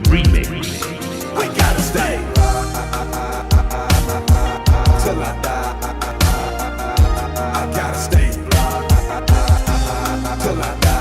Remix. I gotta stay till I die. I gotta stay till I die.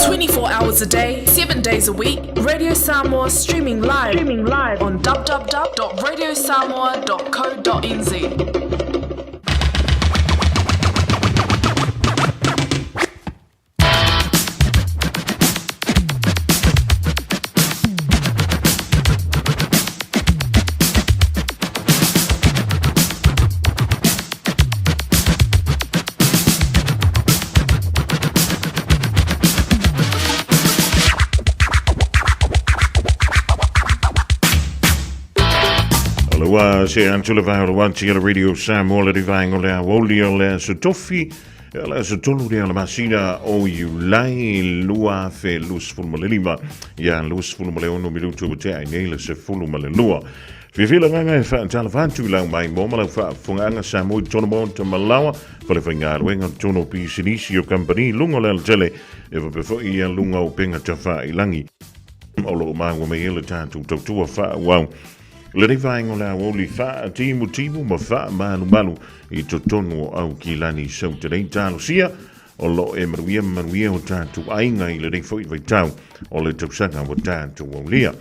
24 hours a day, 7 days a week. Radio Samoa streaming live on www.radiosamoa.co.nz. Se antule vai o wanti ala Radio Samoa le vai o le woli o le so tofi la so tolu de la masina o Julai lua fe lus fulmalima ya lus fulmale no minuto te ai nele se fulmale lua vi vila nganga fa tala vantu lang mai mo mala fa funganga Samoa tono to malawa fa le finga wenga tono pi sinisi o company lungo le tele e va befo ia lunga o penga tafa ilangi o lo ma o me ele tantu to fa wow. Le rivai ngola woli fa timu ma fa malu I totono au ki lani sau te rei talo sia o lo e maruia o tātu ainga I le rei fwoi vai tau o le tausanga o tātu o lia.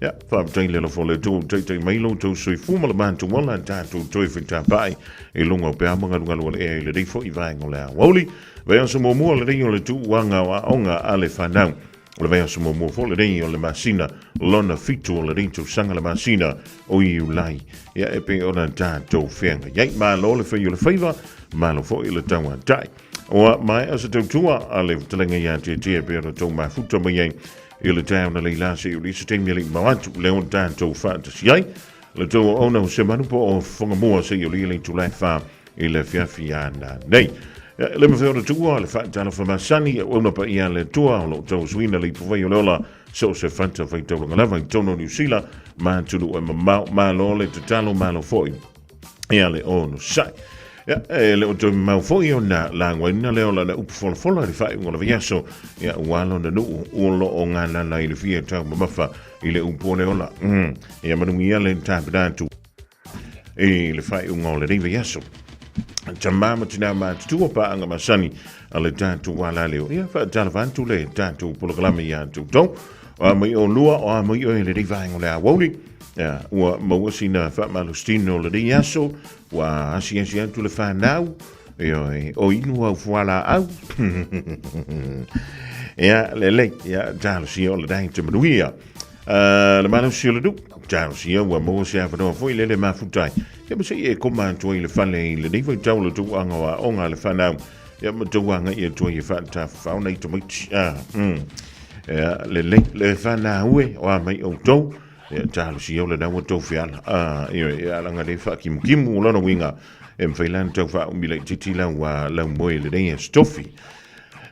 Ia, whaapatei le lofo le tō teitei mailo tō sui fumala mātu wala tātu toi whitapai e lunga o pēa mga lunga lua le rei fwoi vai ngola woli. Vai ansa mua le rei o le tū wanga wa onga ale whanau. O le vea sumo mo fole rei o le masina lona fitu o le rei tau sanga le masina o Julai. Ia e pe ona tātou whenga. Iai mā lo le whai o le whaiva, mā lo fo I le taua tai. Oa mai asa tau tua a le talenga ia te pe ona tau mā futa mai ai I le tau na le lase o le sa teimi le mawatu le on tātou whātasi ai. Le tau ona o se manupo o whangamoa se o le tulai whā I le whiawhiana nei. Le me feo tua le fanta fa masani o na pa ia le tua o tau suina le provai o lola so se fanta fai tau lava I tono New Zealand ma tulu e ma lo le tatalo ma lo foi ia le ono sai le o tau ma foi o na la ngwaina le ola na upfola fola le fai ngola viaso ia walo na nu o lo o ngana na ile fia tau mafa ile upone ola ia manu ia le tabatu le fai ngola le viaso Tamama tina ma tua pa anga masani ale tatu wala leo ia fa talavantu le tatu pologlame ya tu to o mai o lua o mai o le riva ngola woli ya o mo sina fa malustino le yaso wa asiensia tu le fa now o inu au fuala au ya le ya talo si o le dai te manuia le manu si le du talo si o mo se fa no foi le mafutai ia ma se e koma toi le fale le nei vai tau le tu anga wa onga le fanau ia ma tu anga ia toi e fata fauna I tomiti le fanau e o mai o tau ia talo si o le nau tau fiala ia langa le fa kimu lana winga e mwhailan tau fa umile titi la wa la moe le nei stofi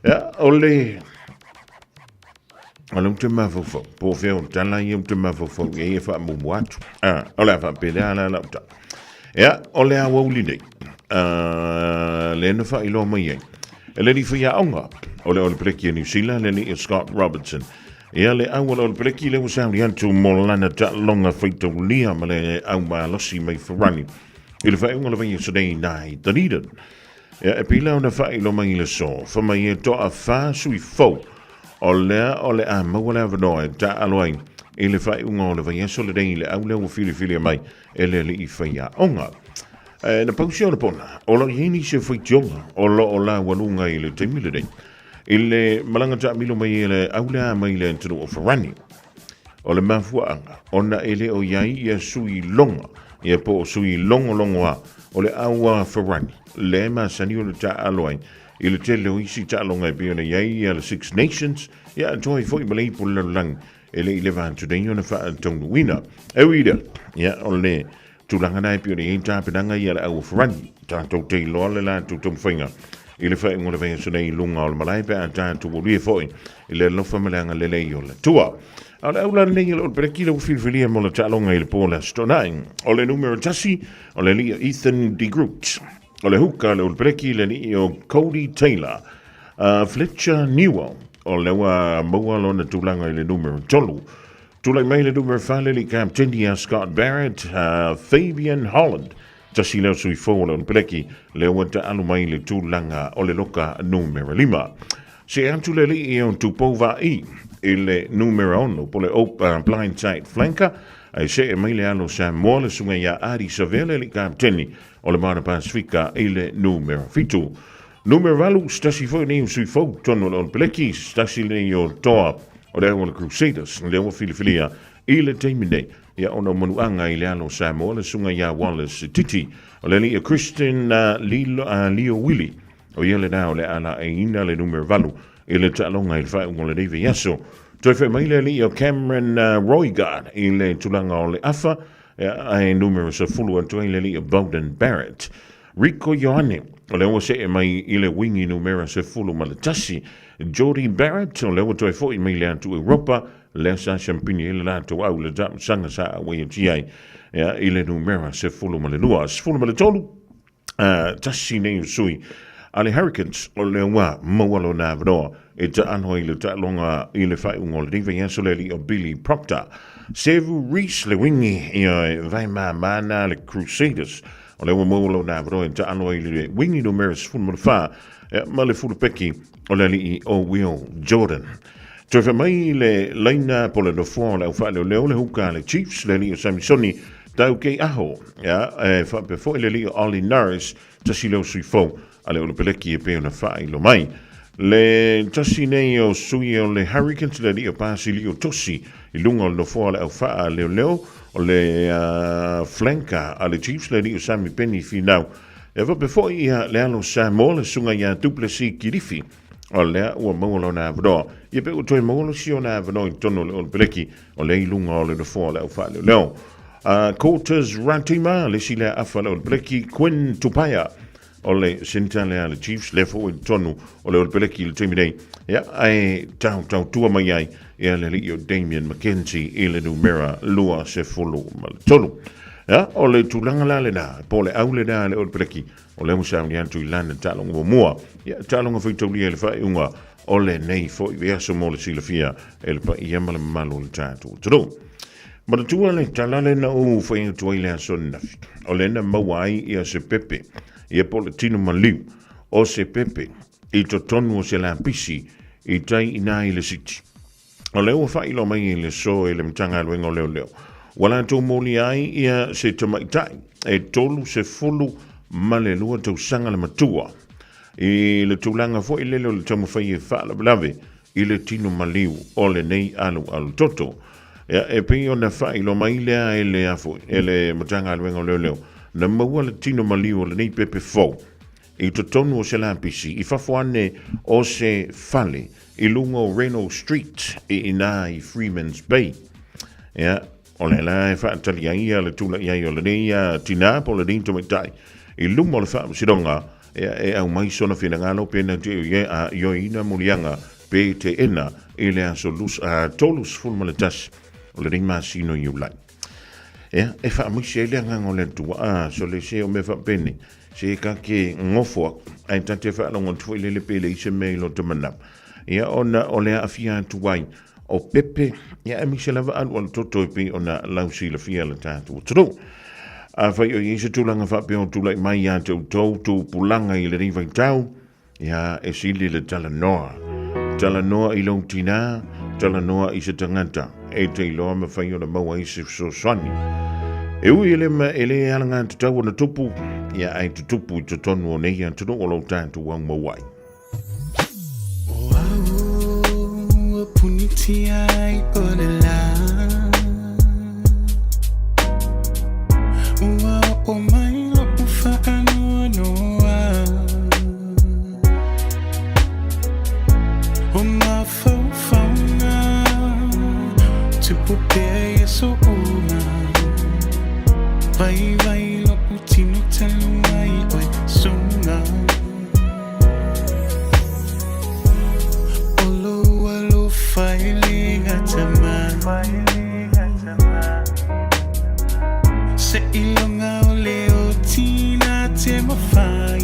ia ole Alum te mafofo po feo tala ia te mafofo e fa mu watu ola fa pele ala la ta Ja, ole a woli nei. Le na fa ilo mai. Le ni fia onga. Ole pleki New Zealand le ni Scott Robertson. Ja le au ole pleki le usau li antu molana ta longa feito lia male au ma losi mai farani. Ile fa onga le vai so dei nai daniden. Ja e pila na fa ilo mai le so. Fa mai to a fa sui fo. Ole a mawala vano ta aloin. Ele fai unga o le vai so le dei le au le fili mai ele le I fai onga na pausi ona pona o lo yini se foi tionga o lo o la walunga I le temile dei ile malanga ta milo mai ele au le mai le tru o farani o le mafuanga ona ele o yai ia sui longa ia po sui longa o le aua farani le ma sani o le ta aloin ile tele o isi ta longa I pe ona yai ia le Six Nations ia toi foi malei po le lang ele I le vantu dei ona fa tonu wina e wida ia o le tulanga nai pio ni ta pedanga ia le au frani ta to te lo le la tu tum finga ile fa ngole venga so nei lunga o malai pe ta tu wo ri foi ile lo fa malanga le le yo le tua ala ula nei lo perki lo fil mo le ta longa ile pola stonai o le numero tasi o le Ethan de Groot o le huka le perki le ni o Cody Taylor Fletcher Newell o le wa mo lo na tulanga ile numero tolu Tulai mai le numero fale li Captain Scott Barrett, Fabian Holland. Tasi leo sui fola un peleki leo wata alu mai le tūlanga o le loka numero 5. Se atu le li I on tupova I le numero 1 po le blindside flanker ai se mai le alo Samoa le sunga ia Ari Savele le kapteni o le Mana Pasifika le numero fitu. Numero valu stasi fo ni sui fo tono on pleki stasi le o toa o le o Crusaders le o Filifilia le teimine ia ono manuanga le alo Samoa le sunga ia Wallace Titi o le li Christian Leo Willie o ia le nao le ala ina le numero valu le talonga il fai un le deve yaso toi fe mai le li o Cameron Roygard le tulanga o le afa ai numero sa fulu antoi le li o Bowden Barrett Rico Ioane o le o se mai le wingi numero sa fulu ma le tasi Jody Barrett o le o toi foi mai le antu Europa le sa champigny le la to au le dam sanga sa we GI le numero sa fulu ma le luas fulu ma le tolu tasi ne sui Ale Hurricanes o le wa mawalo na vroa e ta anhoi le ta longa I le fai ungol rive yansoleli o Billy Proctor. Sevu Reese le wingi I vai mana le Crusaders o le wa mawalo na vroa e ta anhoi le wingi no meres fun mo fa ma le fulu peki o le li o Will Jordan. Tofa mai le laina po le dofo le fa le huka le Chiefs le li o Samisoni tau ke aho fa pe fo le li o Ollie Norris ta silo sui fo ale o le peleki e pe ona fai lo mai. Le tasi nei o sui o le Hurricanes le li o pasi li o tosi I lunga o no fua le au faa leo o le flanka a le Chiefs le li o Sami Penny finau. E va befo ia le alo Samoa le sunga ia Duplessis Kirifi o lea ua maolo na avanoa. Ia pe o toi maolo si o na avanoa I tono le o le peleki o le ilunga o le no fua le au faa leo. Quarters Rantima le si le afa le o le peleki Quinn Tupaya o le sentale le Chiefs le fo tonu o le peleki le timi nei ai tau tua mai ai le li o Damian McKenzie le numera lua se fulu mal tonu o le tulanga la le na po le au le na le o peleki o le musa ni antu lana talonga mo mua talonga foi toli le fai unga o le nei fo verso mo le silafia el pa yamala malo le tatu tro ma tu le talale na o foi tu ile sonna o le na mawai ia se pepe ia po le tino maliu o se pepe I to tonu o se la pisi I tai ina I le siti. O leo fai lo mai le so le mtanga luengo leo. Wala to moli ai ia se tomaitai e tolu se fulu male lua tau sanga le matua. I le tulanga fo I lelo le tamu fai e fala blave I le tino maliu o le nei alu toto. E pe o na fai lo mai lea e le afo e le mtanga luengo leo. Na maua le tino maliu le nei pepe fo I to tonu o se lampisi I fafuane o se fale I lungo Reno Street I ina I Freeman's Bay o le la e whaatali ia le tula ia o le nei tina po le dinto mai tai I lungo le wha sironga au mai sona whina ngano pena te o ina mulianga pe te ena I le aso tolus fulma le tas o le ring masino I ulai e fa mo se le ngangol le tua so le se o me fa pene se ka ke ngofo ai tante fa lo ngot le pele se me lo te manap ona o le afia tuai o pepe mi se lava al on toto pe ona lausi le fia le tatu tro a fa yo se tulanga fa pe on tulai mai ya tu pulanga I le riva tau e sili le talanoa I long tina talanoa I se tangata e te loa ma fa yo le maua I se so swani E ui ele alanga te tau na tupu ai te tupu I te tonu o nei an tunu o lau tātu wang mawai. O au puniti ai o le la Ua o mai lo ufa anu noa O ma fau fauna Tupu pe so una Vai lo putino telu ai oi sunga Olo fai gatama Se ilonga o leo tina te mafai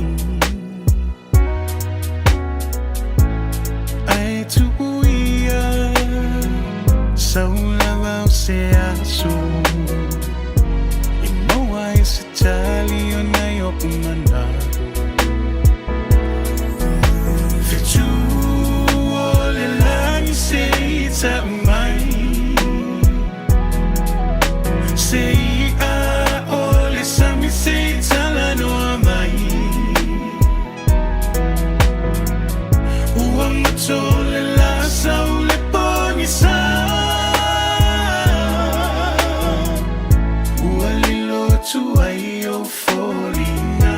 Ai tu uia Saula va se asu Itali on ai opumana Fitu ita mai sei a ole sami sei tala no mai uang matole la saule poni sa ualilo tu ai o folina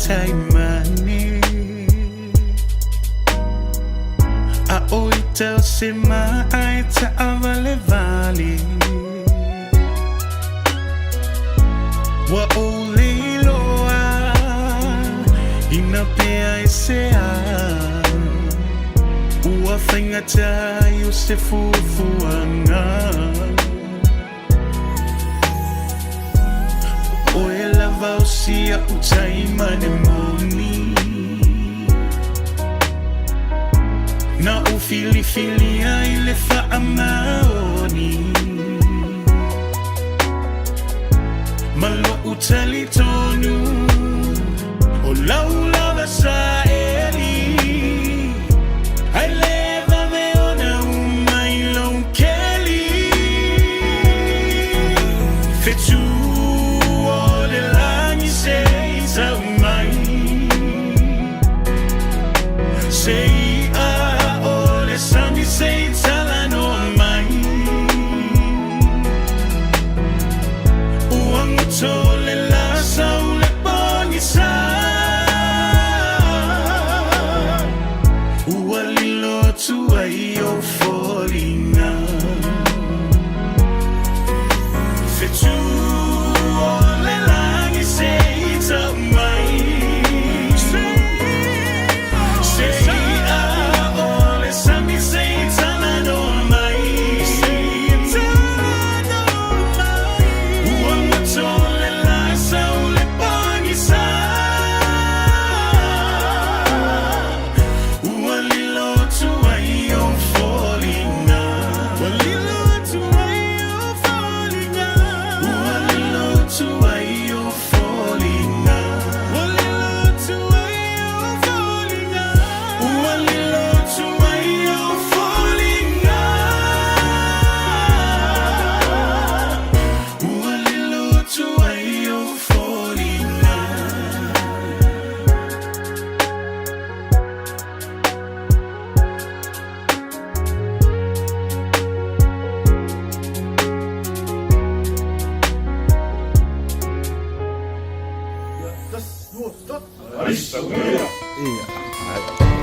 taimani a oita se mai ta avale vali wa ole loa ina pea esea ua whaingata i o se fufuanga oe lava o sia utai manemoni na o fili ai le whaamaoni malo utali tonu o lau lava sa eli ai leva me ona umai lon keli fetu sei a ole sami sei tala no mai uang tole la saule poni sa ualilo tu ai o folina fetu ole langi sei ta mai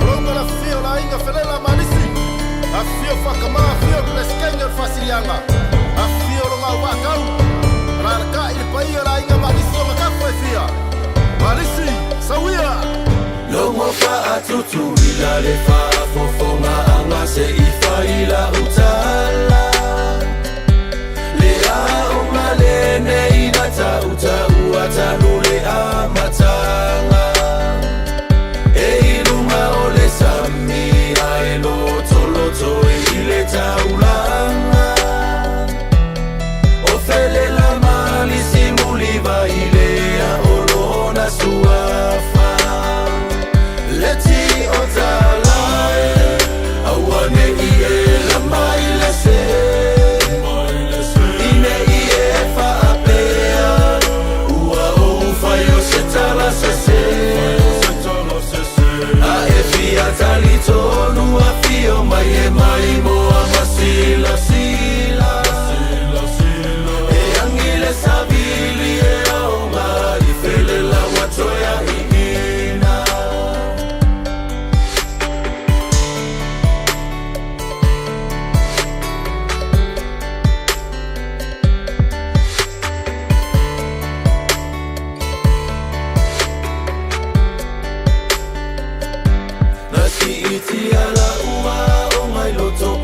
Longa fio la inga felela malisi. A fio fakama fio pleskenger fasilianga. A fio longa wakau. Rarka il pai la inga malisi ma kafa fia. Malisi sawia. Longo fa atutu ila le fa fofonga anga se ifa ila utala. Le a umale ne inata uta uata nule amatanga. Ile taulanga ofele la mali simuliva ile ya olona suafa leti otalae awane ie la maile se ine ie fa apea ua ufa yo setala sese a efia talitonu afio mai mo amasila sila e angile sabili e aunga ifele la watoya iina nasi iti ala uma ongai loto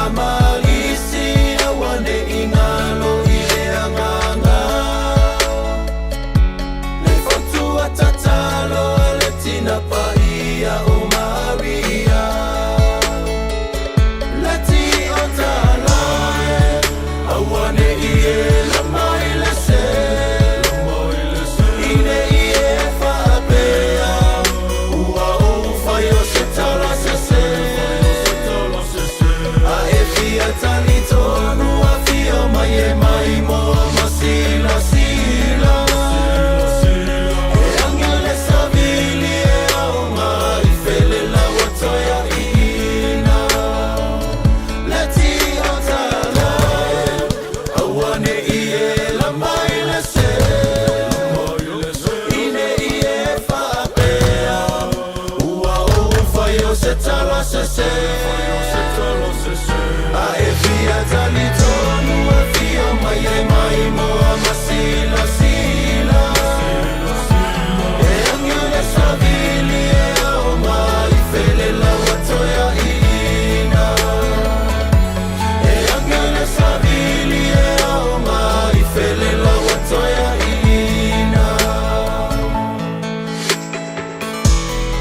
la malisi awane ingalo ile anganga le fotu atatalo letina paia o Maria leti otala awane ie la maile se ine ie fa pea ua o faio se tala se a e fia tani tonu a fia mai e mai mo masila sila e angele savili e aunga i fele la watoya ina leti otala awane ie la maile se ine ie fa pea ua o faio se tala se a e fia tali tonu a fia mai e mai mo a masila sila e angele savili e au mai fele la watoya ina e angele savili e au mai fele la watoya ina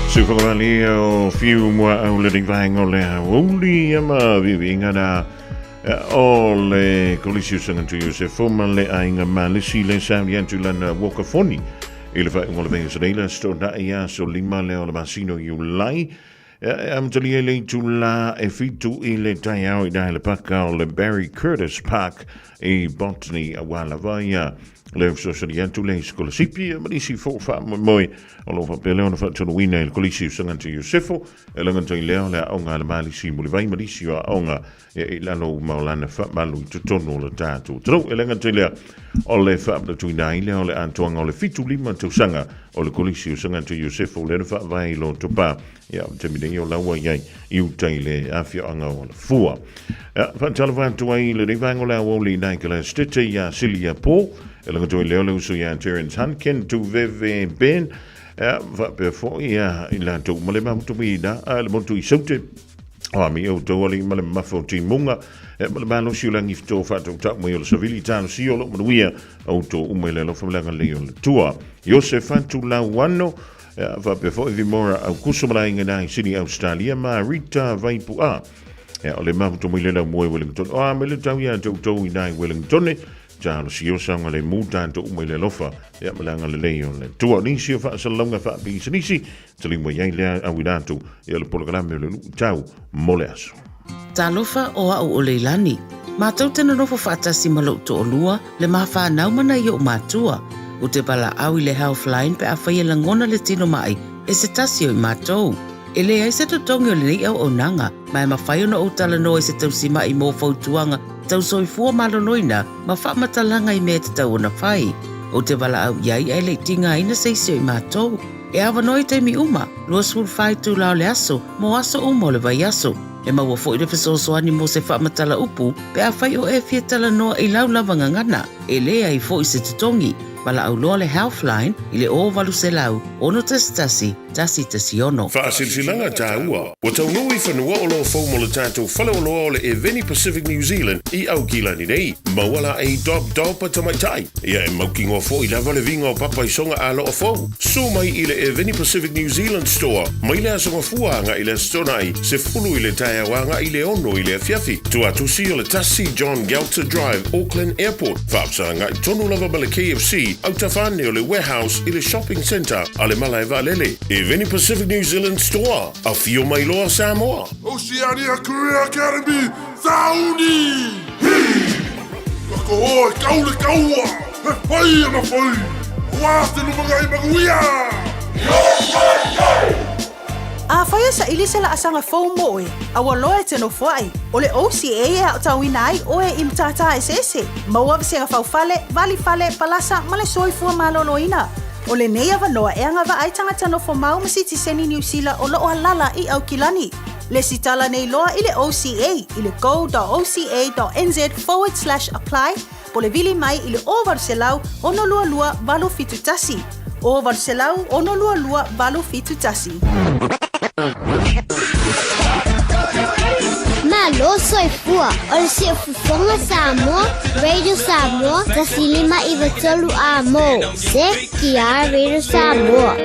Sufakavali o fiu mua au le ringvaenga o le hauli ama vivinga na o le kolisi usangantu Iosefo ma le ainga malisi le saudi antu lana wakafoni i le whainga le venga sareila sto na ia so lima le o le masino iulai amtali e le tu la e fitu i le tai au i dai le paka o le Barry Curtis Park i Botany a Walavaya le usosari antu le skola sipi malisi fo fa moi o lo fa pele ona fa tonu wina il kolisi usangantu Iosefo e langanto i leo le aonga le malisi muli vai malisi o aonga e lano maulana fa malu i tutonu le tatu tro e langanto i lea o le fa apna tuina i lea o le antoanga o le fitu lima tausanga o le kolisi usangantu Iosefo le fa vai lo topa ia te mine o laua iai i utai le afia anga o le fua fa tala vantu ai le rivango le awoli nai ke le stete ia Silia Po e langanto i leo le uso ia Terence Hankin tu veve ben va pe fo ia i la tu male mamutu ida le montu i saute o mi o to ali male mafo ti munga male malo si langi fto fa to ta mo yo savili tan si o lo muia o to umele lo famla le yo tua Joseph tu la wano va pe fo vi mora au kusumala inga sini Australia ma Rita Vaipua o le mamutu mo le mo Wellington o me le tau ia to i nai Wellington Jalo si o sanga le muta to umele lofa ya malanga le leon le tua nisi fa salonga fa bi nisi tali mo yai le awinatu ya le programa le tau moleaso talofa o au o leilani matau tena no fa tasi malo to olua le mafa na mana yo matua o te bala au le Healthline pe afai la ngona le tino mai e se tasi o matou ele ai se totongi o le nei au onanga mai mafai no o tala no e se tausima i mo fautuanga tau soifua malonoina ma whamatalanga i mea te tau ona whai. O te wala au iai e le tinga ina seisio i mātou. E awa noi te mi uma, lua sul whai tu lao le aso, mo aso umo le vai aso. E maua fo i le fesosoani mo se whamatala upu, pe a whai o e fia tala noa i lau lawanga ngana, e lea i fo i se tutongi. Mala au loa le Healthline i le o walu se lau, ono te stasi, tasi te siono. Whaasilsilanga tā ua. Wa tau nui whanua o loa fau mo le tātou whale o loa o le Eveni Pacific New Zealand i au kilani nei. Mawala e dopa tamaitai. Ia e maukingo fo i lava le vinga o papa i songa a loa fau. So mai i le Eveni Pacific New Zealand Store. Mai le asonga fuanga i le stonai. Se fulu i le taia wanga i le ono i le fiafi. Tu atusi o le tasi John Galter Drive, Auckland Airport. Whaapsanga i tonu lava ma le KFC. Au tawhane o le warehouse i le shopping centre a le mala e valele. Eveni Pacific New Zealand Store. A fio mai loa Samoa. Oceania Career Academy, Sauni! Wako hoi, kaule kaua! He whai ana whai! Wāste lumaga i maguia! A whaia sa ili se la asanga fau moe, a waloe te no whai. O le OCA e a tawina ai oe i mtata e sese. Maua visenga fau fale, vali fale, palasa, male soifua maloloina. O le nei avanoa e anga wa aitanga tano fo mau masiti seni New Zealand o loo halala i au kilani. Le sitala nei loa i le OCA i le go.oca.nz/apply po le vili mai i le o varselau ono lua lua valo fitu tasi. O varselau ono lua lua valo fitu tasi. Ia lo soifua o le siafufonga Samoa, Radio Samoa, tasilima iwa tolu a mo. Se kia Radio Samoa.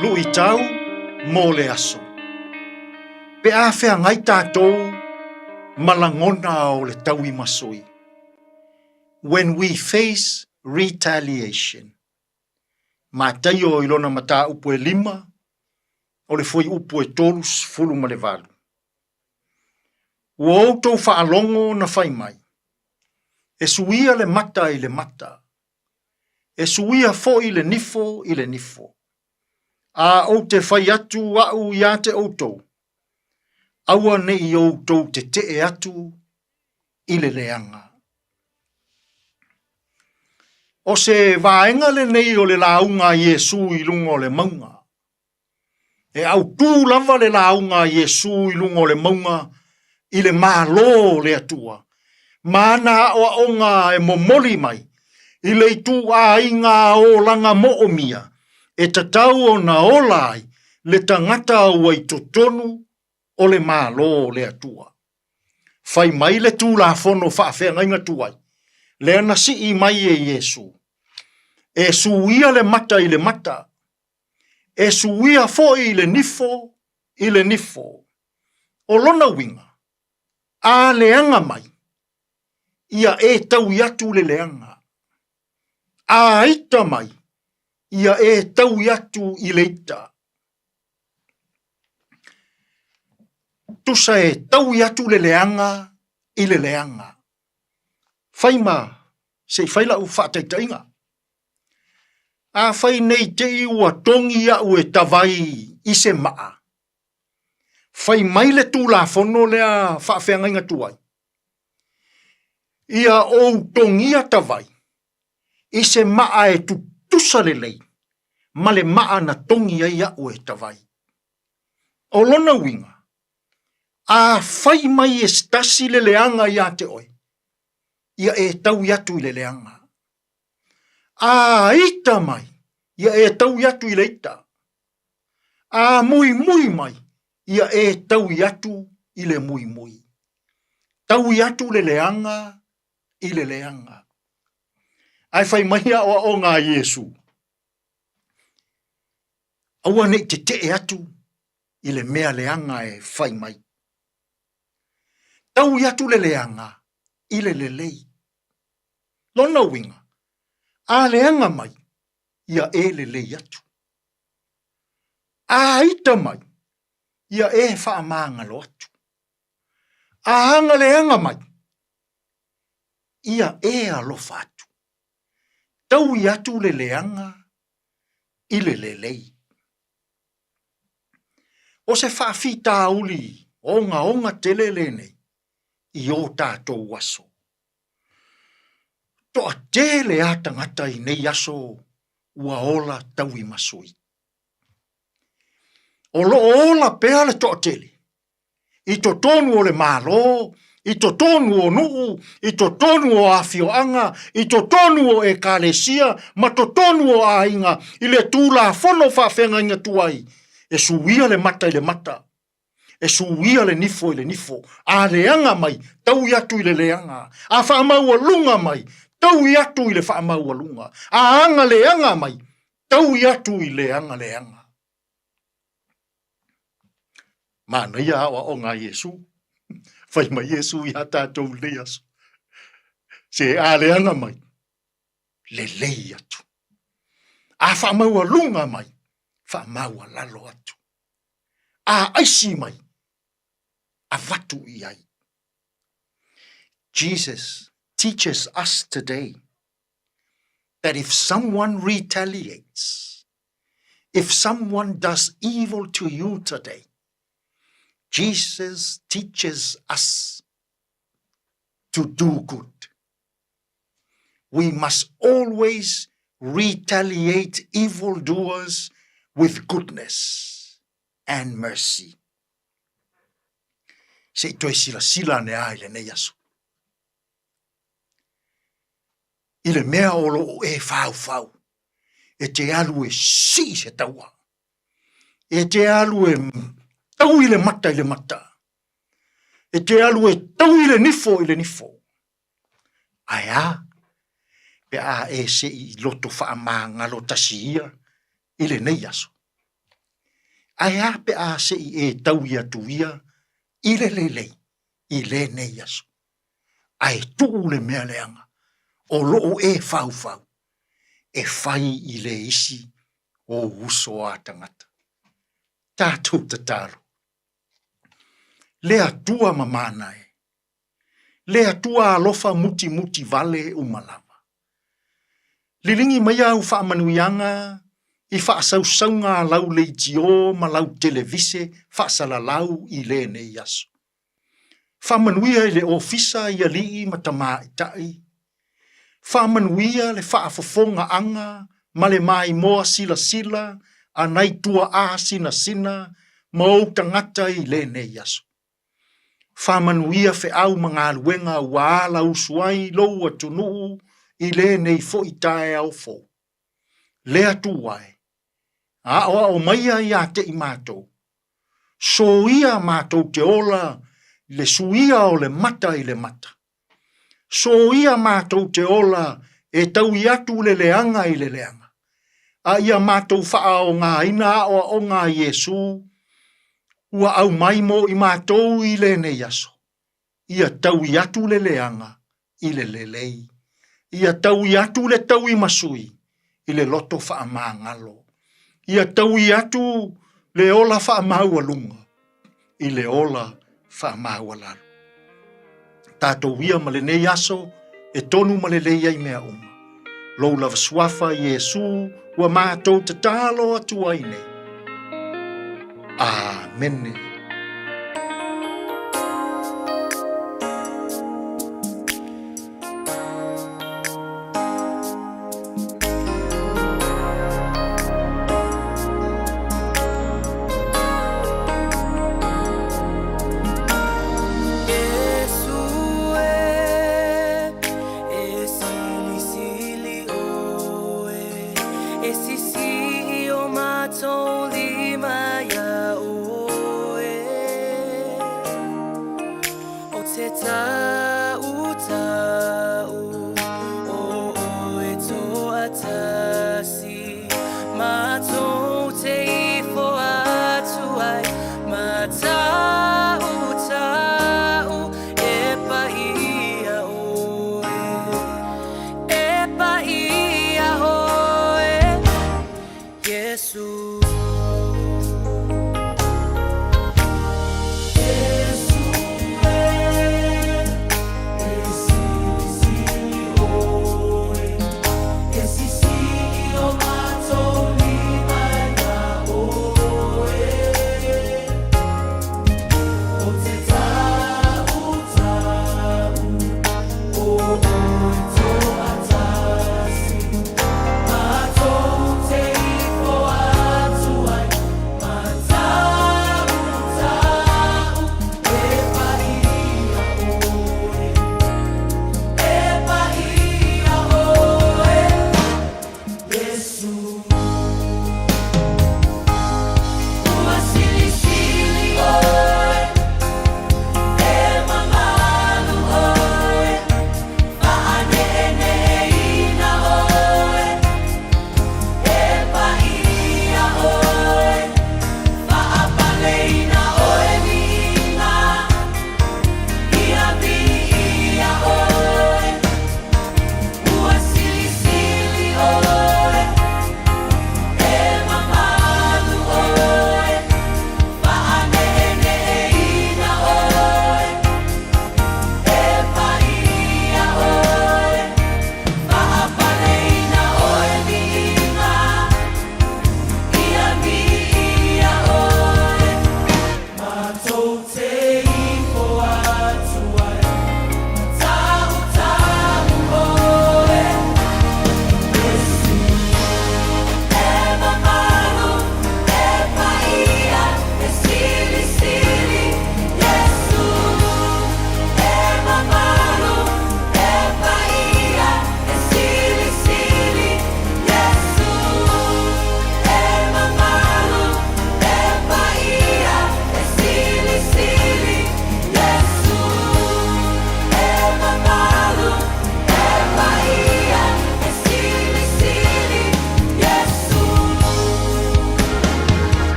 Lui tau mo le aso. Pe a whea ngai tātou malangona o le tau I masoi. When we face retaliation, mātai o ilona mata upo e 5, o le foi upo e 3 fulu ma le 8. Ua outou whaalongo na whai mai. E suia le mata I le mata. E suia fo I le nifo I le nifo. A o te whai atu au ia te outou. Aua ne I outou te te atu I le leanga. O se vaenga le nei o le launga Yesu I lungo le maunga. E au tū lava le launga Yesu I lungo le maunga I le malo le atua. Mana o onga e momoli mai. I le tu a inga o langa mo o mia. E tatau o na olai le tangata o I totonu o le malo le atua. Fai mai le tu la fono whaafenga inga tuai. Le ana si I mai e Yesu. E suia le mata I le mata. E suia fo I le nifo I le nifo. O lona winga. A leanga mai. Ia e tau iatu le leanga. A ita mai. Ia e tau iatu I le ita. Tusa e tau iatu le leanga I le leanga. Faima se faila u whaataitainga. A fai nei te iua tongi au e tawai I se maa. Fai mai le tū la fono lea whaafeanga inga tuai. Ia o tongia tawai. I se maa e tutusa le lei. Ma le maa na tongia ia o e tawai. O lona winga. A fai mai e stasi le leanga ia te oi. Ia e tau iatu I le leanga. A ita mai. Ia e tau iatu I le ita. A mui mui mai. Ia e tau iatu I le mui mui. Tau iatu le leanga I le leanga. Ai fai mai o ngā Yesu. Aua nei te te atu I le mea leanga e fai mai. Tau iatu le leanga I le lei. Lona winga. A leanga mai. Ia e le lei atu. A ita mai. Ia e whaamanga lo atu. A hanga leanga mai. Ia e alofa atu. Tau iatu le leanga I le lei. O se whaafita uli onga telele nei I o tātou aso. Toa tele a tangata I nei aso ua ola tau I masoi. O lo ola pea le toa tele. I to tonu o le malo, I to tonu o nuu, I to tonu o awhioanga, I to tonu o e kalesia, ma to tonu o ainga, I le tūla fono whawhenga inga tuai. E suia le mata I le mata. E suia le nifo I le nifo. A leanga mai, tau iatu I le leanga. A whaamaua lunga mai, tau iatu I le whaamaua lunga. A anga leanga mai, tau iatu I leanga leanga. Mana ia awa o ngā Yesu. Whai mai Yesu I tātou leas. Se a leanga mai, le lei atu. A whaamaua lunga mai, whaamaua lalo atu. aisi mai, a watu i ai. Jesus teaches us today that if someone retaliates, if someone does evil to you today, Jesus teaches us to do good. We must always retaliate evildoers with goodness and mercy. Se toi sila ne ai le ne yasu. Ile mea olo e fau. E te alu e si se taua. E te alu e tau ile mata. E te alu e tau ile nifo. Aia, pe a e se i loto wha ngalo tasia ile nei aso. Aia pe a se i e tau ia tuia ile lelei, ile nei aso. Ai tu le mea leanga. O loo e fau. E fai i le isi o uso a tangata. Tātou te taro. Lea tua mamana e. Lea tua alofa muti vale umalawa. Lilingi mai au wha manuianga i wha sausaunga lau leitio ma lau televise wha salalau i le ne yaso. Wha manuia i le ofisa i alii matama i tai. Whamanuia le whaafofonga anga, ma le mai moa sila, anai tua a sina, ma o tangata i le ne yaso. Whamanuia fe au mga aluenga waala usuai lou atunu i le nei fo i tae au fo. Lea tuai, a o maia i a te i mātou. So ia mātou te ola, le suia o le mata i le mata. So ia mātou te ola e tau i atu le leanga i le leanga. A ia mātou wha o ngā ina o ngā Iesu, ua au maimo i mātou i le ne yaso. Ia tau i atu le leanga i le lelei. Ia tau i atu le tau i masui i le loto wha mā ngalo. Ia tau i atu le ola wha maua lunga i le ola wha maua lalu. Tātou ia ma le nei aso, e tonu ma le leia i mea uma. Lou lava suafa Iesu, ua mātou te tālo atu ai nei. Amen.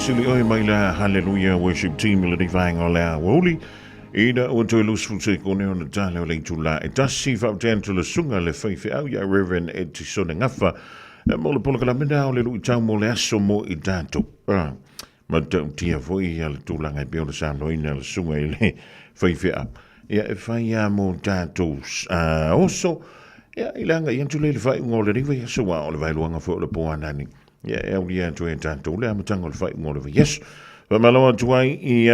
Sili oi mai la hallelujah worship team le divine o la woli ida o to lus fu se kone on tale o le tula e tasi fa gentle le sunga le feife au ya reverend et sona ngafa mo le polo kala mena o le lu tau mo le aso mo I dato ma tau tia foi ya le tula ngai pe o le sa loina le sunga I le feife a ya e fai ya mo dato oso ya ilanga yantu le fai ngole rive ya so wa o le vai luanga fo le poanani ya e au dia to e tanto le amatango le fai ngole yes va malo tuai I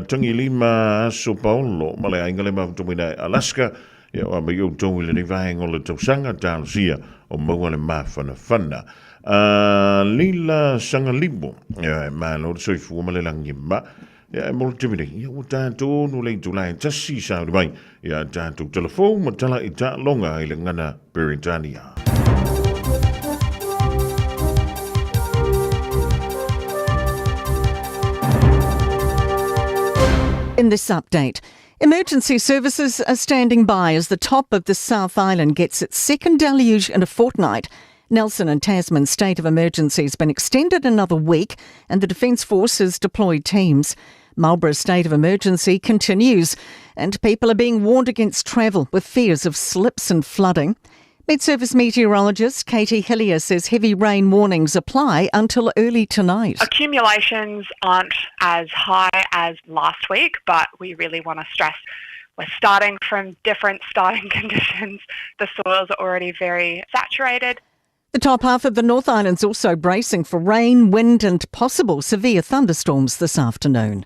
tangi lima so paulo ma le ainga le ma to mina Alaska ya wa me yo to le vai ngole to sanga tal sia o mo le ma fana fana lila sanga libo ya ma lo so fu ma le langimba ya mo timide ya o tanto no le to lai tasi sa vai ya tanto telefone ma tala I ta longa I le ngana Peritania. In this update, emergency services are standing by as the top of the South Island gets its second deluge in a fortnight. Nelson and Tasman's state of emergency has been extended another week and the Defence Force has deployed teams. Marlborough's state of emergency continues and people are being warned against travel with fears of slips and flooding. Mid-service meteorologist Katie Hillier says heavy rain warnings apply until early tonight. Accumulations aren't as high as last week, but we really want to stress we're starting from different starting conditions. The soils are already very saturated. The top half of the North Island's also bracing for rain, wind and possible severe thunderstorms this afternoon.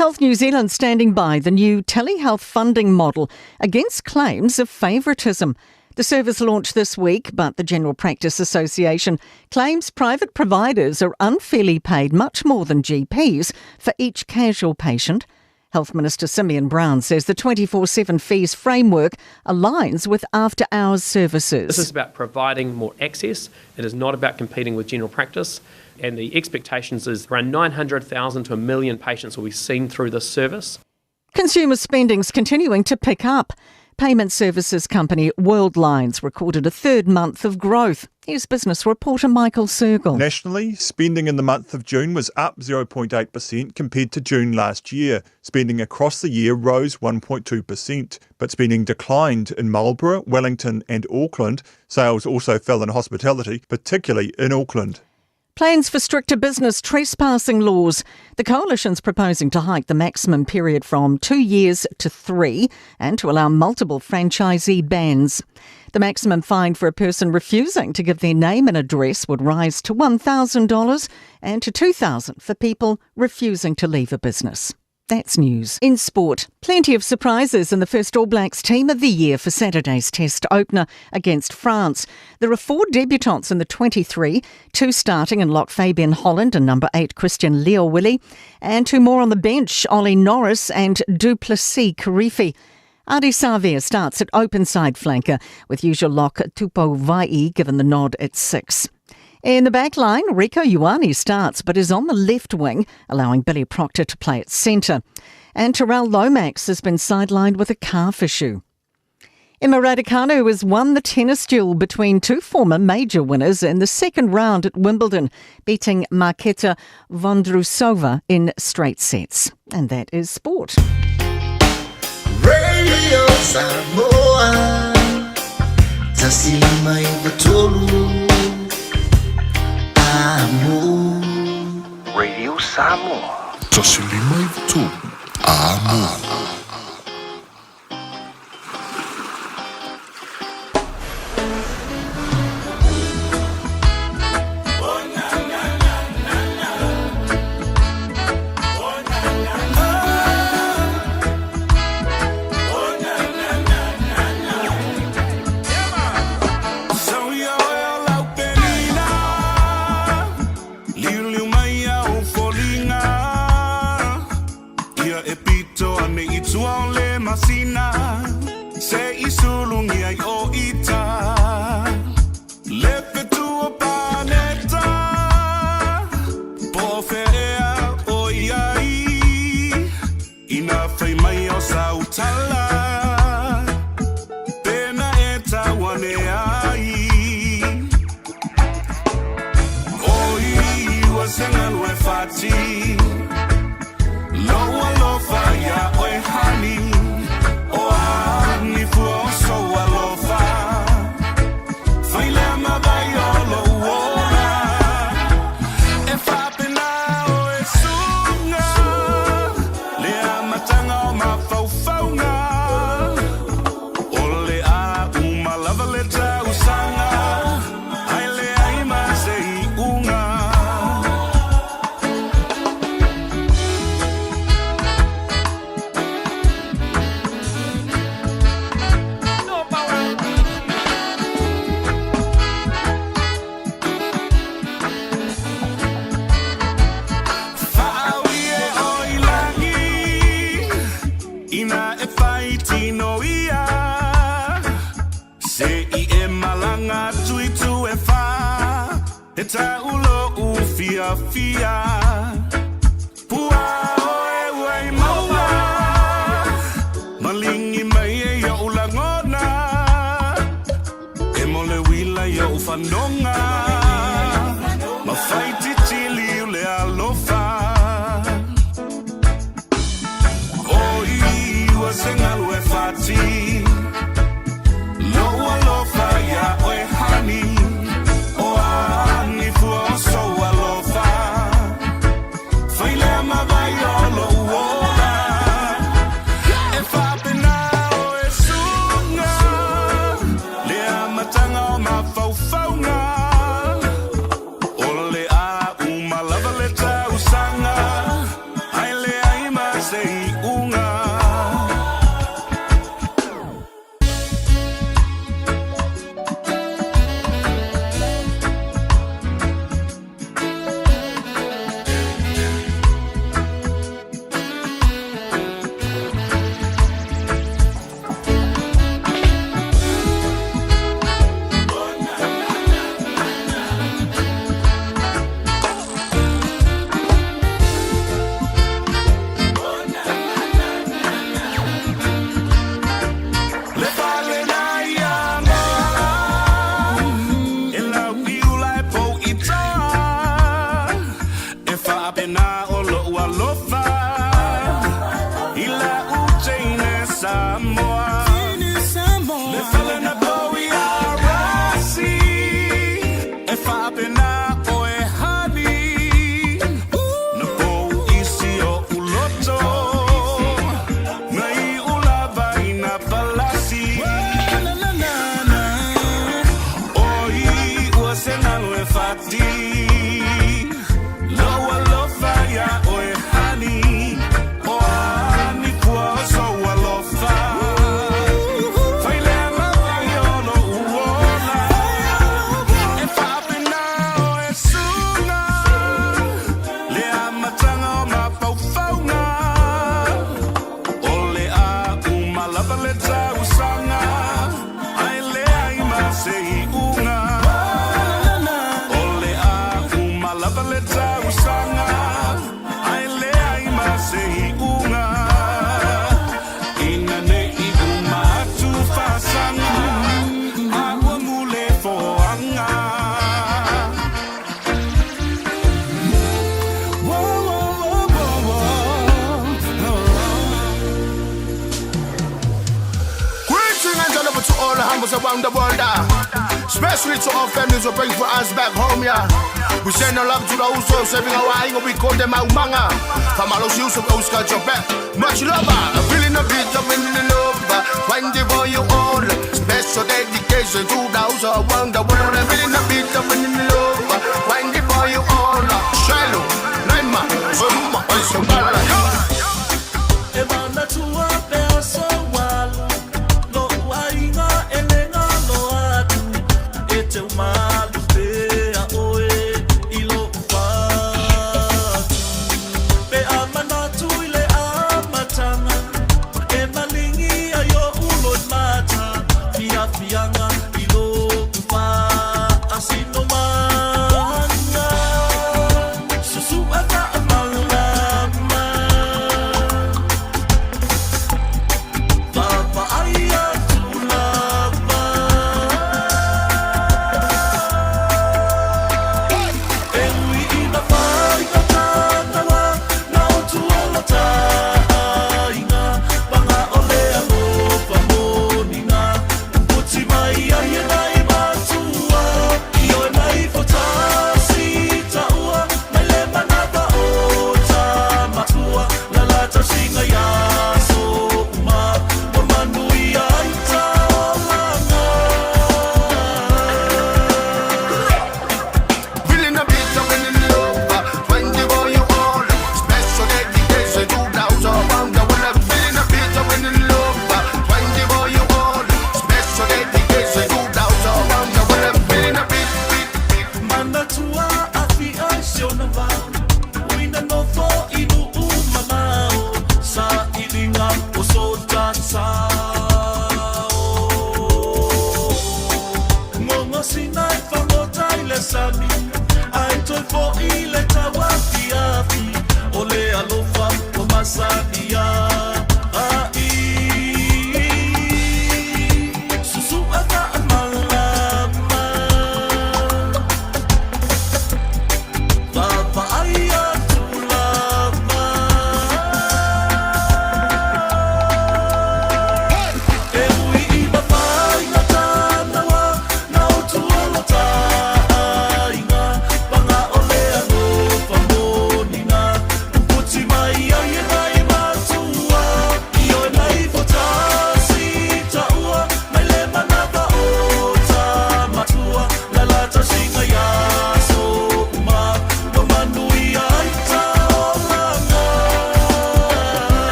Health New Zealand standing by the new telehealth funding model against claims of favouritism. The service launched this week, but the General Practice Association claims private providers are unfairly paid much more than GPs for each casual patient. Health Minister Simeon Brown says the 24/7 fees framework aligns with after-hours services. This is about providing more access. It is not about competing with general practice. And the expectations is around 900,000 to 1 million patients will be seen through this service. Consumer spending's continuing to pick up. Payment services company Worldlines recorded a third month of growth. Here's business reporter Michael Sergel. Nationally, spending in the month of June was up 0.8% compared to June last year. Spending across the year rose 1.2%, but spending declined in Marlborough, Wellington and Auckland. Sales also fell in hospitality, particularly in Auckland. Plans for stricter business trespassing laws. The Coalition's proposing to hike the maximum period from 2 years to 3 and to allow multiple franchisee bans. The maximum fine for a person refusing to give their name and address would rise to $1,000 and to $2,000 for people refusing to leave a business. That's news. In sport, plenty of surprises in the first All Blacks team of the year for Saturday's Test opener against France. There are 4 debutants in the 23, 2 starting in lock Fabian Holland and number 8 Christian Leo-Willie, and 2 more on the bench, Ollie Norris and Du Plessis-Kirifi. Adi Savia starts at open side flanker, with usual lock Tupou Vai'i given the nod at 6. In the back line, Rieko Ioane starts but is on the left wing, allowing Billy Proctor to play at centre. And Terrell Lomax has been sidelined with a calf issue. Emma Raducanu has won the tennis duel between 2 former major winners in the second round at Wimbledon, beating Marketa Vondrousova in straight sets. And that is sport. Radio Samoa, tasimai batolu. Radio Samoa. Tasilima itu amo. humbles around the world, especially to our families who bring for us back home, yeah. We send our love to those who are saving our eye, we call them out manga. Famalos use of those got your back. Much love, a feeling a bit of in the love, find the boy you all. Special dedication to those who are around the world, a feeling a bit of in the love, find the boy you all. Shallow, Naima, Zuma, so bad. Emana tua pea so walu, lo wainga elenga lo atu, e te umalu pea oe ilo upatu. Pea manatu ile amatanga, e malingi ayo ulo mata, fia fianga ilo upa asino manga, susu ata amala.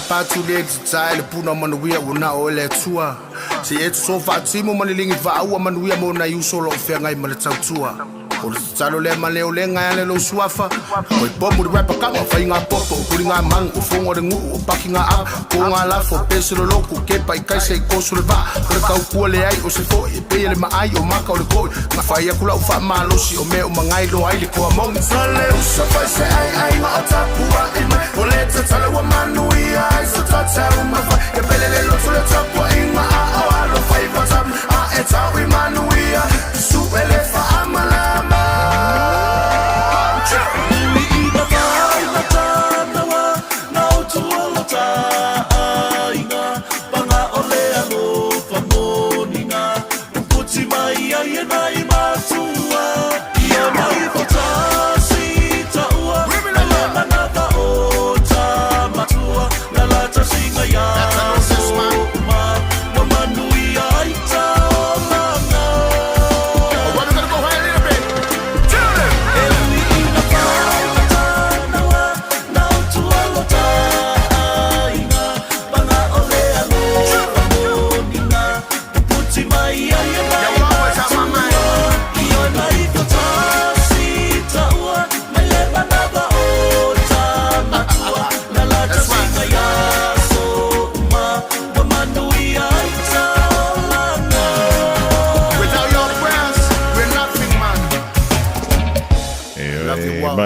Patulek style puna manuia una ole tua. Se et so fatimo manilingi va ua manuia mo na yuso lo fenga I mala tautua. O talo le male o le ngai le suafa. O bomu rapper kama fa inga popo, kuringa mang o fongo de ngu o pakinga a. Ko nga la fo peso lo loku ke pai kai se ko so le va. O ka ku le ai o se fo e pe le mai o maka o le ko. Ma fa ia kula o fa malo si o me o mangai lo ai le ko among. Sale o so fa se ai ma atapua e ma. O le talo wa manuia ai so talo ma fa. Ke pelele lo so le tapo inga a o alo fa I vatam. A eta we manuia su ele fa amala.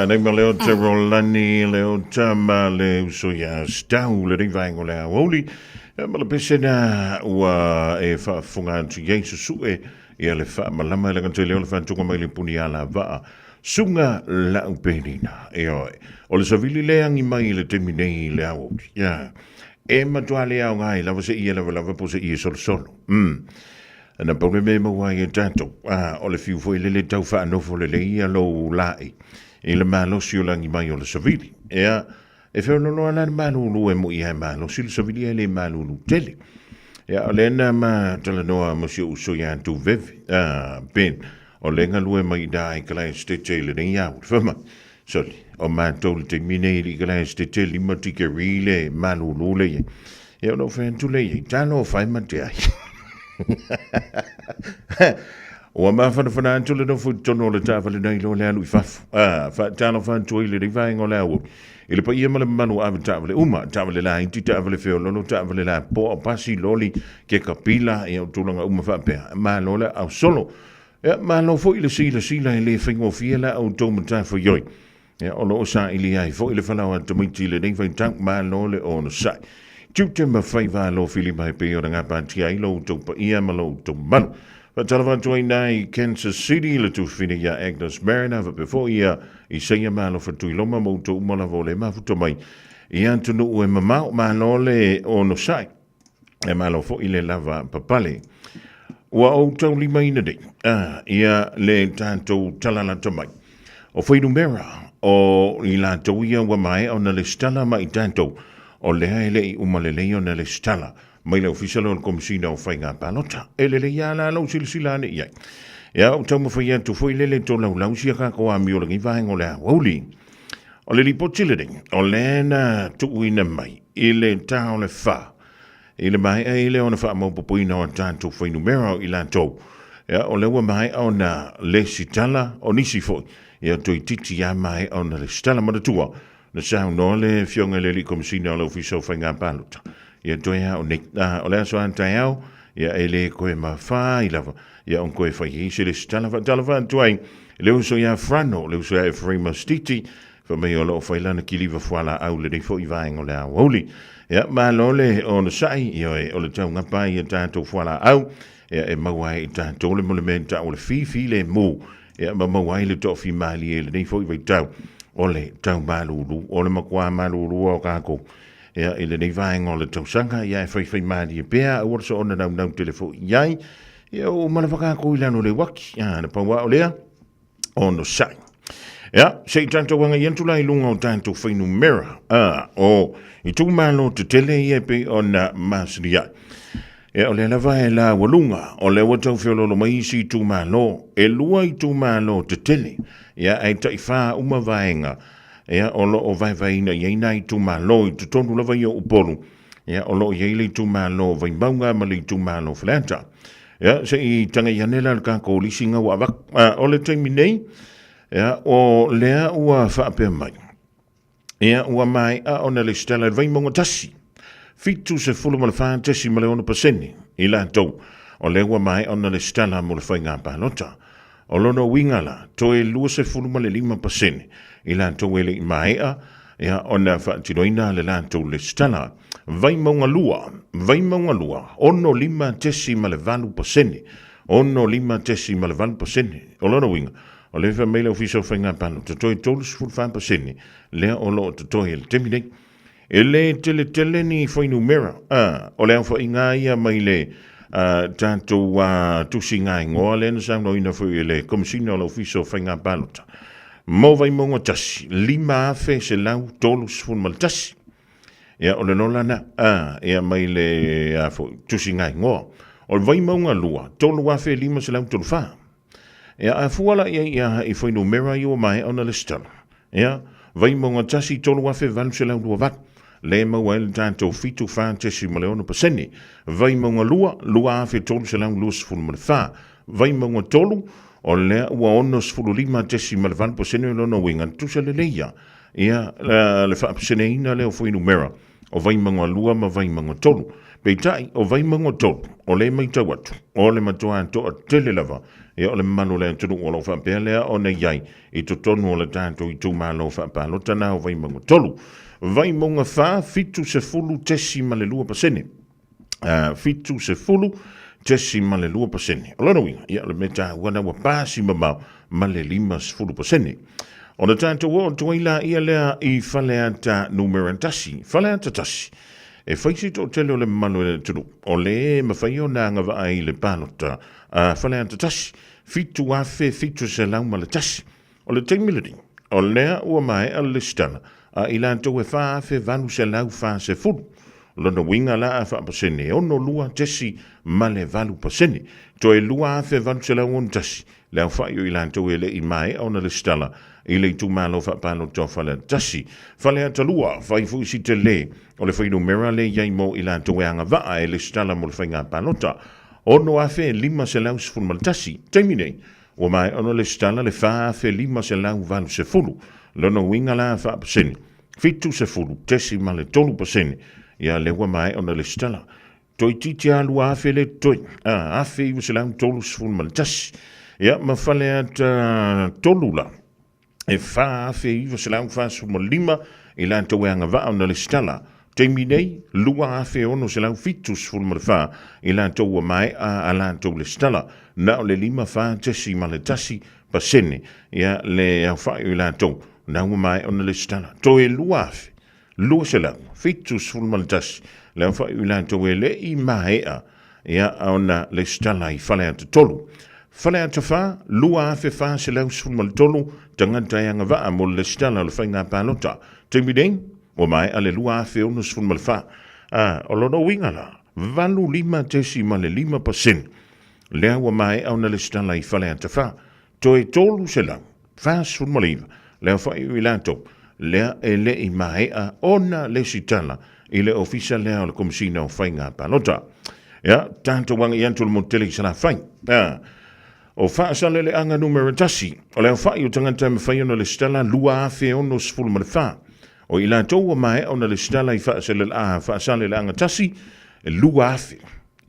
Nei ma leo te rolani leo tama leo so ya stau le rinvaingo le aoli ma le pesena ua e fa funga tu yesu su e le fa malama le kanto leo le fa tunga mai le puni ala va sunga la upenina o le savili le angi mai le terminei le aoli ya e matuale au ngai lava se ia lava po se ia solo. Ana probleme mo wa ia tanto. O le fiu foi le tau fa no fo le ia lo lai. E le malo si o langi mai o le savili. E fe no ana malo lu e mo ia malo si le savili e le malo lu tele. Ya lena ma tala noa mo si uso ya tu vev. Ben o lenga lu e mai dai kala stete le ia fama. Soli o ma tol te mine li kala stete li mo tike rile malo lu le. E no fe tu le tano fai ma te ai. O ma fa fa na tole no fu tono le ta fa le nei lo le alu fa fa tano fa tu ile di vai ngo le o ile pa ia male manu a ta le uma ta le la inti ta le fe lo ta le la po pasi loli ke kapila e o tulanga uma fa pe ma lo le au solo ma lo fo ile sila le fingo fiela o to mata fo yoi o lo sa ile ai fo ile fa na to miti le nei fa tank ma lo le o no sai Tutte ma fai va lo fili mai pe o nga panti ai lo to pa ia ma lo to man. Pa talava to nai Kansas City le tu fini ya Agnes Marina va before ia I sei ma lo fa tu loma mo to mo la vole ma futo mai. Ia to no e ma no le o no sai. E ma lo fo ile lava papale. Wa o to li mai na de. Ia le tanto talala to mai. O foi numera o ila to ia wa mai o na le stala mai tanto. O lea ele I umaleleo na le stala, mai le official o komisina o whainga palota, ele le ia la lau silsilane iai. Ia o tau mawhai atu fwoi lele to lau sia ka koa mi o langi vahengo lea wauli. O le lipo tilere, o le na tuuina mai, ile tau le wha. Ile mai e ile o na wha maupopuina o tātou whai numero I la tau. Ia o lewa mai o na le sitala o nisi fwoi. Ia toi titi ia mai o na le stala maratua. Na sao no le fionga le li komisina o le ofiso whainga paluta. Ia toea o nek, o le aso antai au, ia e le koe ma wha I lava, ia on koe whai hise le stalawa tuai, le uso ia frano, le uso ia frima stiti, fa mei o lo whailana ki liwa whala au le defo I vaengo le au hauli. Ia ma lo le o na sai, ia e o le tau ngapai ia tātou whala au, ia e mawai I tātou le molementa o le fifi le mō, ia ma mawai le tofi mali e le defo I vai tau. Ole tau malulu, ole makua malulu o kako. Ia ile nei vaenga o le tau sanga, ia e whai maari e pēa, a ursa ona nau telefo iai, ia o manawhakako I lano le waki, ia na paua o lea, o no sai. Ia, sei tanto wanga iantula I lunga o tanto whainu mera, o I tu malo te tele ia pe o na masri iai. Ia o le lava e la walunga, o le watau whiololo maisi tu malo, e lua I tu malo te tele, ia ai tai wha uma vaenga, ia o lo o vai iei nai tu malo I tu tonu lava I o upolu, ia o lo iei le tu malo vai maunga ma le tu malo flanta. Ia se I tanga ianela ka ko lisinga wa wak, o le taimi nei, ia o lea ua whaapea mai. Ia ua mai a ona le stela vai monga tasi. Fitu se fulu ma le whaantesi ma le ona paseni, I la tau, o le ua mai ona le stela mo le whainga palota. O lono wingala, toe lua se fulu ma le 5%, I la tau ele I maea, ia ona whaatiroina le la tau le stela. Vai maunga lua, ono 5 ma le 8%, ono 5 ma le 8%, o lono winga. O le wha meile ofiso whainga palota, toe tolus fulu 5%, lea o lo toe ele teminei. Ele tele ni whainu mera. O lea wha inga ia mai le tātou tusi ngā ingoa le na sang no ina whui ele komisina o la ofiso whainga palota. Mo vai monga tasi, 5 afe se lau tolu sifun mal tasi. Ia o le nolana, ia mai le tusi ngā ingoa. O le vai monga lua, tolu afe 5 se lau tolu wha. Ia a fuala ia I whainu mera I o mai ona le stala. Ia, vai monga tasi tolu afe valu se lau lua vat. Le maua ele tātou fitu whāntesi ma le ono paseni. Vai maunga lua afe tolu se lau lua sifunu ma le whā. Vai maunga tolu, o lea ua ono sifunu 5 tesi ma le 1% o lono winga. Tusa le leia. Ia le whaapasene ina leo whainu mera. O vai maunga lua ma vai maunga tolu. Peitai, o vai maunga tolu. O le mai tau atu. O le matua antoa tele lava. Ia o le manu le tunu o lo whaapea lea o ne iai. I to tonu o le tātou I tu malo whaapalo tana o vai maunga tolu. Vai monga wha, fitu se fulu tesi ma le 2%. Fitu se fulu tesi ma le 2%. O lona winga, ia le meta wana wa pasi mamau ma le 5%. O na tātou o tuaila ia lea I whaleata numerantasi. Whaleata tasi. E whaisi tō tele o le mano e turu. O le mawhai o nā ngā wā i le pānota. Whale anta tasi. Fitu afe, fitu se lau ma le tasi. O le teimiliri. O lea ua mai a le stana. A ilanto e wha afe vanu se lau wha se furu. Lona winga la a wha pasene. Ono lua tesi ma le valu pasene. To e lua afe vanu se lau on tasi. Lea wha i ilanto e le i mai o na le stana. I le tu malo wha pāno tō whale tasi. Whale ata lua, whai fuisi te le. O le whainu mera le iai mo ilanto e anga waa e le stana mo le whainga pānota. Ono afe lima se lau sifunu ma le tasi. Teiminei. O mai ono le stana le wha afe lima se lau valu se fulu. Lona winga la wha pasene. Fitu se fulu, tesi ma le tolu pasene. Ia lewa mai ona le stana. Toi titi alu afe le toi. Afe iwa se lau tolu sifunu ma le tasi. Ia ma whale ata tolu la. E wha afe iwa se lau wha sifunu ma lima. I lanto e anga waa ona le stana. Teimi nei, lua afe ono se lau fitu sifunu ma le wha. I lanto ua mai a lanto le stana. Na o le lima wha tesi ma le tasi pasene. Ia le au wha i lanto. Na ua mai ona le stana. To e lua afe. Lua se lau. Fitu sifunu ma le tasi. Le au wha i lanto e le i mahea. Ia ona le stana i whale ata tolu. Whale ata wha, lua afe wha se lau sifunu ma le tolu. Tangata e anga waa mo le stana le whainga pānota. Teimi nei, o mai ale lua afe ono sifunu ma le wha. O lono winga la. Valu lima tesi ma le 5%. Lea ua mai au na le stana i whale ata wha. To e tolu se lau. Wha sifunu ma le iwa. Lea wha i lanto. Lea e le i mahea ona le sitala. I le ofisa lea o le komisina o whainga pānota. Ia, tanto wanga i antu le motele i sana whain. O wha asale le anga numero tasi. O lea wha i o tangata me whai ona le stala lua afe ono sifunu ma le wha. O i lanto ua mai ona le stala i wha asale le anga tasi. Lua afe.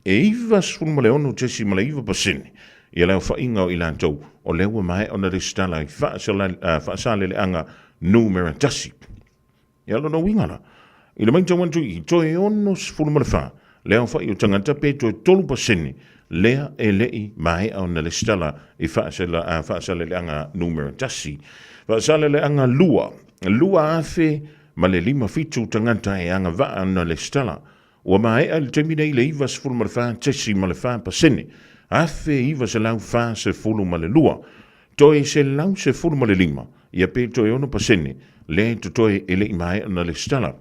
E iwa sifunu ma le ono tesi ma le iwa pasene. Ia lea wha inga o i lanto. O lea ua mai ona le stala i wha asale le anga numero tasi. Ia lono wingala. I le maita wantu i to e ono sifunu ma le wha. Lea wha i o tangata pe to e tolu pasene. Lea e lei mai au na le stala i whaasale le anga numero tasi. Whaasale le anga lua. Lua afe ma le 5 fitu tangata e anga waa na le stala. Ua mai al temine i le iwa sifunu ma le wha tesi ma le wha pasene. Afe iwa se lau wha se fulu ma le lua. Toi se lau se fulu ma le 5. Ia pe toi ono pasene. Le to toi e lei mai na le stala.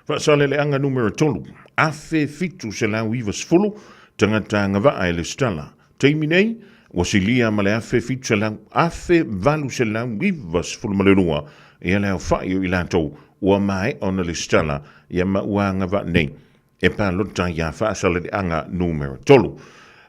Whaasale le anga numero 3. Afe fitu se lau iwa sifulu. Tangata ngava e le stala. Teimi nei, wasilia ma le afe fitu se lau, afe valu se lau iwa sifulu ma le lua, ia leo whai o ilantou, ua mai ona le stala, ia ma ua ngava nei, e pa lota ia whaasale le anga numero 3.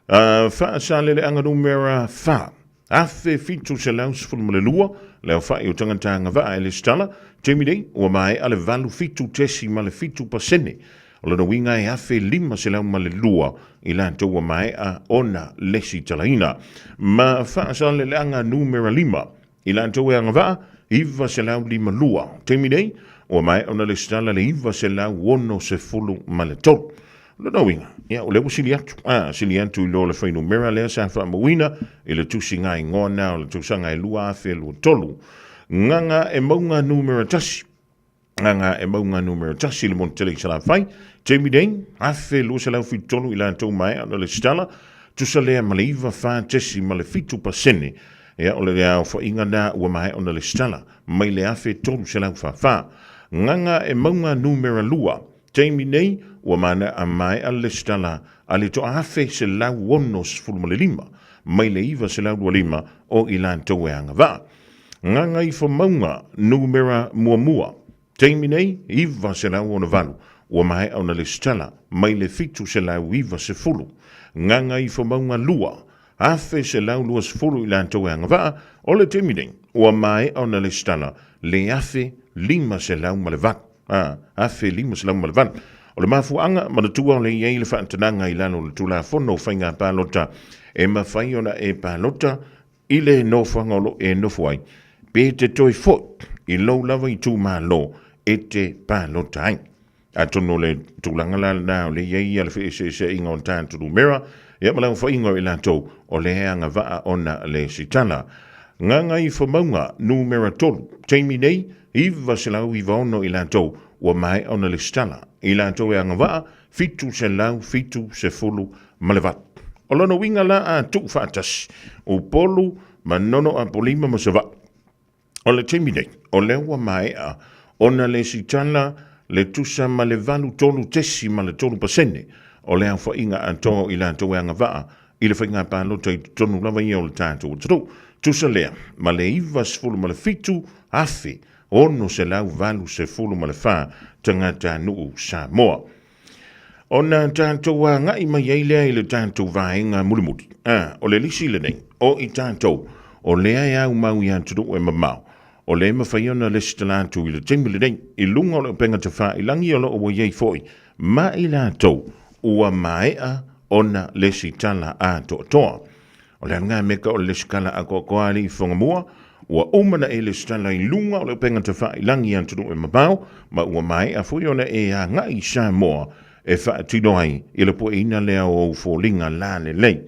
Whaasale le anga numero 4. Afe fitu se lau sifulu ma le lua, leo whai o tangata ngava e le stala, teimi nei, ua mai ale valu fitu tesi ma le fitu pasene, o lana winga e afe 5 se lau ma le lua i lanto ua mai a ona lesi talaina. Ma whaasale le anga numero 5 i lanto e anga waa, iwa se lau 5 lua. Teimi nei, ua mai ona le stala le iwa se lau ono se fulu ma le tolu. Lana winga, ia o lewa sili atu. Sili atu i lo le whainu mera lea sa wha mawina, i le tusi ngai ngona o le tusanga e lua afe lua tolu. Nganga e maunga numero tasi. Nganga e maunga numero tasi le montele i sala whai. Teimi nei, afe lua se lau fitu tolu i lantou mai ana le stala, tusa lea ma le iwa wha tesi ma le fitu pasene, ea o le au wha inga na ua mai ana le stala, mai le afe tolu se lau wha. Nganga e maunga numero lua, teimi nei, ua mana a mai a le stala, a le to afe se lau ono sifulu ma le 5, mai le iwa se lau 5 o i lantou e anga wha. Nganga i wha maunga numero mua, teimi nei, iwa se lau ono valu, ua mai au na le stala, mai le fitu se lau iwa se fulu. Nganga i whamaunga lua, afe se lau lua se fulu i lantou e anga waa, o le temine, ua mai au na le stala, le afe 5 se lau ma le van. Afe 5 se lau ma le van. O le mafuanga, manatua o le iei le whaantananga i lano le tula fono whainga pālota, e mawhai ona e pālota, i le no whangolo e nofuai, pe te toi fot, i lau lava i tū mā lo, e te pālota ai. Atono le tulanga la na le iei ala se inga o tātu mera, ia malau wha inga i lantou o le heanga waa ona le sitala. Nganga i whamaunga numero 3, teimi nei, iwa se lau iwa ono i lantou, ua mai ona le stala. I lātou e angawaa, fitu se lau, fitu se fulu malevat. O lono winga la a tuk whaatas, o polu ma nono a polima ma savat. O le temine, o lewa mai a ona le sitala le tusa ma le valu tolu tesi ma le tolu pasene. O le awha inga a tō i lātou e angawaa, i le whainga pālo te tonu lava i o le tātou. Tatu, tusa lea, ma le iwa se fulu ma le fitu, afe, ono se lau valu se fulu ma le wha, tangata nuu Samoa. Ona tātou a ngai mai eilea i le tātou vaenga mulimuri. O le lisi le nei, o i tātou, o lea e au mau i anturu e mamau. O le mawhaiona le sitalātou i le teimile nei, i lunga o le penga te wha, i langi o lo o iei foi, ma i lātou, ua maea ona le sitala a toa. O le ngā meka o le skala a kokoari i whangamua, ua umana e le sitala i lunga o le penga te wha, i langi anturu e mamau, ma ua maea foi ona e a ngai Samoa, e whaatino ai i le po ina lea o fōlinga lāne lei.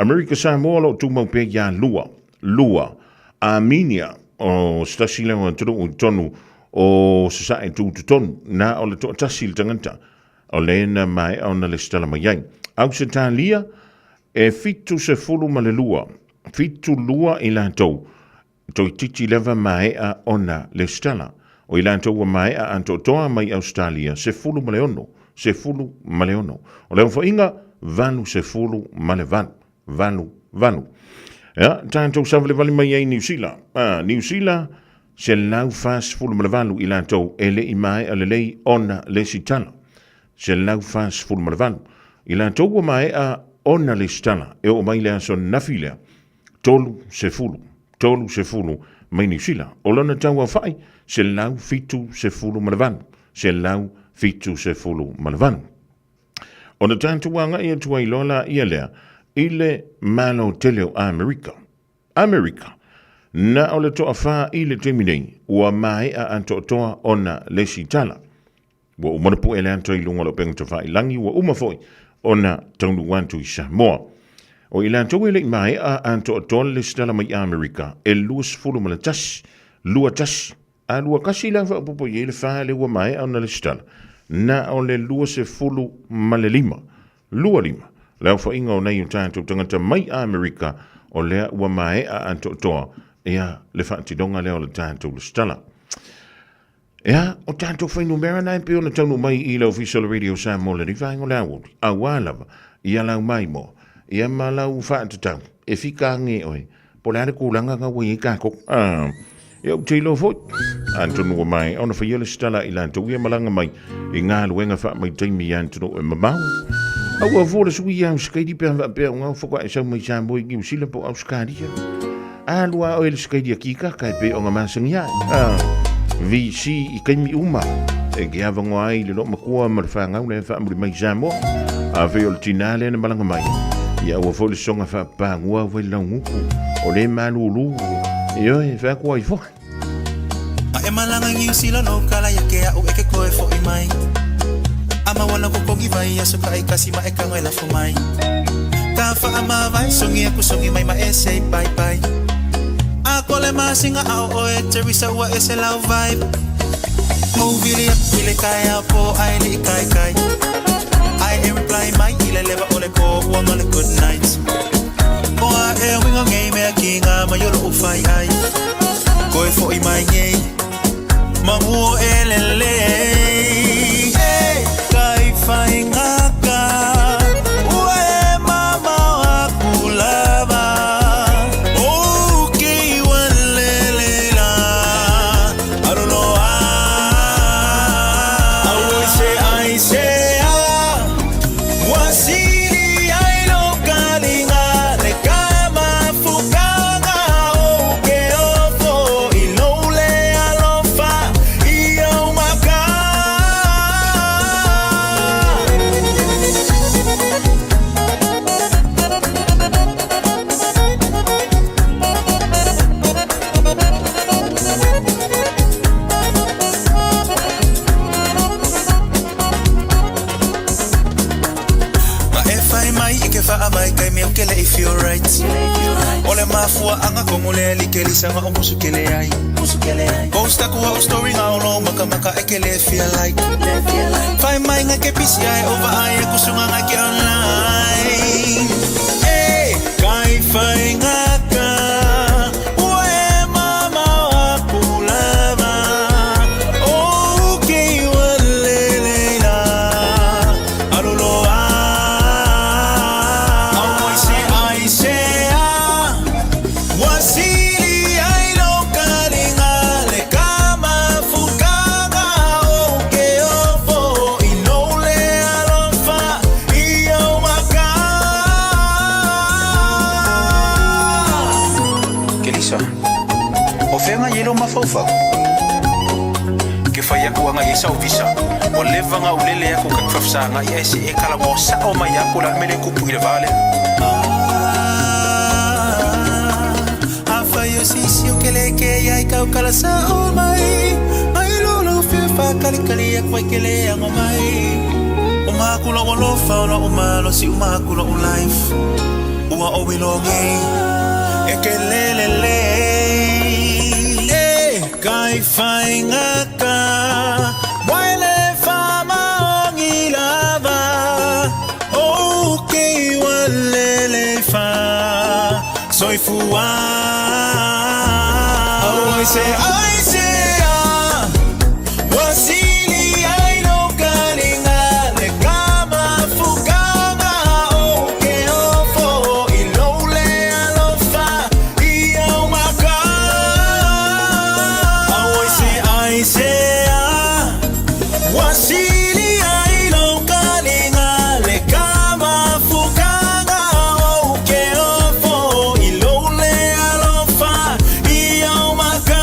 Amerika Samoa lo tūmau pe ia Lua, Armenia o stasi leo anturu o tonu o sasae tūtu tonu, na o le toa tasi le tanganta, o le na mai o na le stala mai ai. Au se tālia, e fitu se fulu ma le lua, fitu lua i lātou, toi titi leva mai a ona le stala, o i lātou wa mai a anto toa mai Australia, se fulu ma le ono, se fulu ma le ono. O leo whainga, valu se fulu ma le valu. Ja, tātou savale vali mai ai New Zealand. New Zealand, se lau fas fulu ma le valu i lātou, ele i mai a le lei ona le sitala. Se lau fas fulu ma le valu. I lātou wa mai a ona le sitala, e o mai lea son nafilea, tolu se fulu mai New Zealand. O lona tau a whai, se lau fitu se fulu ma le valu. Se lau fitu se fulu malvanu. O na tātou anga ia tua i lola ia lea, i le malo teleo a Amerika. Na o le toa wha i le teminei, ua mai a antoa ona le sitala. Ua umanapu e le anto i lunga lo penga wha i langi, ua umafoi ona taunu wantu i Samoa. O i lantou e le mai a antoa le sitala mai a Amerika, e luas fulu malatas, lua tas, a lua kasi la wha upopo i le wha le ua mai a ona le sitala. Na o le lua se fulu ma le lima. Leo wha inga o nei o tātou tangata mai a Amerika o lea ua mai a antoa ea le whaatidonga leo le tātou le stala. Ea, o tātou whainu mera nai pio na taunu mai i lau Official Radio Samoa le rivaingo le awuri. A wālava, ia lau mai mo, ia ma lau whaatatau, e whika nge oe, po le are kūlanga ka wai i kākok. Ia u teilo fwoi. Antonu o mai, ona whaia le stala i lantou ia malanga mai, i ngā luenga wha mai taimi antonu e mamau. Au a vore sui au skaidi pe pe ngau foko e sau mai Samoa i usila po au skaidi. Lua o le skaidi a kika kai pe o ngamasang ia. VC i kaimi uma. E ke ava ngoai le lo makua ma le whangau le wha amuri mai Samoa. A veo le tinale na malanga mai. Ia ua fo le songa wha pāngua wai launguku. O le malu ulu. Ia e wha kua i fo. E malanga ngi sila no kala ya ke au eke koe fo i mai. Ama wana ko kongi vai aso kai kasi ma eka ngela fo mai. Ka fa ama vai songi aku songi mai ma ese bye bye. Ako le masinga au o e Teresa wa ese love vibe. Movie li ile kaya po ai li kai. I am reply mai ile leva ole ko one on a good night. Mo a e winga ngei me kinga ma yolo ufai ai. Koe fo i mai ngei. Mamu elele kai faingaka ue mama wakulava okay walelela I don't know I always say fua anga komole likeli sanga o musukele ai Posta kuwa o story nga ono maka ekele feel like Fai mai nga ke pisi ai over ai kusunga nga ke online Eh kai fai nga ka Ue mama wa kulava Okay walele na Aluloa I say Wasili ai no kalinga le kama fukanga oke ofo inole alofa iyo maka Kelisa Ofenga yelo mafaufa Kifaya kuanga yesa ofisa Oleva nga ulele yako kakfafsa nga yesi ekala mo sa oma yako la mele kupu ile vale Afayo sisi ukeleke ya ikaukala sa omai Mai lolo fifa kalikali ya kwa kele ya ngomai Umakula walofa ona umalo si umakula ulife Uma owilonge ekelelele Kai fai ngaka Waile fama ongilava Okay walele fa Soy fua Oh I say Wasili ai no kalinga Le kama fukanga Okay ofo Ilole alofa Iya umaka I say Wasili ai no kalinga Le kama fukanga Okay ofo Ilole alofa Iya umaka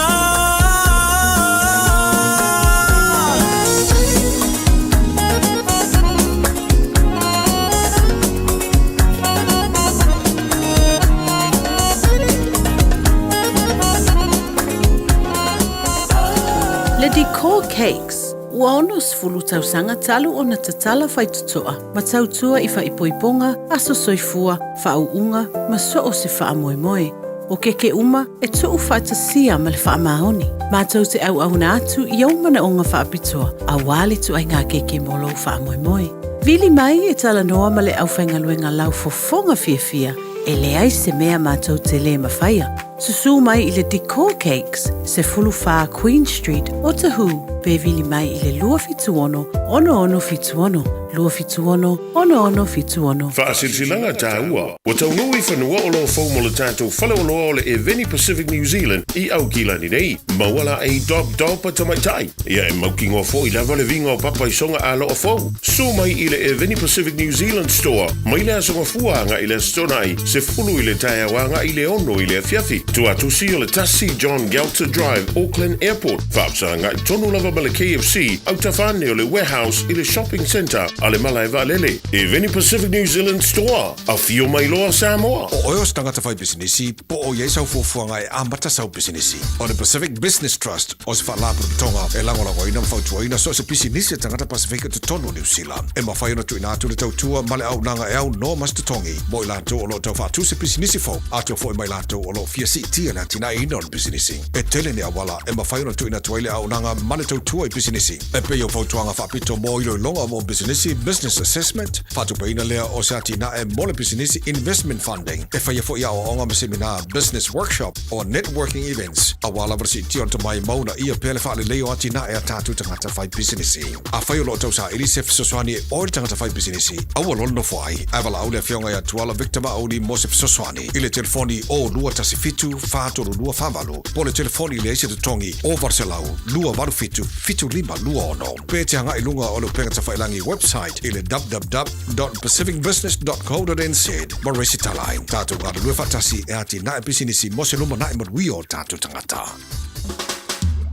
Le Decor Cakes. Ua ono sfulu tausanga talu o na tatala fai tutoa. Ma tautua I fai poiponga, aso soifua, whauunga, ma so o se wha moe moe. O keke uma, e tuu whaitasia ma le wha mahoni. Ma tau te au na atu I au mana o ngā wha apitoa. A wale tu ai ngā keke molo wha moe moe. Vili mai e tala noa ma le au whaingaluenga lau fofonga fia. E le ai se mea mātou te le mawhaia. Susu mai I le Decor Cakes, se fulu wha Queen Street, o Tahu, pe vili mai I le lua fituono, ono fituono, lua fituono, ono fituono. Whaasilsilanga tā ua. Wa taunui whanua o lo fau mo le tātou whale o loa o le Eveni Pacific New Zealand I au kilani nei. Mawala e dop pa tamaitai. Ia e mauking o fo I lava le vinga o papa I songa a lo o fau. So mai I le Eveni Pacific New Zealand store. Mai le asonga fuanga I le stonai. Se fulu I le taia wanga I le ono I le fiafi. Tua tusi o le tasi John Galter Drive, Auckland Airport. Whaapsanga I tonu lava ma le KFC. Au tawhane o le warehouse I le shopping centre. A le malai valele. Eveni Pacific New Zealand store. A fio mai loa Samoa. O oios tangata whai businessi, po o iei sau fuafuanga e amata sau businessi. O le Pacific Business Trust, o se whaalapu tonga e langolango ina mwhautua ina so se businessi tangata Pasifika te tonu New Zealand. E mawhai ona tu ina atu le tautua male au nanga e au no mas te tongi. Mo I lato o lo tau whaatu se businessi fo. Ato fo I mai lato o lo fia si tia na tina ina o le businessi. E tele ni awala e mawhai ona tu ina tuaile au nanga male tautua I businessi. E pe yo whautuanga whapito mo ilo longa mo businessi business assessment. Whatu pe ina lea o se atina e mole businessi investment funding. E whai fo ia o onga me seminar business workshop or networking events. Awala versi tion to mai mauna ia pele whaale leo atina e a tatu tangata whai businessi. A whai o lo tau sa ili sef soswani e ori tangata whai businessi. Awa lolo no whai. Avala au lea fionga ia tuala victima au ni mo sef soswani. Ile telefoni o lua tasi fitu, whaatoro lua whamalu. Pole telefoni le eise te tongi o varselau, lua waru fitu, fitu lima lua ono. Pe te hanga ilunga o lo pengata whailangi website ile www.pacificbusiness.co.nz. Maresi talai. Tatu ngā lua whatasi e ati na e businessi mo se luma na e marui o tatu tangata.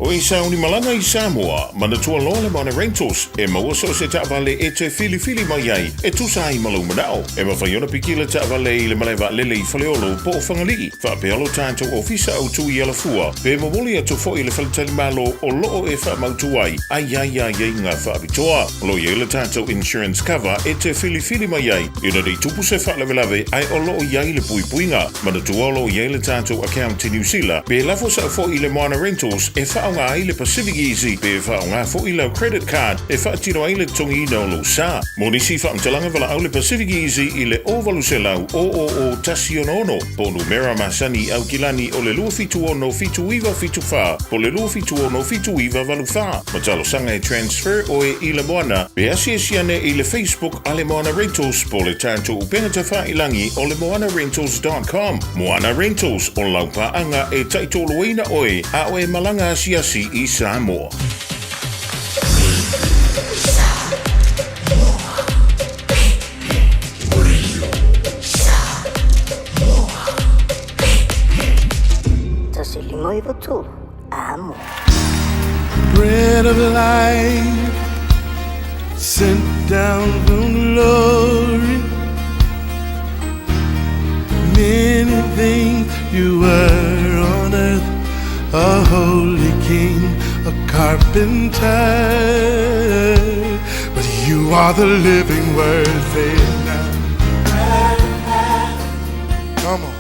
O isa uni malanga I Samoa, manatua loa le mana rentals, e maua so se ta'avale e te fili mai ai, e tusa ai malau manao, e mawhaiona pikila ta'avale I le malewa lele I whaleolo po o whangalii, whapealo tātou ofisa au tui ala fua, pe mawoli atu fo I le whaletali malo o loo e whamautu ai ngā whaabitoa, lo I le tātou insurance cover e te fili mai ai, ina dei tupu se whalewelawe ai o loo iai le puipuinga, manatua lo I le tātou account New Zealand, pe lafo sa fo I le Moana Rentals, e whaonga ai le Pacific Easy, pe whaonga fo I le credit card, e whaatino ai le tongi ina o lo sa. Monisi whaamtalanga wala au le Pacific Easy I le ovalu se lau o tasi ono, po numera masani au kilani o le lua fitu ono fitu iwa fitu wha, po le lua fitu ono fitu iwa valu wha. Matalo sanga e transfer o e I le Moana, pe asiasiane I le Facebook a le Moana Rentals, po le tanto upenga te wha ilangi o le moanarentals.com. Moana Rentals o laupaanga e taitoloina oe, a oe malanga asiasi I Samoa. Bread of life sent down from glory. Many things you were on earth, a holy king, a carpenter, but you are the living word. Say it now. Come on.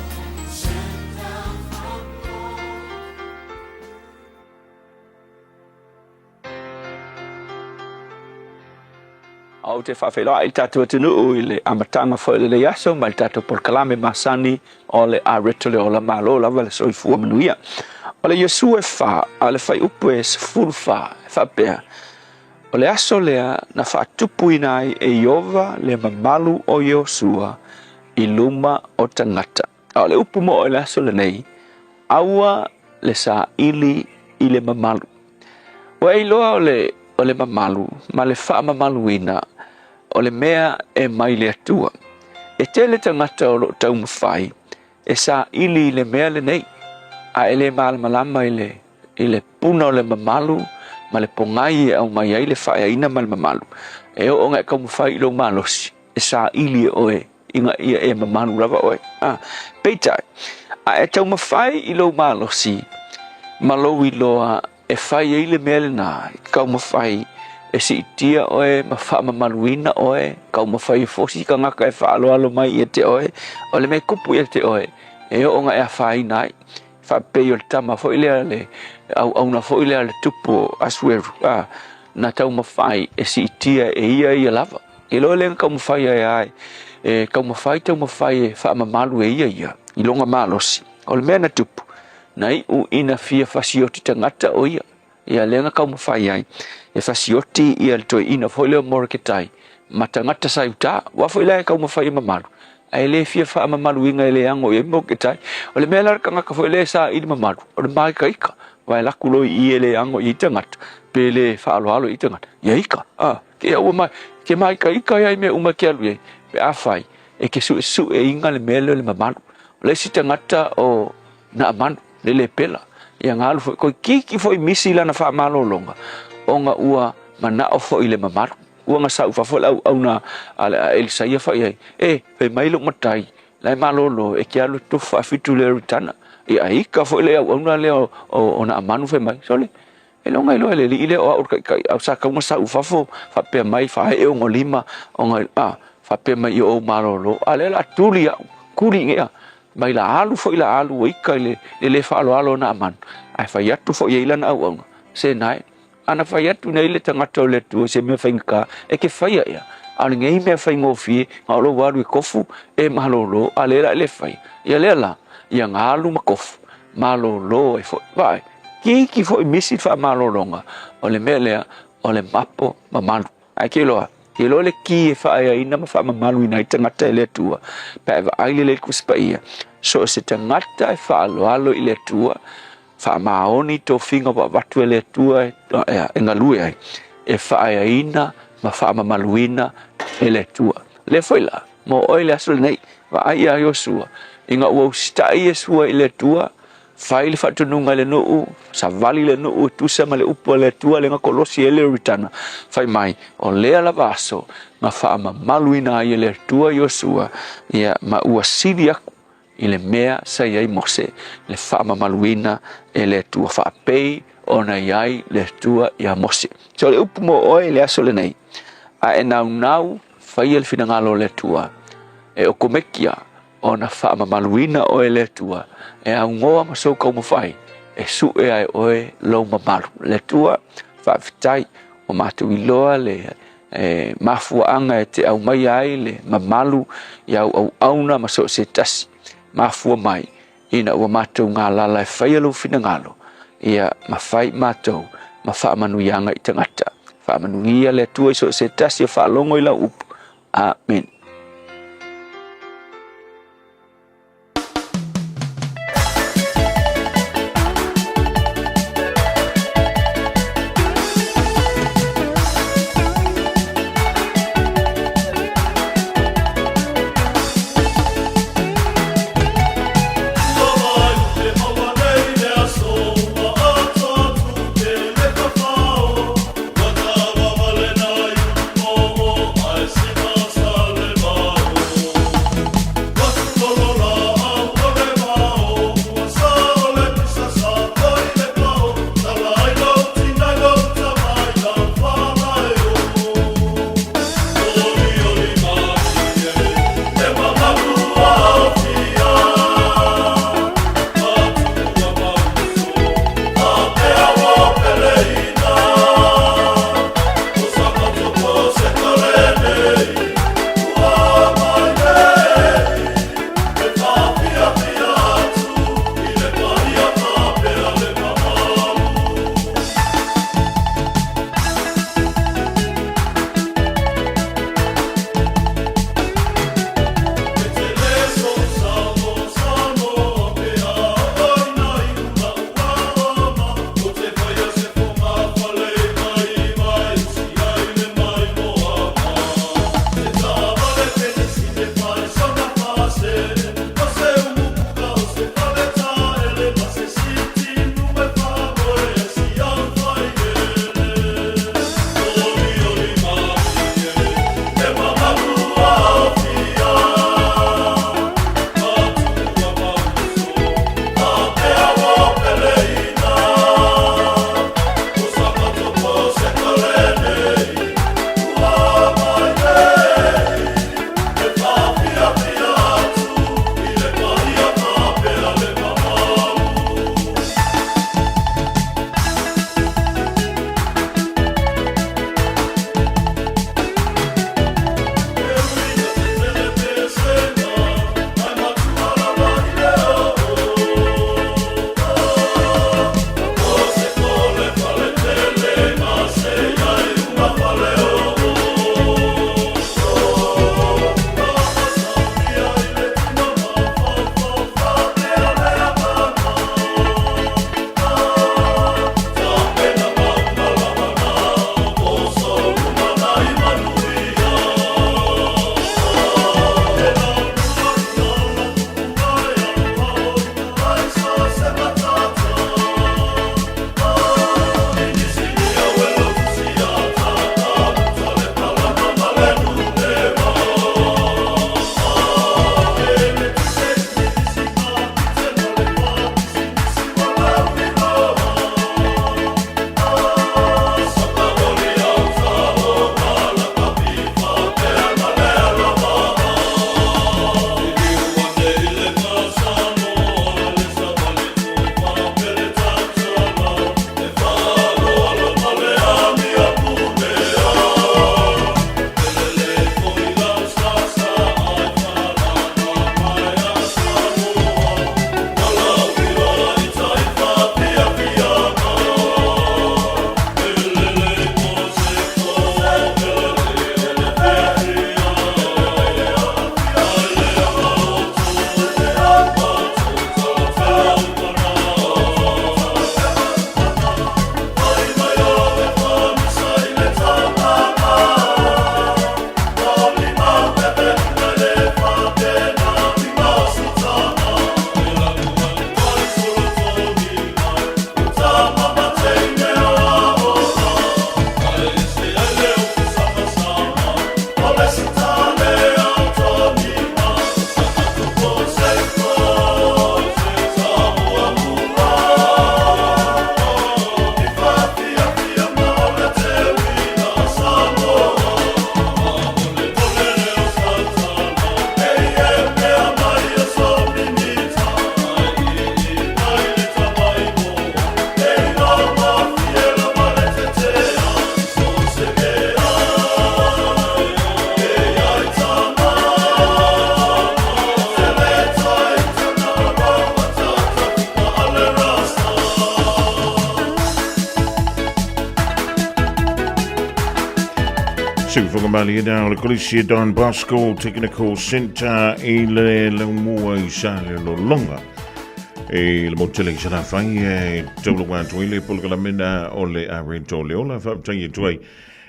Au te whawhera I tātua tunu I le amatanga whaile le aso mai tātua por kalame masani o le a retole o la malo lava le soifua manuia. O le Yesu e wha a le whai upu e sefuru wha e whapea. O le aso lea na whaatupu inai e Iova le mamalu o Yosua I luma o tangata. O le upu mo o le aso le nei, aua le sa ili I le mamalu. O e iloa o le mamalu, ma le wha mamaluina, o le mea e mai le atua. E te le tangata o lo tau mawhai, e sa ili le mea le nei, a ele malama I le puna o le mamalu, ma le pongai au mai ai le whaia ina ma le mamalu. E o ngai kau mawhai ilo malosi, e sa ili oe, inga ia e mamalu rava oe. Peitai, a e tau mawhai ilo malosi, malo iloa e whai e le mea le nā, kau mawhai, e si itia oe, ma wha mamaluina oe, kau mawhai fosi ka ngaka e whaaloalo mai I te oe, o le mea kupu I te oe, e o nga e a whai nai, wha pei o le tama fo ilea le, au na fo ilea le tupu asweru, na tau mawhai e si itia e ia lava, e lo le kau mawhai ai, e kau mawhai tau mawhai e wha mamalu e ia, I longa malosi, o le mea na tupu, nai u ina fia fasioti tangata o ia, ia lenga kau mawhai ai, e fasioti ia le toi ina fo leo moraketai, ma tangata sa uta, wafo ila e kau mawhai mamalu, ai le fia wha mamalu inga ele ango e moraketai, o le mea larka ngaka fo ele sa ili mamalu, o le mai ka ika, vai lakulo I ele ango I tangata, pe le wha alo I tangata, ia ika, ke au mai, ke mai ka ika ia mea uma ke alu ia, pe a whai, e ke su e inga le mea leo le mamalu, le si tangata o na amanu, le pela ia ngalu foi ko kiki foi misi lana fa malolonga onga ua mana o foi le mamaru ua nga sa fa foi au na Elisa ia fa e mai lo matai lai malolo e kia lo to fa fitu le ritana ia ika foi le au na le o na amanu fe mai sole e longa lo le ile o kai au sa ka mo sa fa fo fa pe mai fa e o lima onga fa pe mai o malolo ale la tulia kuri ngia mai la alu foi la alu ika le fa alo na man ai fa yatu foi ila na au se nai ana fa yatu nei le tangata le tu se me fainka e ke fa ia al ngai me fa ngofi alo waru kofu e malolo ale la le fa ia le la ia ngalu makofu malolo e foi vai ki foi misi fa malolonga o le mele o le mapo mamalu ai ke loa ke lo le ki e fa ina ma fa mamalu ina tangata le tua pe va ai le kuspaia so se tangata e fa alo ile tua fa maoni to finga ba watu le tua e ngalue ai e fa ina ma fa mamaluina ele tua le foi la mo oile asul nei va ai Yosua inga o stai Yesua ile tua fai le whatununga le nuu, sa vali le nuu, tusa ma le upo le tua le ngakolosi e le ritana, fai mai, o lea la vaso, nga whaama maluina i le tua Iosua, ia ma ua siri aku, i le mea sa iai mose, le whaama maluina e le tua whaapei, ona iai le tua ia mose. So le upu mo oe le aso le nei, a e nau, fai el finangalo le tua, e o komekia, ona whaama maluina oe le tua, e au ngoa masou kau mawhai, e su e ai oe lau mamalu. Le tua, whaafitai, o mātou iloa le mafuaanga e te au mai ai le mamalu, i au auna masou se tasi, mafua mai, ina ua mātou ngā lala e whaialu finangalo, ia mawhai mātou, ma whaamanuianga i tangata, whaamanuia le tua iso se tasi e whaalongo i lau upu. Amen. Salve kembali na ole Kolisi Don Bosco Technical Center i le mua I sale lo longa. Le motele sana fai tolo wa toile polka mena ole arento le ola fa tai toi.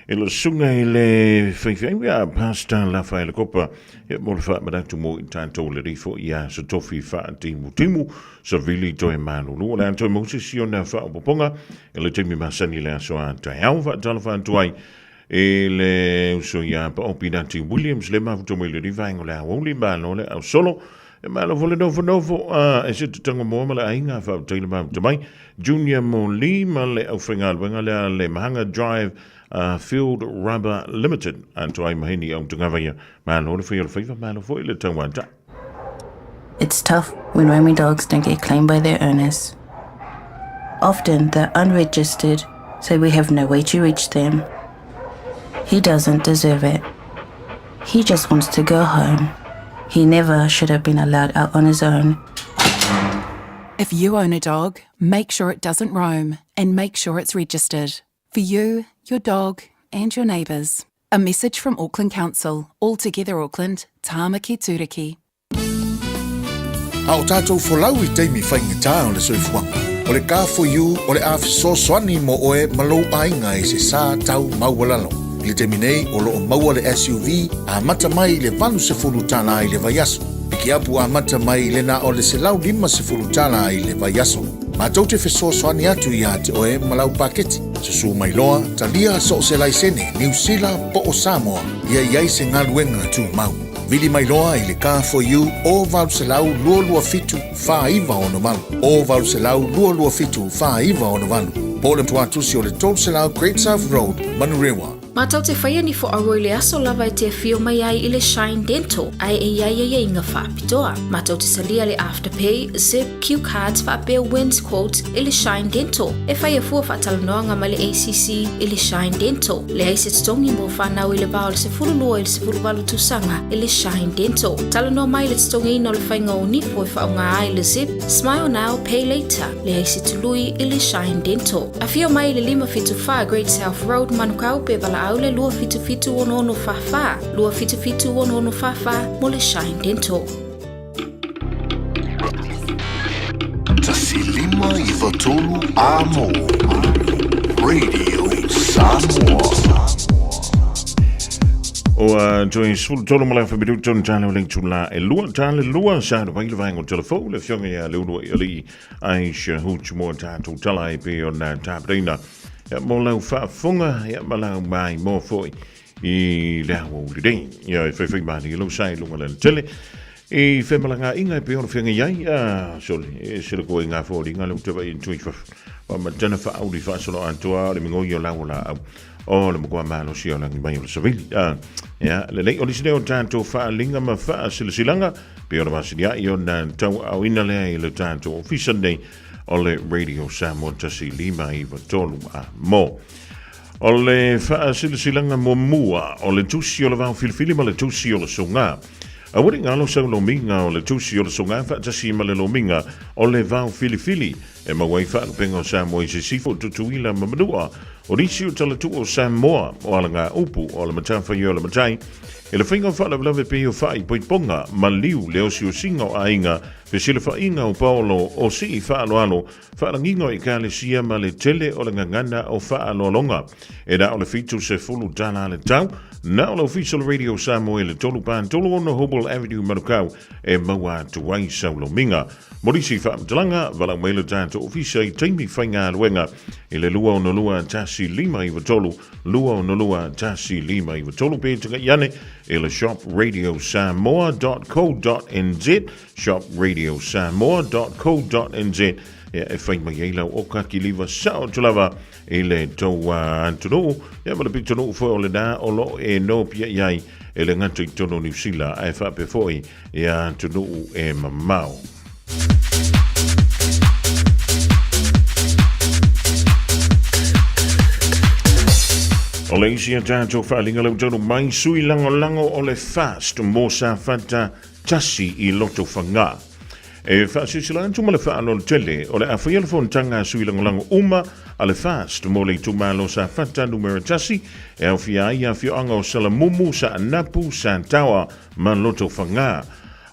Le sunga le fai ya pasta la fai le copa e mo fa ma tu mo tanto le rifo ya so tofi fa timu so vili toi manu lo la to mo sesiona fa poponga le temi masani la so ta fa fa toi. Le uso ya pa opinati Williams le ma to le rivango la oli mano le au solo e ma lo vole novo e se tango mo ma la inga fa tele ma mai Junior Moli ma le au fringa le Mahanga Drive Field Rubber Limited and to ai mahini au tungavia ma lo le fio favor ma lo foi le tangwanta. It's tough when roaming dogs don't get claimed by their owners. Often they're unregistered, so we have no way to reach them. He doesn't deserve it. He just wants to go home. He never should have been allowed out on his own. If you own a dog, make sure it doesn't roam and make sure it's registered. For you, your dog and your neighbours. A message from Auckland Council. All Together Auckland, Tāmaki Turiki. Ao tātou wholau I teimi whaingatā o le soifuanga. O le kā for you, o le awhiso soani mo oe malou ainga I se sā tau maualalo. Le teminei o loo maua le SUV a mata mai le valu se fulu tala I le vaiaso. Piki apu a mata mai le na o le se lau lima se fulu tala I le vaiaso. Ma tau te wheso soani atu I a te oe malau paketi. Se su mai loa, talia so o se laisene, New Zealand po o Samoa, ia iai se ngaluenga tu mau. Vili mai loa I le car for you, o valu se lau lua fitu, wha iwa ono malu. O valu se lau lua fitu, wha iwa ono malu. Pole mtuatusi o le tolu se lau Great South Road, Manurewa. Matau te whaia ni fo aroi le aso lava te fio mai ai I le Shine Dental, ai ai inga whaapitoa. Matau te salia le Afterpay, Zip, Q-Cards, whaapea Wins Quotes I le Shine Dental. E whaia fua whaatalanoanga ma le ACC I le Shine Dental. Le aise tongi mo whanau I le bao le se furulua I le se furuwalu tusanga I le Shine Dental. Talanoa mai le tongi ino le whainga o nifo I whaunga ai le Zip, Smile Now, Pay Later. Le aise tului I le Shine Dental. A fio mai le 555 Great South Road, Manukau pe vala aule lua fitu ono fafa. Lua fitu ono fafa mo le Shine Dental. Tasilima I Vatolu Amo Radio Samoa. O join sul tolo mala fa bidu ton tano link tula e lua sa do baile vango telefone le fionga ya lulu ali Aisha huch mo tato tala pe on tabrina. Ja mo fa funga ja malau mai mo foi I le wo le ja fe ba ni lo sai lo ngala tele e fe malanga inga pe on fenga ya sol e se ko inga fo ringa lo te ba in twitch pa ma Jennifer Audi fa solo antoa le mingo yo la o le mo ma lo si ona ngi ba yo savili ja le o si o tanto fa linga ma fa silanga pe on ma si ya yo na tau au ina le tanto officially Ole Radio Samoa tasi lima I vatolu a mo. Ole faa silanga mo mua, ole tusi ole vau filifili ma le tusi ole songa. A wadi ngalo sa lo minga ole tusi ole songa faa tasi ma le lo minga ole vau filifili. E ma wai faa pengo Samoa I se sifo tutuila ma manua. O risi o tala tu o Samoa o ala ngā upu o ala matafa I ole matai. E le whainga wha lawe pe o whai poiponga ma liu leo si o singa o ainga pe sile whainga o Paolo o si I wha alo whaangingo I ka le sia ma le tele o le ngangana o wha alo longa. E da o le fitu se fulu tana le tau, na o le official Radio Samoa le tolu pan tolu ono Hobel Avenue Manukau e maua tuwai saulo minga. Morisi wha mtalanga wala maila tanto ofisa I teimi whainga aluenga I le lua o no lua tasi lima I vatolu, lua o no lua tasi lima I vatolu pe tanga yane e le shopradio.samoa.co.nz shopradio.samoa.co.nz e whai mai eila o ka ki liwa sao tulava e le tau antono e ma le pitono ufo o le da o lo e no pia iai e le ngatu I tono New Zealand e wha pe foi e antono e mamau. O le isi a tātou whaalinga lau tonu mai sui lango o le fast mo sa whata tasi I loto whanga. E whaasisila tuma le whaano le tele, o le awhia le whontanga sui langolango uma, a le fast, mo le tumalo sa whata numero tasi, e au fia ia fio anga o salamumu sa anapu sa tawa man loto whanga.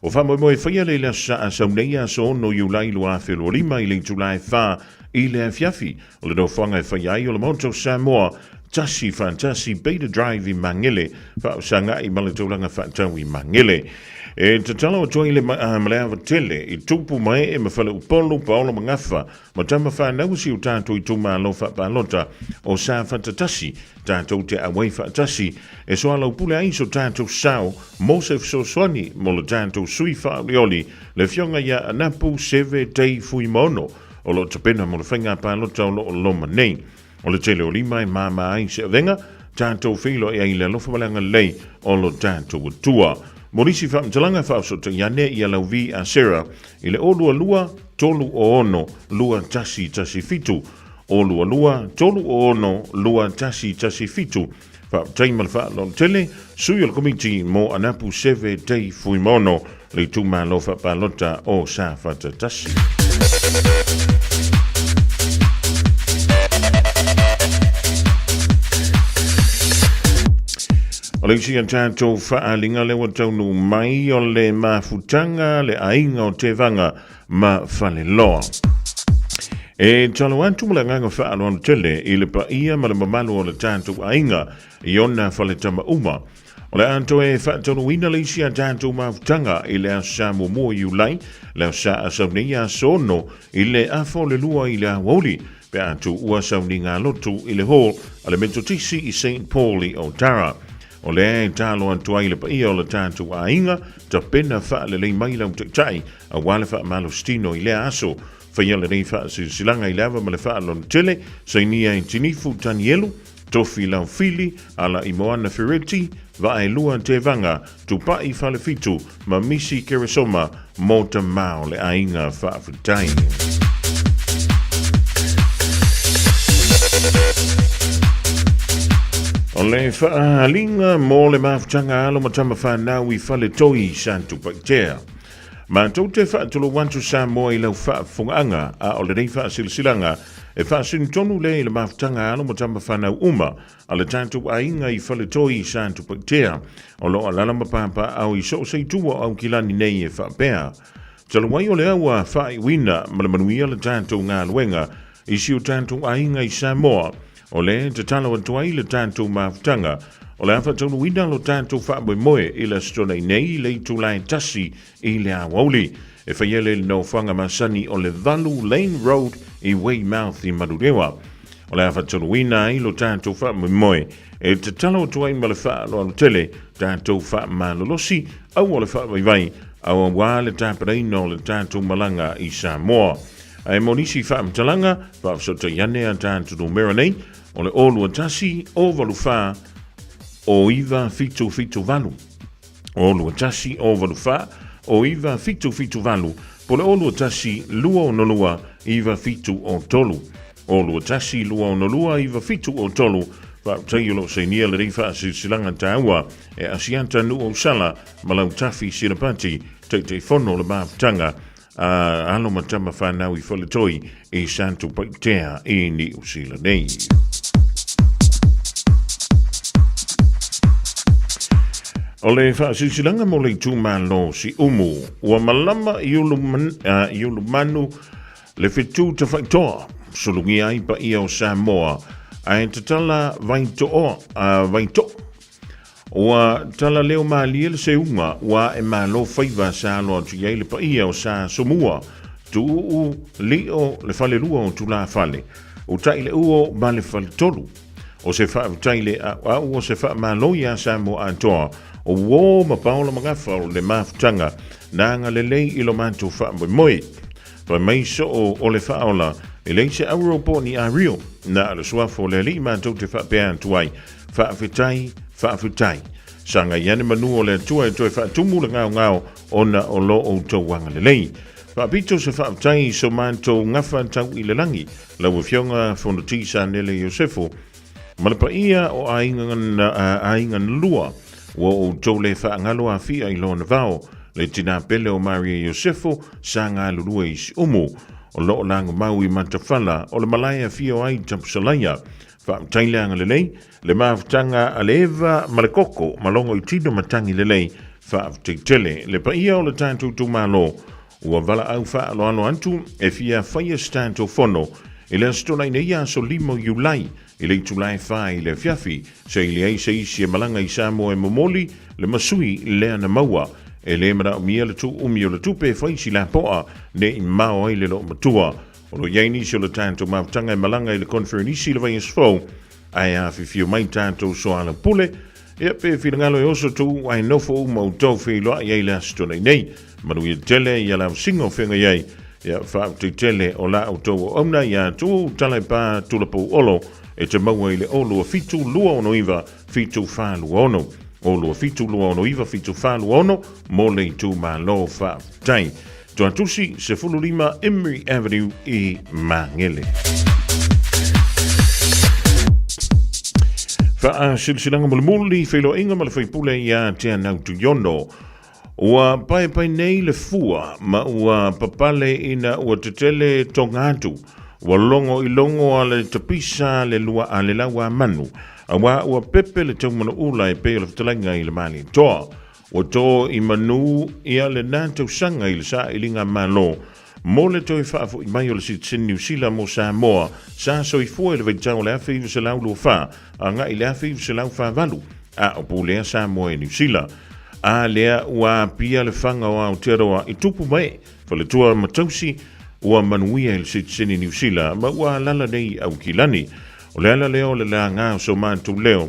O whamoe whaia le la sa a sauneia so no iulai lua whilo lima i le tulai wha i le fiafi, o le no whanga whaia i o le moto Samoa, tasi fantasi beta drive I mangele, wha sanga I maletolanga whatau I mangele. E te tala o toi le malea tele I tupu mai e mawhale upolo paolo mangafa ma tama whanau si o tātou I tuma alo whapalota o sa whatatasi tātou te awai whatatasi e so alau pule aiso tātou sao Mosef Soswani mo le tātou sui whaolioli le fionga ia anapu seve tei fui mono o lo tapena mo le whainga palota o lo loma nei o le tele o lima e mama ai se venga tātou whilo e ai le lofa malanga lei o lo tātou tua. Morisi whamtalanga whausota iane I alau vi a Sarah I le olua lua tolu o ono lua tasi fitu olua lua tolu o ono lua tasi fitu whautaima le whaalon tele sui al komiti mo anapu seve tei fuimono le tuma lo whapalota o sa whatatasi. O le isi tātou whaalinga lewa taunu mai o le mafutanga le ainga o te vanga ma whale loa. E talo atu mula nganga whaaloan tele I le pa ia ma le mamalu o le tātou ainga I ona whale tama uma. O le anto e whaatonu ina le isi tātou mafutanga I le asa mua iulai, le asa asauni a sono I le afo le lua I le awoli, pe atu ua sauni ngā lotu I le hall a le metotisi I St. Paul I Otara. O le talo antua I le pa ia o le tātou ainga, ta pena wha le lei mai lau tai, a wale wha malostino I le aso, whaia le rei wha silanga I lava ma le wha alon tele, sa inia I tinifu tanielu, tofi lau fili, ala I moana Ferretti, va e lua te vanga, tupa I whale fitu, ma misi keresoma, mota mao le ainga wha futai. O le whaalinga mo le mawhtanga alo ma tama whanau I whale toi santu paktea. Ma tau te whaatolo wantu sa moa I lau whaafunganga a o le rei whaasilsilanga e whaasin tonu le mawhtanga alo ma tama whanau uma a le tātou ainga I whale toi santu paktea. O lo alala mapapa au I so sei tua au kilani nei e whaapea. Talawai o le aua whaai wina ma le manuia le tātou ngā luenga I si o tātou ainga I Samoa. O le te talo atuai le tātou mawhtanga, o le awha taunu wina lo tātou whaamoe moe I le strona I nei le tūlai tasi I le awauli. E whaiele no whanga masani o le Valu Lane Road I Weymouth I Marurewa. O le awha taunu wina I lo tātou whaamoe moe, e te talo atuai ma le whaalo alo tele, tātou whaamalolosi, au o le whaamaiwai, au a wā le tāpareino le tātou malanga I Samoa. Ai monisi whaamtalanga, whaafsota iane a tātou numero nei, o le olua tasi o valu wha o iwa fitu valu. Olua tasi o valu wha o iwa fitu valu, po le olua tasi lua o nolua iwa fitu o tolu. Olua tasi lua o nolua iwa fitu o tolu, whaataiolo se nia le rifa silanga tāua, e asianta nu o sala, malau tafi sirapati, te fono le mawhtanga, alo matama whanau I whaletoi I santu paktea I ni usila nei. O le whaasilsilanga mo le tūmalo si umu, ua malama I ulu manu le whetu te whaitoa, solungi ai pa ia o Samoa, ai te tala vaito. Ua tala leo maalia le se unga, ua e malo whaiva sa alo atu iai le pa ia o sa somua, tu leo le whale lua o tula whale, o tai le uo ma le whale tolu, o se wha tai le o se wha malo ia sa mo antoa, o wō ma paola magafa o le mawhtanga, nanga le lei ilo mantu wha moe, pa mai so o le whaola, e lei se Auropo ni a rio, na le suafo le li mantu te wha pēan tuai, whaafutai. Sanga iane manu o le tua e toi whaatumu le ngao ona o lo o tau wanga le lei. Whaapito se whaafutai so manto ngafa tau I le langi, lau fionga fonotisa nele Iosefo. Malapa ia o aingan lua, o tau le whaangalo a fia I lona vao, le tina pele o Maria Iosefo sa ngā lulua isi umu o loo lango mau I matawhala o le malaya fio ai tapsalaya fa mtaileanga lelei le maafutanga aleva malekoko malongo I tino matangi lelei fa mteitele le paia o le tātou tu malo ua vala au fa aloano antu e fia whaia stanto fono I le astona I neia so limo Iulai I le itulai whai le fiafi se I le aisa isi e malanga I Samoa e momoli le masui lea na maua e le mara o mia le tu umi o le tupe whaisi la poa ne I mao ai le lo matua o lo iaini si o le tanto maafutanga e malanga I le konferenisi le vai esfo ai a fifio mai tanto so ala pule ia pe filangalo e oso tu ai nofo uma o tau whiloa iai le astona I nei manu I tele ia la singo whenga iai ia wha te tele o la o tau o omna ia tu talai pa tulapu olo e te maua I le olo a fitu lua ono iwa fitu wha lua ono olo a fitu lua ono iwa fitu wha lua ono mo le tu ma lo wha tai Toa tusi se fulu lima Emery Avenue I Mangele Fa silsilanga mulmuli felo inga malafai ia te anau tu yono ua pai nei le fua ma ua papale ina ua tetele tongatu ua longo I longo ale tapisa le lua ale lawa manu ua pepe le taumana ula e pe le ftalanga I le mali toa ua to I manu ia le nantau sanga I le sa ilinga malo mo le toi whaafo I mai o le sitin New Zealand mo Samoa sa so I fua le veitau le awhi se lau lua wha a nga I le awhi se lau wha valu a o pūlea Samoa e New Zealand a lea ua pia le whanga o Aotearoa I tupu mai fa le tua matausi ua manuia I le sitin New Zealand ma ua lala nei au kilani o le ala leo le la ngā so mātou leo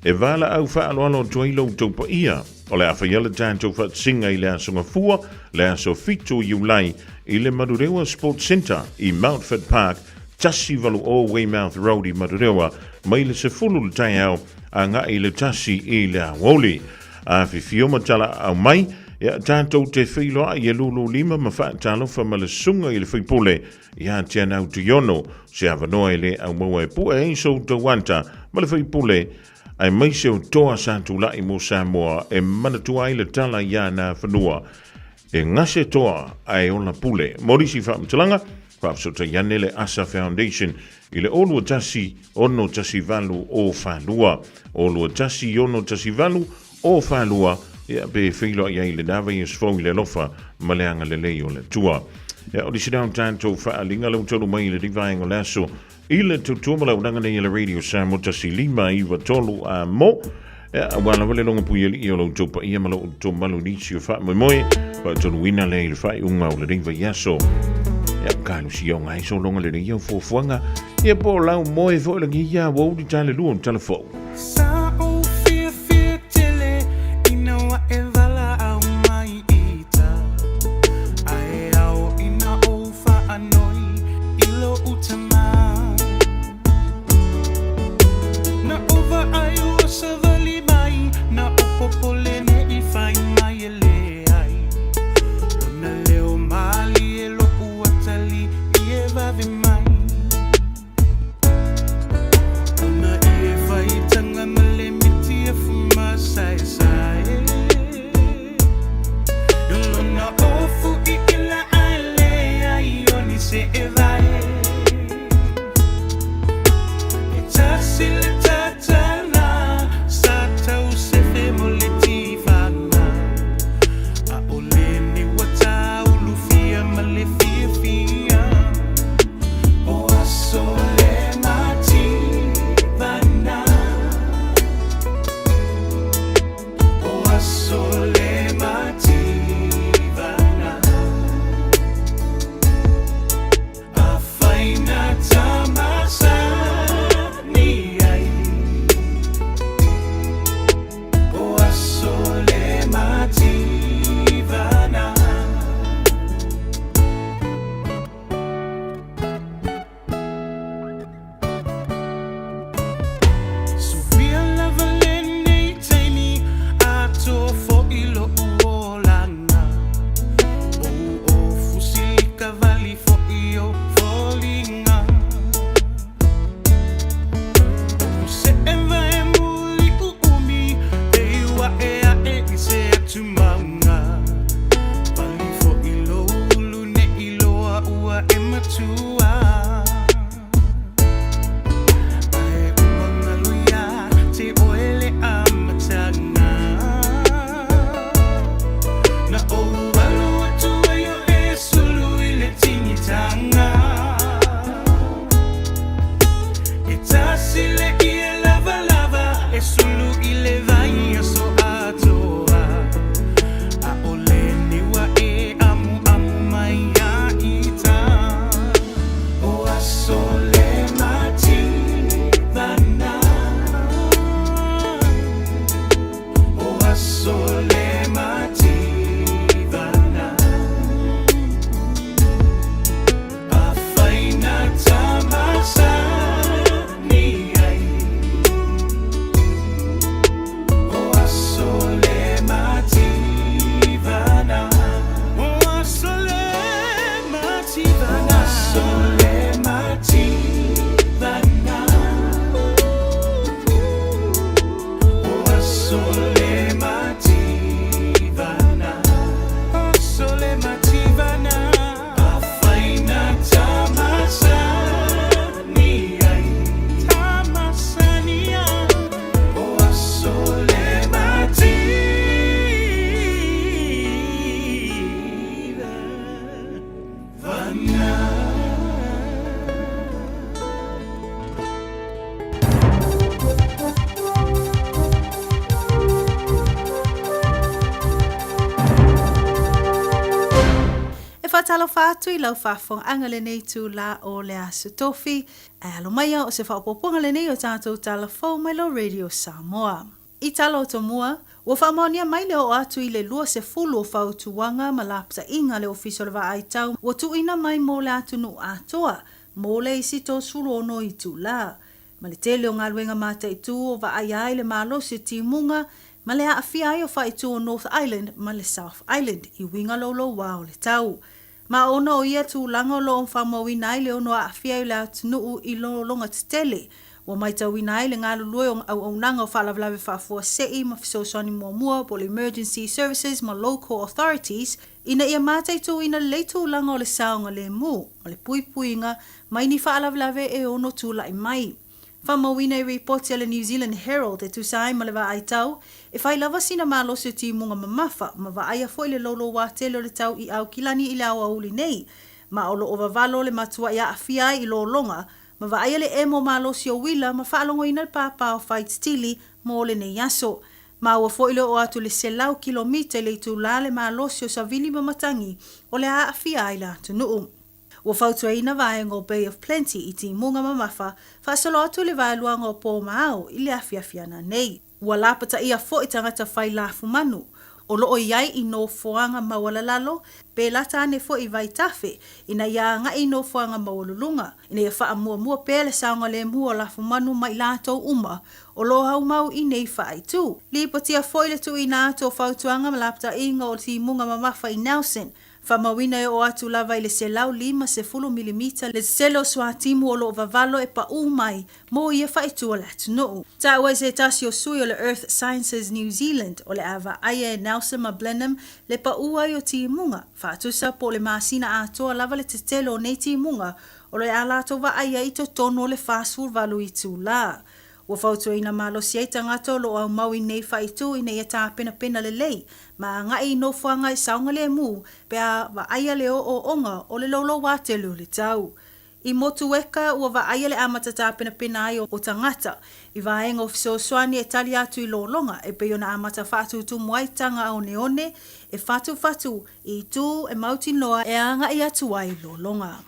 e vala au wha aloalo tuailo taupa ia o le awhai ala tātou wha singa I le asonga fua le aso fitu Iulai I le Marurewa Sports Centre I Mountford Park, tasi valu o Weymouth Road I Marurewa, mai le se fulu le tai au a ngā I le tasi I le awoli. A fifio matala au mai, ia tātou te whiloa I e lulu lima ma wha talofa ma le sunga I le whipule, ia te anau tu yono, se avanoa I le au maua e pua e so te wanta, ma le whipule, ai mai se o toa santu lai mo Samoa e manatua I le tala ia na whanua. E ngase toa ai ona pule. Morisi whaamtalanga, whaapsota Yanele Asa Foundation, I le olua tasi ono tasi valu o whalua. Olua tasi ono tasi valu o whalua, ia pe whilo ia I le dawa I sfo I le lofa, maleanga le leo le tua. Ia o disi down tanto whaalinga lau tolu mai le divaengo laso, I le tutumala unanga nei le radio Samoa tasi lima iwa tolu a mo, wala wale longa puyeli I o lau tupa ia malo to malu nisi o wha moe, wa tonu wina le I whai unga o le ringa yaso. Ia kālu si au ngai so longa le ringa fuafuanga, ia po lau moe fo langi ia wau di tale luon telefo. Sa o fia tele, ina wa e vala au mai ita. Ai au ina o wha anoi, ilo utama. Na ova ai o sa vali mai, na opopole ne I whai mai e le ai. Lona leo mali e lopu atali, I e vave mai. Lona I e whai tanga male Talo fatu I lau whafong anga le nei tu la o le asu tofi. E alo mai o se whaopoponga le nei o tātou talafou mai lo Radio Samoa. I talo to mua, ua whamonia mai leo atu I le lua se fulu o whautuanga ma lapta inga le ofiso le wa aitau. Ua tuina mai mo le atu nu atoa, mo le isi to sulu ono I tu la. Ma le tele o ngā luenga mata I tu o wa ai le malo se timunga, ma le haafia ai o wha I tu o North Island ma le South Island I winga lolo wa o le tau. Ma ona o ia tu lango lo on whamau inai le ono a awhia I le atunuu I longa tele. Wa mai tau inai le ngā lulue au nanga o whalawlawe whafua sei ma fisosoni mua po le emergency services ma local authorities. Ina ia mātai tu ina le tu lango o le saonga le mu. Ma le puipuinga mai ni whalawlawe e ono tu lai mai. Whamawina I reporti le New Zealand Herald e tu sai ma le wa ai tau, e whai lava sina malo se ti munga mamafa, ma wa aia fo le lolo wa telo le tau I au kilani I le au auli nei, ma olo o vavalo le matua ia awhiai I lo longa, ma wa aia le emo malo si o wila, ma whaalongo ina le pāpā o fight stili mo le nei aso. Ma ua fo o atu le selau kilomita le tu la le malo si o savili mamatangi, o le a awhiai la tunuu. Ua whautua ina vaenga o Bay of Plenty I ti munga mamafa, whaasolo atu le vaeluanga o pō maao I le awhiawhiana nei. Ua lapata ia fo I tangata whai lafu manu. O loo iai I no foanga mawalalalo, pe lata ane fo I vai tafe, ina ia nga I no foanga mawalulunga. Ina ia wha mua mua pele saonga le mua lafu manu mai lato uma, o lo hau mau I nei wha tu. Lipatia fo I le tu I nāto whautuanga malapata inga o ti munga mamafa I Nelson. Whamawina e o atu lava I le selau 5 milimita le selo swatimu o lo vavalo e pa umai mo ia whaitua le atunuu. Ta ua se tasi o sui o le Earth Sciences New Zealand o le awa aia e Nelson ma Blenheim le pa uai o ti munga. Whaatusa po le maasina atoa lava le te telo o nei ti munga o le alato wa aia I to tono le fastfood valu I tu la. Ua whautua ina malo siai tangato lo au mau I nei whaitu ina ia tā pena le lei, ma ngai no whanga I saunga le mu, pea wa aia leo o onga o le lolo watelu le tau. I motu weka ua wa aia le amata tā pena ai o tangata, I vaenga o fiso swani e tali atu I lo longa, e peo na amata whatu tu muaitanga o neone, e fatu I tu e mauti noa e anga I atu ai lo longa.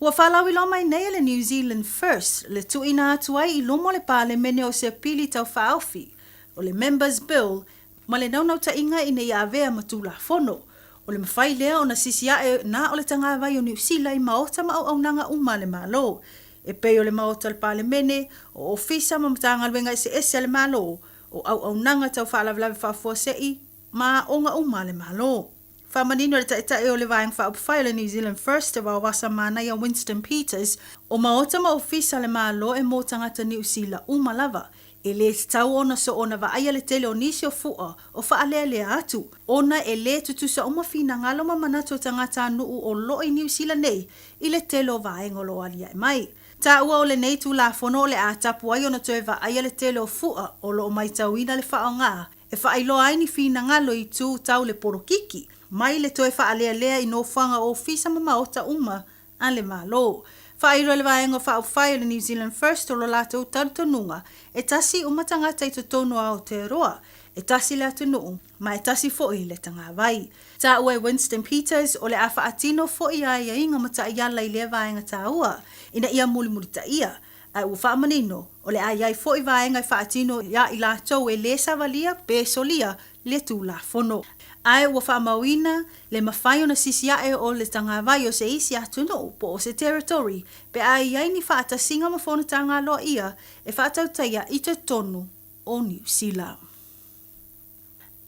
Ua whalawi lo mai nei le New Zealand First, le tuina atu ai I lomo le pāle mene o se pili tau whaofi, o le Members Bill, ma le naunau ta inga I nei avea matula fono, o le mawhai lea o na sisia e na o le tangawai o New Zealand I maota ma au nanga uma le malo, e pei o le maota le pāle mene, o ofisa ma matangalwenga I se ese le malo, o au nanga tau whalawlawe whafua sei, ma onga uma le malo. Whamanino le tae o le vaeng whaupwhai le New Zealand First e wawasa mana I Winston Peters o maota ma ofisa le malo e mo tangata New Zealand umalava. E le tau ona so ona wa aia le tele o nisi o fua o whaalea le atu. Ona e le tutusa o mawhina ngalo ma manato tangata nuu o lo I New Zealand nei I le tele o vaeng o lo alia e mai. Ta ua o le nei tu la fono le a tapu ai ona toe wa aia le tele o fua o lo mai tauina le wha o ngā. E wha ailo ai ni whina ngalo I tu tau le porokiki. Mai le toe whaalea lea I no whanga o fisa ma maota uma a le malo. Whairo le vaenga whaupwhai le New Zealand First o lo lato tarutonunga e tasi umatangata I totono au te roa e tasi le atunuu ma e tasi fo'i le tangawai. Ta ue Winston Peters o le awha atino fo'i ai inga mata iala I le vaenga ta ua ina ia muli ta ia. ai ua whaamanino o le ai fo i vaenga i whaatino ia i lātou e le savalia pe solia le tū la fono. Ai ua whaamawina le mawhai ona sisiae o le tanga vai o se isi atuno po o se territory pe ai ni whaata singa mawhona tanga loa ia e whaatau taia i te tonu o New Zealand.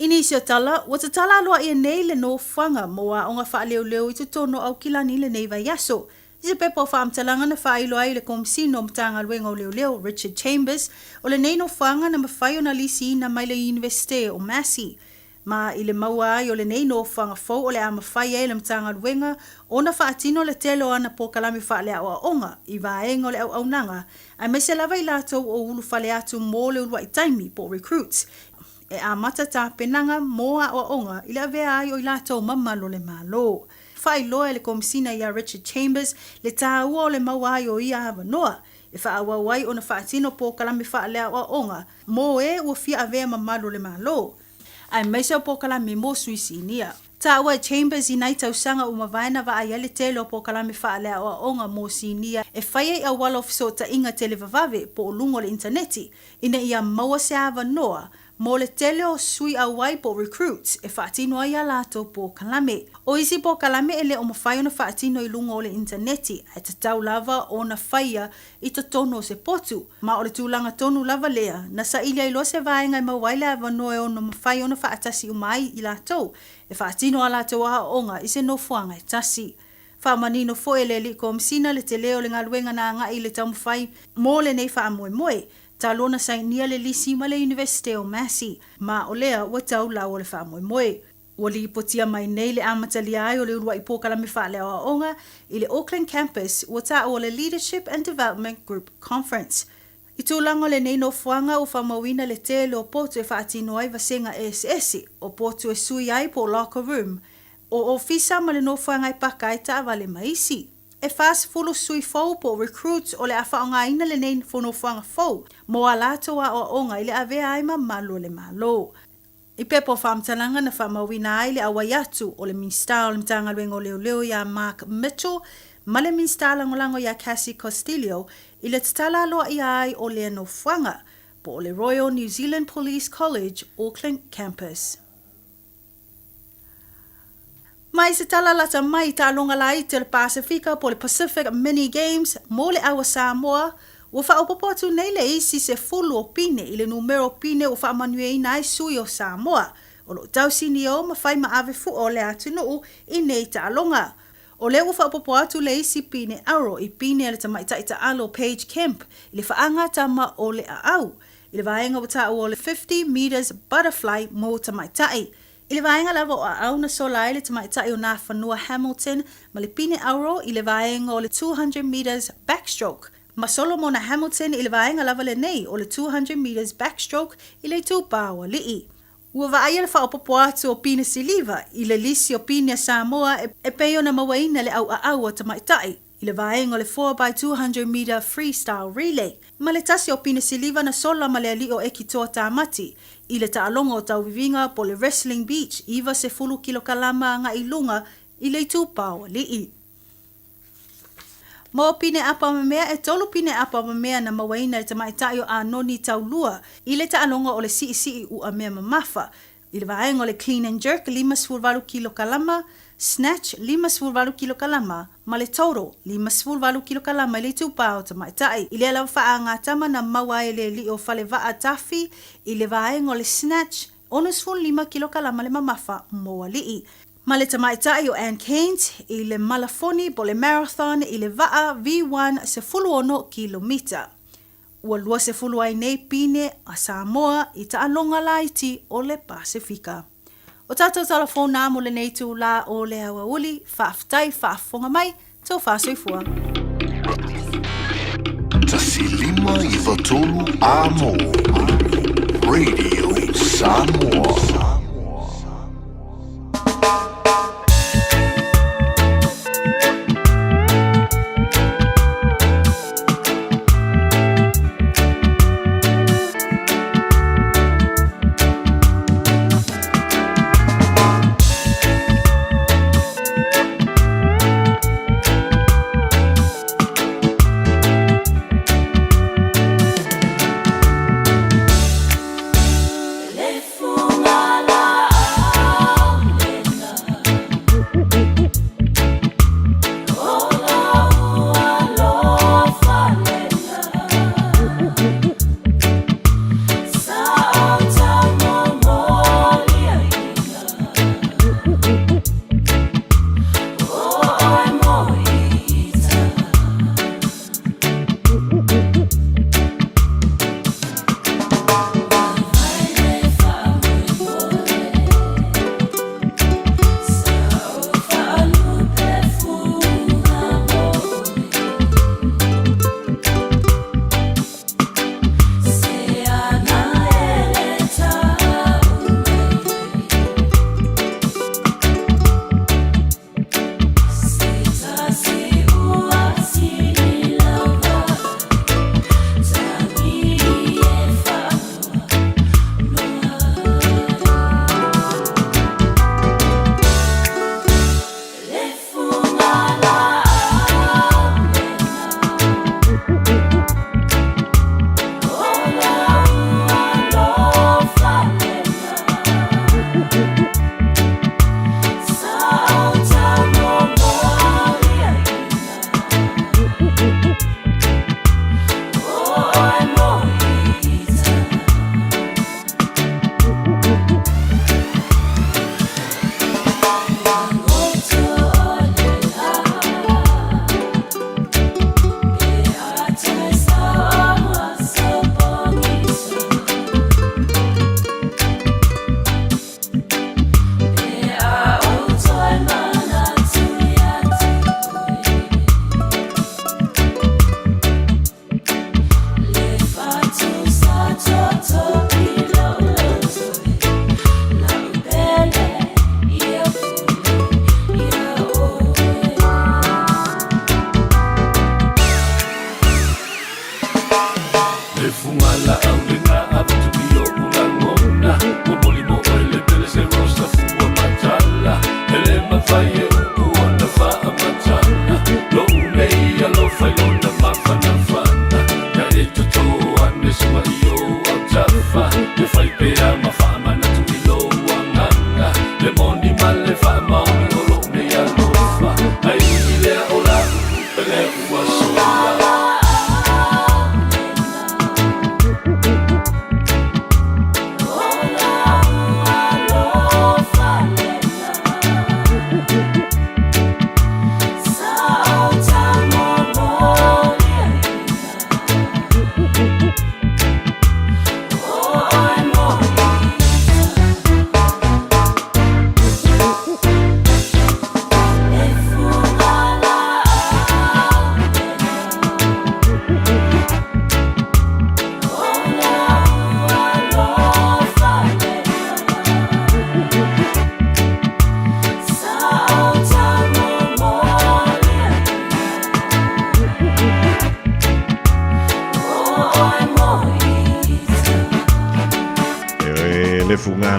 Ini se tala, wa te tala loa ia nei le no whanga moa o ngā whaaleo i te tono au kilani le nei vai aso. I se pepo whaamtalanga na whailo ai le komisino mtanga luenga o leo Richard Chambers o le nei no whanga na mawhai o na lisi na mai le Universite o Massey. Ma i le maua ai o le nei no whanga fau o le a mawhai e le mtanga luenga o na whaatino le telo ana po kalami whaalea o onga i vaenga o le au nanga. Ai me se lava i lato o ulu whale atu mō le ulua i taimi po recruits. E a matata penanga moa o onga i le avea ai o i lato mamalo le malo. Whai loa le komisina ia Richard Chambers le tāua o le maua ai o ia hawa noa. E whaawa wai o na whaatino po kalami whaalea o onga. Mō e ua fia avea mamalo le malo. Ai meisa po kalami mo suisinia. Tāua Chambers i nei tausanga o mawaina wa ai ale telo po kalami whaalea o onga mo sinia. E whai e awala ofiso ta inga televavave po o lungo le interneti. Ina ia maua se hawa noa. Mo le tele o sui au wai po recruits e whaatino ai a lato po kalame. O isi po kalame ele o mawhai o na whaatino i lunga o le interneti e te tau lava o na whaia i te tono se potu. Ma o le tūlanga tonu lava lea na sa ilia i lo se vaenga i mawaile a wanoe o na mawhai o na whaatasi o mai i lato. E whaatino a lato a onga i se no fuanga e tasi. Whaamanino fo ele li komisina le te leo le ngaluenga na anga i le tau mawhai mo le nei wha moe moe. Talona sainia le lisi ma le Universite o Massey, ma o lea ua tau lau o le wha moe moe. Ua li ipotia mai nei le amatali ai o le urua i pōkalami whaalea o onga i le Auckland campus ua ta o le Leadership and Development Group Conference. I tūlanga le nei no whanga o whamawina le te leo potu e whaatino ai vasenga ESS o potu e sui ai po locker room. O ofisa ma le no whanga i paka i ta avale maisi. E fast fulu sui fau po recruits o le a whaonga ina le nei fono whanga fau. Mo a latoa o onga i le avea ai ma malo le malo. I pepo whamtalanga na whamawina ai le awai atu o le minsta o le mtanga luengo leo ia Mark Mitchell, ma le minsta langolango ia Cassie Castillo, i le tatala loa ia ai o le no whanga po o le Royal New Zealand Police College, Auckland campus. Mai se tala lata mai ta longa lai te le Pasifika po le Pacific Mini Games mo le awa Samoa ua whaopopo atu nei le isi se fulu o pine i le numero pine o whaamanue i nai sui o Samoa o lo tausini o ma whai ma ave fu o le atu nuu i nei ta longa. O le ua whaopopo atu le isi pine aro i pine le tamaita i ta alo Page Kemp i le whaanga tama o le au i le vaenga wata o le 50 meters butterfly mo tamaitai. I le vaenga lava o au na sola i le tamaitai o nā whanua Hamilton ma le pine auro i le vaenga o le 200 meters backstroke. Ma solo mo na Hamilton i le vaenga lava le nei o le 200 meters backstroke i le tūpāua lii. Ua vaai le whaopopo atu o pine siliva i le lisi o pine Samoa e peo na mawaina le au o tamaitai. I le vaenga o le 4x200 meter freestyle relay. Ma le tasi o pine siliva na sola ma le ali o ekitoa tāmati. I le taalonga o tau vivinga po le Wrestling Beach iwa se fulu kilokalama nga ilunga i le tūpāua lii. Mo pine apa mamea e tolu pine apa mamea na mawaina e tamaitai o anoni taulua i le taalonga o le CEC u a mea mamafa. I le vaenga o le clean and jerk 5 kilokalama, snatch 5 kilokalama, ma le total 5 kilokalama i le tūpāo tamaitai. I le alawa whaangatama na maua e le li o whale waa tafi i le vaenga o le snatch 5 kilokalama le mamafa moa lii. Ma le tamaitai o Ann Keynes i le malafoni po le marathon i le waa V1 se fulu ono kilomita. Ua lua se fulu ai nei pine a Samoa i ta alonga laiti o le Pasifika. O tātou telefona mo le nei tū la o le awa uli, whaaftai whaafonga mai, tau whaasoifua. Tasi 5 amo. Radio Samoa.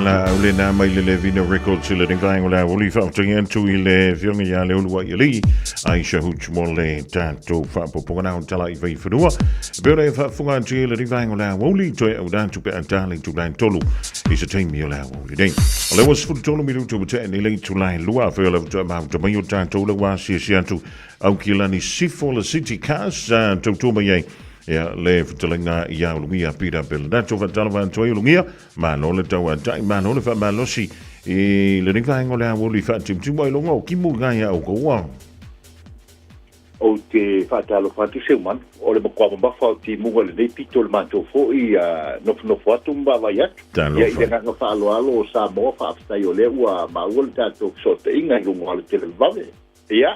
la ole na mai le vino record sila ding vai ngola oli fa tingen tu ile filmi ya le ulwa yeli Aisha huch mole tanto fa poponga na tala I vai fudua bere fa funga jile ding vai ngola oli toi o dan tu pe antali tu dan tolu is a team yola oli ding ole was fu tolu mi tu te ni le tu lai lua fe le tu ma tu mai tanto le wa si tu au kilani sifo le city cars tu tu mai ya le futalinga ya lungia pira pel dato fatalva toi lungia ma no le tawa dai ma no le fa ma lo si e le ringa ngola wo li fa tim tim boy longo ki mu ga ya o ko wa o te fatalo fatu se man o le kwa ba fa ti mu le dei pitol man to fo I no fatu mba va ya ya I nga fa alo sa mo fa sta yo le wa ma wo ta to so te inga lungo le te vale ya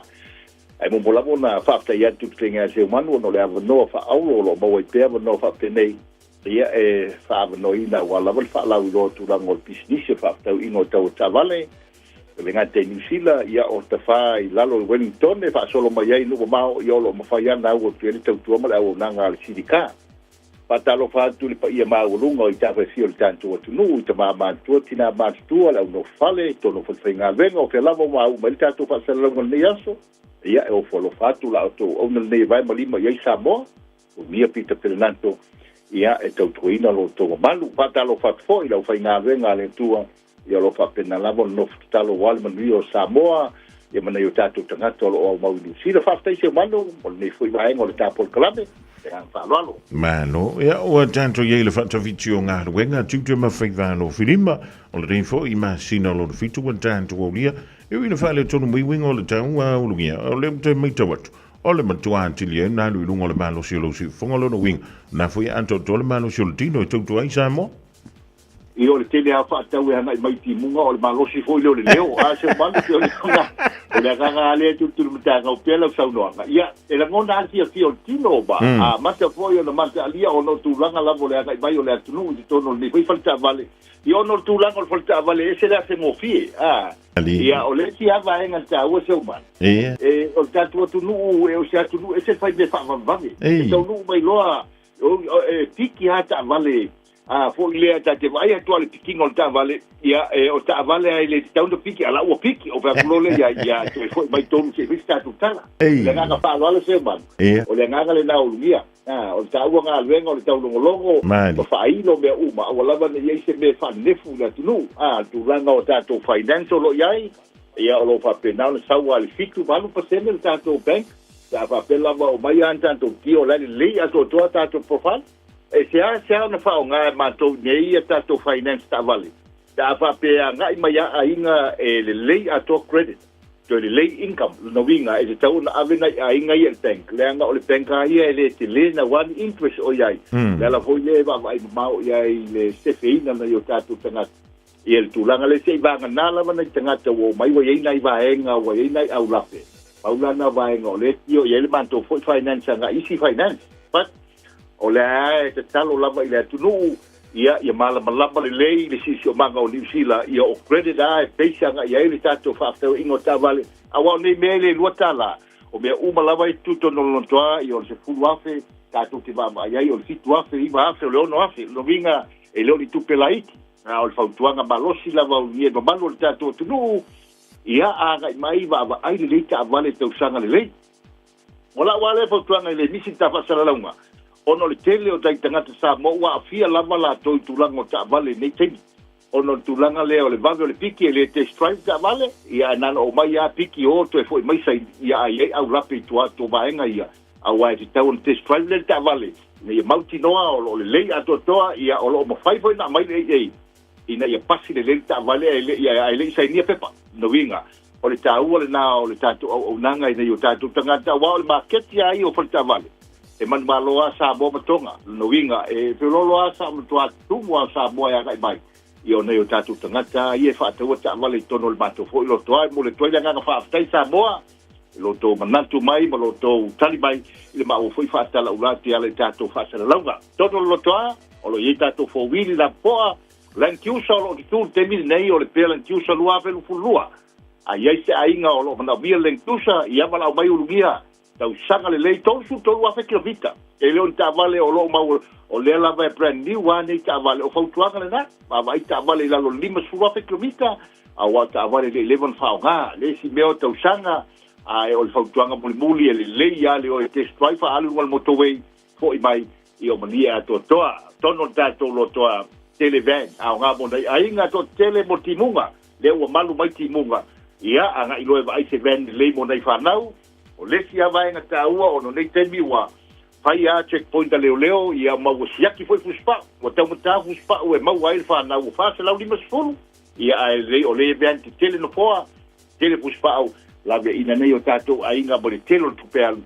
ai mo mola bona fa ta ya tu tlinga se manu no le ava no fa aulo lo mo pe ava no fa penei ia fa no ina wala vol fa la ulo tu la ngol business fa ta ino ta vale le ngate ni sila ia o ta fa I lalo Wellington fa solo mai ai no ma yo lo mo fa ya na o tu tu tu mo la o na ngal sidika pa ta lo fa tu le pa ia ma o lungo I ta fa si o tanto tu no ta ma tu tina ma tu la no fale to no fa nga vengo fe la mo ma ta tu fa sala ngol ni aso ia o folo fatu la to o nei vai malima ia Samoa o mia pita pelanto ia e tau tuina lo to malu pata lo fatfo I lo fai nga venga le tua ia lo fa pena la no talo wal manu o Samoa ia mana yo tatu tanga to lo o mau si lo fa stai se manu o nei foi vai ngol ta por clave e an fa lo mano ia o tanto ye le fa vitio nga wenga tu ma fai vano filima o le info I ma sino lo fitu o tanto o lia e ina fa le tonu mi wingo le tau wa o lugia o le te mai tawat o le matua antilie na lu lungo le malo si lo si fongo lo no wing na foi anto to le malo si lo tino tu tu ai samo I o le tele a fa tau e mai ti munga o le malo si foi le leo a se manu se o le nga o le nga le tu mta nga o pela sa no nga ia e la ngona anti a fio tino ba a mata foi o le mata alia o no tu langa la vole nga mai o le tunu di tono ni foi falta vale io non tu langa o falta vale ese la se mo fie ia o le si ava enga ta o se uman e o tatu tu nu e o se tu nu ese fai de fa vale e tu nu mai loa o tiki hata vale fo le ta te vai to le piki ngol ta vale ia o ta vale ai le tau do piki ala o piki o va le ia te fo mai tom se vista tu tala le nga fa lo se man o le nga le na o luia o ta u nga le ngol tau longo o fa I lo me uma o lava ne ia se me fa nefu na tu nu tu langa o ta to financial lo ia ia o lo fa pena le sa wa le fiku valu pa se me ta to bank ta fa pela o mai anta to ki o le a to ta to profile e se na fa nga ma to nei ta to finance ta vale ta fa pe nga I mai a inga le lei a to credit to le lei income no winga e te una avena a inga I bank le nga o le bank a ia le te le na one interest o yai le la foi le va vai ma o yai le CFI na yo ta tu tanga I el tu langa le sei va na la na tanga te o mai wa ina I va enga wa ina au lape paula na va enga le tio ye le manto foi finance nga easy finance but o le te talo lava I le tunu ia mala le lei le sisi o manga o New Zealand ia o credit e peisa nga ia le tato faftau ingo ta vale awa nei mele lua tala o mea uma lava I tuto no lontoa I o se fulu afe tato te vama ia o le fitu afe ima afe o le ono afe lo vinga e leo li tupe laiti o le fautuanga malosi lava o nie no manu le tato tunu ia aga mai va ai le leita vale te usanga le lei wala wale fautuanga le misi tafa salalaunga ono le tele o tai tangata sa mo wa afia lava la toi tulanga o ta vale nei teni ono tulanga le o le vave o le piki le te strive ta vale ia nana o mai a piki o to e foi mai sai ia ai au lape tua to vaenga ia a wai te tau te strive le ta vale nei mauti noa o le lei ato toa ia o lo mo fai foi na mai ei ina ia pasi le ta vale ia ai le sai nia pepa no winga o le tau le na o le tatu o nanga ina yo tatu tangata wa o le market ia I o falta vale e man maloa sa bo matonga no winga e pelolo sa mtua tu mo sa bo ya kai mai io ne o tatu tangata ie fa te wata vale tono le bato fo lo toa mo le toa nga fa tai sa bo lo to manatu mai mo lo to tali mai le ma o foi fa tala urati ale tatu fa sa longa tono lo toa o lo ye tatu fo wili la po lan kiusa lo tu te mi nei o le pelan kiusa lua velu fulua ai se ainga o lo na bia len kiusa ia mala mai urugia tau sanga le lei tolu su tolu afe kilomita e leo ta vale o lo mau o le lava brand new one ta vale o fautuanga le na ma vai ta vale la lo 5 su afe kilomita a wa ta vale le 11 faunga le si meo tau sanga a e o fautuanga muli le lei ya le o test drive alu wal motorway fo i mai i o mania to toa tono tato lo toa televan a nga mo dai ainga to tele motimunga le o malu mai timunga ia anga ilo e vai se ven le mo dai fanau o lesi a vai ngata ua o no nei temi wa fai a checkpoint a leo ia mau siaki foi fuspa o tau mata fuspa o e mau ai fanau o fa se lau 5 ia ai le o le ben tele no poa tele fuspa au la ve ina nei o tato ainga mo le tele tu pe al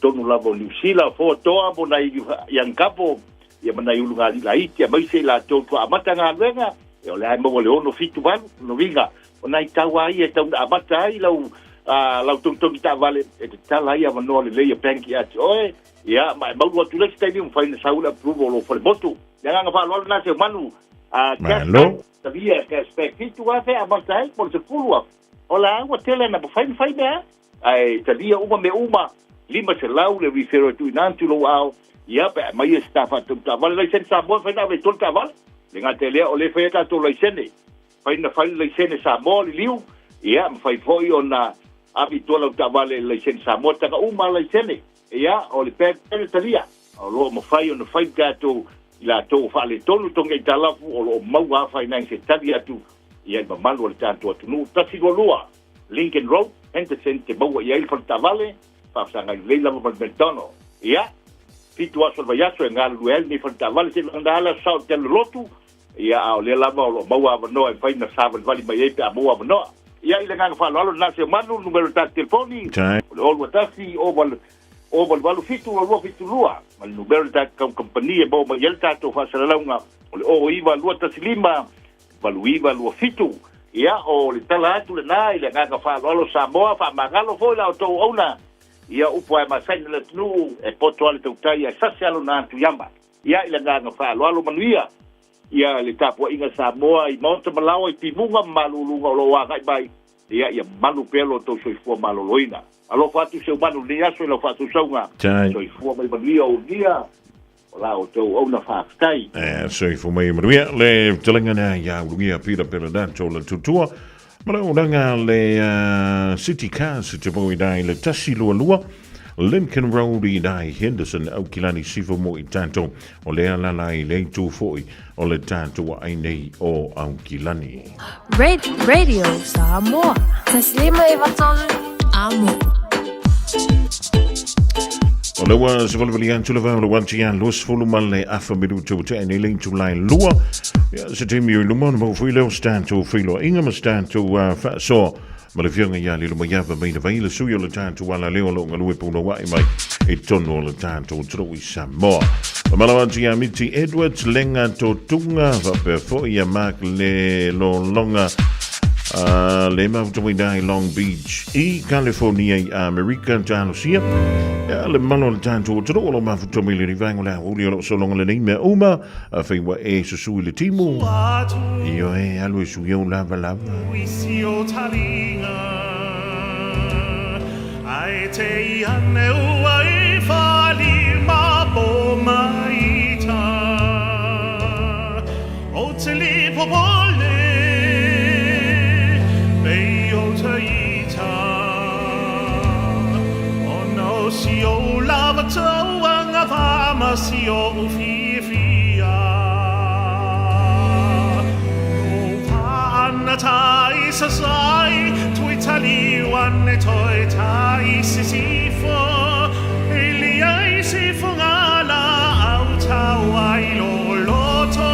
tonu la bo Lucila fo toa bo nai yang kapo ia mana ulu ngali la iti mai se la to amata nga venga e o le mo le ono fitu ban no vinga o nai tawa ia tau amata ai lau lau tung ta vale e ta la ia no le le penki at oe ia mai mau wa tu le stai un fai na saula approval lo for botu nga fa lo na se manu Malo sabia que aspecto va fe amata ai por se pulua ola wa tele na fai da ai tadia uma 5 se lau le vifero tu nantu lo au ia pe mai stafa tu ta vale license sa bo fai na ve tol ta vale le ngate le o le fai ta to license fai na fai license sa mo liu ia fai foi ona abi to lo ta vale license sa mo ta uma license ia o le pe talia o lo mo fai ona fai ka to la to fa le tolu to ngai tala o lo mau wa fai na se talia tu ia ba malu le tanto tu no ta si lua Lincoln Road ente sente bo ia il ta vale fa sanga le la mo bentono ia fitu aso va yaso ngal luel ni fa vale se ndala sa te lotu ia o le la mo wa no e fai na sa vale mai pe mo wa no ia ile ngang fa lo na se manu numero ta telefoni o lo tasi o valu fitu o fitu lua mal numero ta compagnia bo ma yelta to fa sala nga o iva lua tasi lima valu iva lua fitu ia o le tala atu le na ile ngang fa lo sa mo fa magalo fo la to ona ia upo ai masai le tnu e poto ale tautai ai sasialo na tu yamba ia ile nga fa lo manuia ia le tapo inga Samoa i monta malawa i timunga malulunga lo wa kai bai ia malu pelo to soifua maloloina alo fatu se manu le aso lo fatu songa soifua mai balia o dia la o to ona fa stai soifua mai manuia le telengana ya ugia pira pela danto le tutua Malanga le City Cars te boi dai le tasi lua Lincoln Road i dai Henderson au kilani sifo mo i tanto o le alala i le tu foi o le tanto ai nei o au kilani Radio Samoa Taslima Ivatolu Amo O le wa se volveli antu le va le wanti an los fulu male afa minuto te nei le tu lai lua se te mi lu mon mo filo stanto filo inga ma stanto fa so ma le fianga ya le mo yava mai vai le suyo le tanto wala le lo ngalu po no wa mai e tono le tanto tro i Samoa ma la wanti a miti Edwards lenga to tunga va per fo ia mak le lo longa le mautuidai Long Beach i California i America Talosia le malo le tanto tro lo mafutomi le rivango la uli lo so longa le nime uma fai wa e su le timu io e alwe su io lava Wisio talinga ai te ane ua fali ma bo maita o te li popole si o lava tauanga vama si o ufifia o vana tai sasai tui taliwan e toi tai sisifo ili ai sifo ngala au tawai lo loto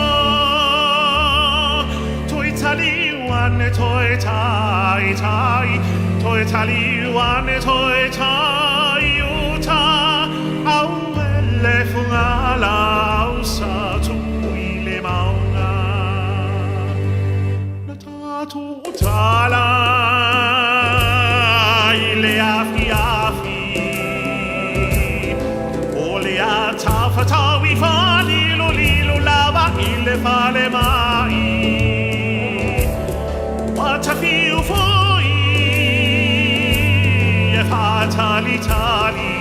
tui taliwan e toi tai toi taliwan e toi tai le fungala usa tu ile maunga na tatu tala ile afi ole atafata wi fali lo lilo lava ile fale mai what a feel for e fatalità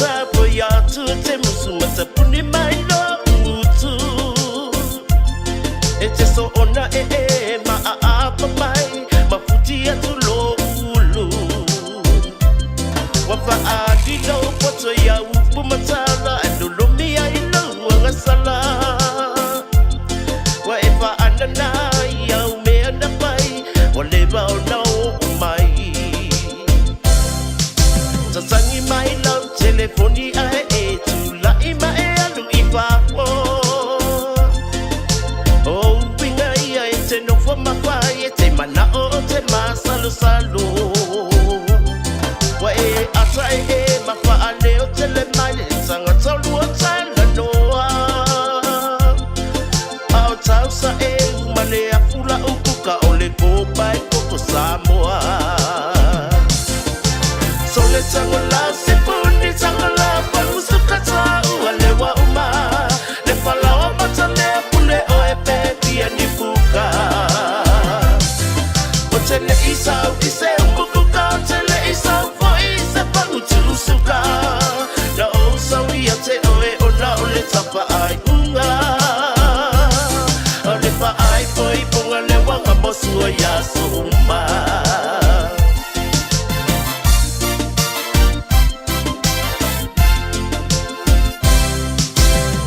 tapo ya tu te musu mata puni mai no utu e te so ona ma a pa mai ma futi atu lo ulu wa fa a di no poto ya upu matala ando lo mi ai lo nga sala wa e fa anana ya me anda pai wa le ba no mai Sasangi mai lau telefoni ai e tu la ima e alu I pa o O winga ia e te no fo mawai e te mana o te masalo salo Wa e ata e mawha ale o tele mai le sanga tolu o tala noa Ao tau sa e umale a fula ukuka o le kopa e koko Samoa Sole tango la sipuni tango la pamusuka tau alewa uma Le falawa mata le pule o e pepi e nifuka O tele isau ise umukuka O tele isau fo ise pangu tusuka Na o sau ia te oe o na o le tapa ai unga O le pa ai foi punga le wanga mosu o yasu uma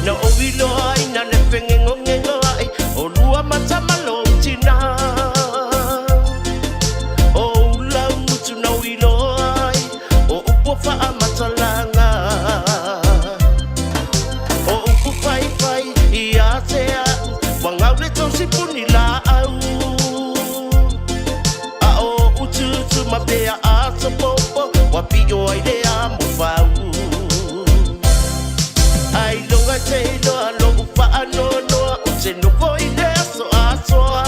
No ovilo ai na ne pengengo ngengo ai o lua mata malo tina o la mutu no ilo ai o upo fa amata langa o upo fai fai ia te a wanga le tonsi puni la au a o utu tu ma pe a to popo wa pi o ai le a mo fa Ai longa te loa lo upa ano noa o te no foi le aso asoa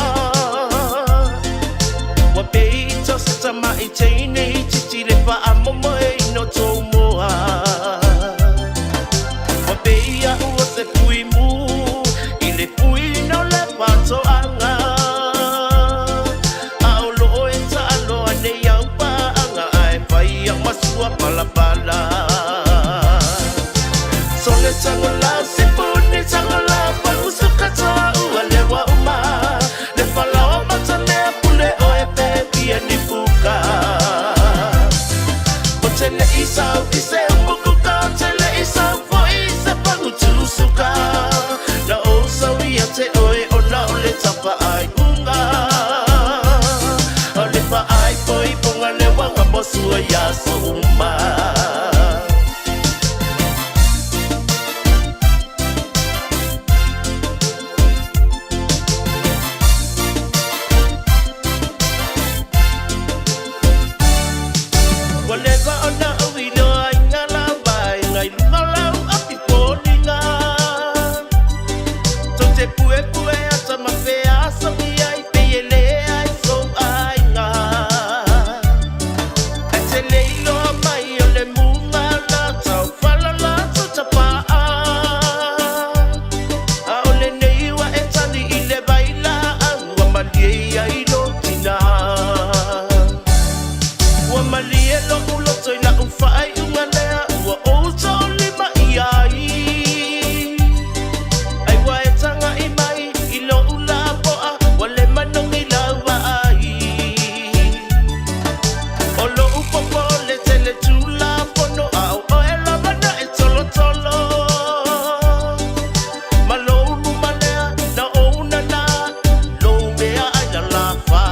Wa pei to se tama I te ine I titi le pa amomo e ino tō moa Wa pei a ua se pui mu I le pui no le pato anga A o loo e ta aloa ne iau pa anga Ai pai a masua pala pala Sole tango la sipuni tango la pamusuka tau alewa uma Le falawa mata le pule o e pepi e nifuka O tele isau ise umukuka O tele isau fo ise pangu tusuka Na o sau ia te oe o na o le tapa ai unga O le pa ai foi ponga le wanga mosu o yaso uma Whatever on the we know I ngala bai ngai ngala api polinga To te pue pue ata ma fe asa mi ai pe ele ai so ai nga E te leilo mai o le munga na tau fala la to tapa A o le nei wa e tani I le baila au wa malie ai no tina Wa malie lo ulo toi na ufai unga lea Ua outa o lima I ai Ai wa e tanga I mai I lo ula poa Wa le manong I laua ai O lo upopo le tele tula pono Au o e lava na e tolo tolo Ma lo ulu malea na o una na Lo mea ai na lafa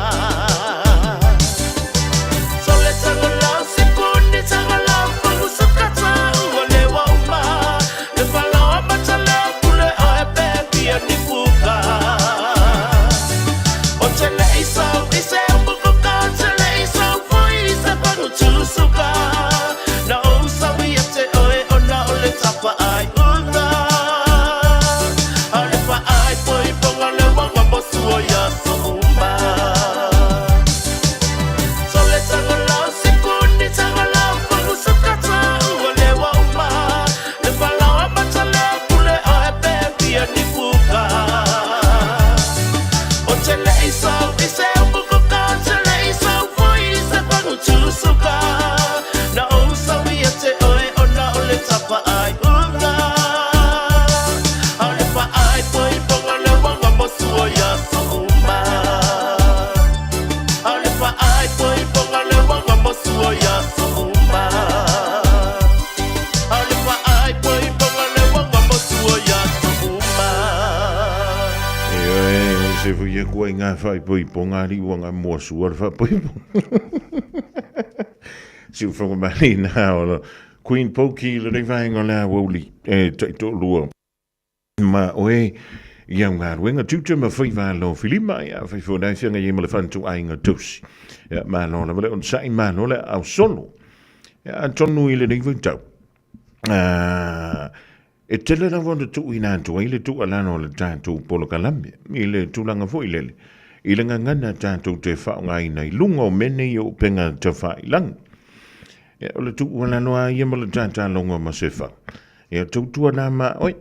Sole tango la sipuni tango la pamusuka tau alewa uma Le falawa mata le pule o e pepi e nifuka O tele isau ise umukuka O tele isau fo ise pangu tusuka Na o sau ia te oe o na o le tapa ai unga A le pa ai poi ponga le wanga mosu o yaso uma Sole tango la sipuni tango la pamusuka tau alewa uma Le falawa mata le pule o e pepi e nifuka O tele isau ise umukuka O tele isau fo ise pangu tusuka Na o sau ia te oe o na o le tapa Se fui ko nga fai poi ponga ri wanga mo suar fa poi. Si from mali now Queen Poki le vai ngala woli to luo. Ma oe yang nga wenga tutu ma fai va lo filima ya fai fo dai singa yema fan tu ainga tus. Ya ma no la vale on sai ma no le au solo. Ja, Antonu ile ding vunta. E tele na vonda tu ina tu ile tu alano le tantu polo kalambe. Ile tu langa fo ile. Ile ngana tantu te fa ngai nei lungo mene yo penga te fa ilang. Ya ole tu wala no a yema le tanta longo ma sefa. Ya tu tu na ma oi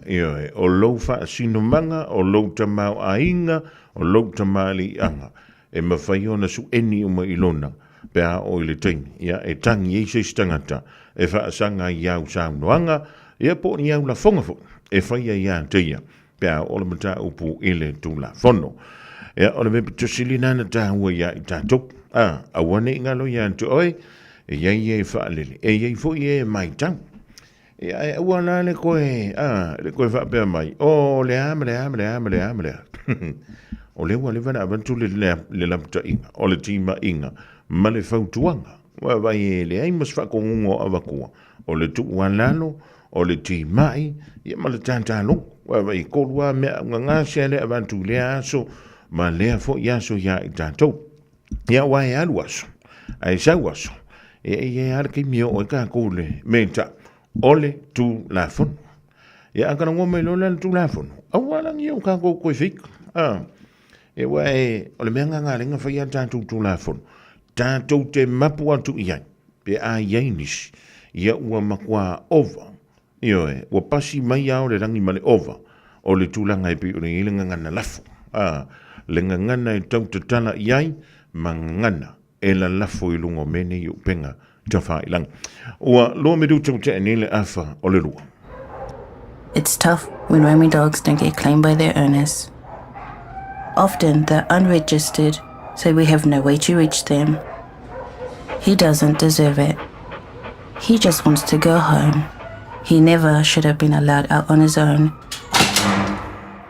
yo o lo fa sino manga o lo tama ainga o lo tama li anga. E ma fa yona su eni o ma ilona. Pea o ile taimi, ia e tangi e se stangata, e whaasanga iau saunoanga, ia po ni iau la whongafo, e whaia ia teia, pea o le mata upu ile tu la whono. Ia o le mepe tusili nana tāhua ia i tātok, a wane ingalo ia tu oi, e iei e whaalele, e iei fo ie mai tau. Ia e wana le koe whaapea mai, o le amere. O le wale wana avantu le lamta inga, o le tima inga, ma le fautuanga, wa vai e le ai mas whakongungo awakua, o le tu walalo, o le timai, ia ma le tantalo, wa vai kolua mea ngangase le avantu le aso, ma lea fo yaso ya i tātou. Ia wai alu aso, ai sau aso, e arke mio o ka kole, menta, ole tu la fono. Ia akana ngome lo le tu la fono, awalangi o ka koe fika, e wai, o le mea ngangarenga whaia tātou tu la fono. Tātou te mapu atu iai, pe a iai nisi, ia ua makua ova, ioe, ua pasi mai au le rangi male ova, o le tūlanga e pi o le ilinga ngana lafo, le ngana e tau te tala iai, ma ngana e la lafo i lungo mene i upenga te whailang. Ua loa me du tau te anele afa o le lua. It's tough when roaming dogs don't get claimed by their owners. Often they're unregistered, so we have no way to reach them. He doesn't deserve it. He just wants to go home. He never should have been allowed out on his own.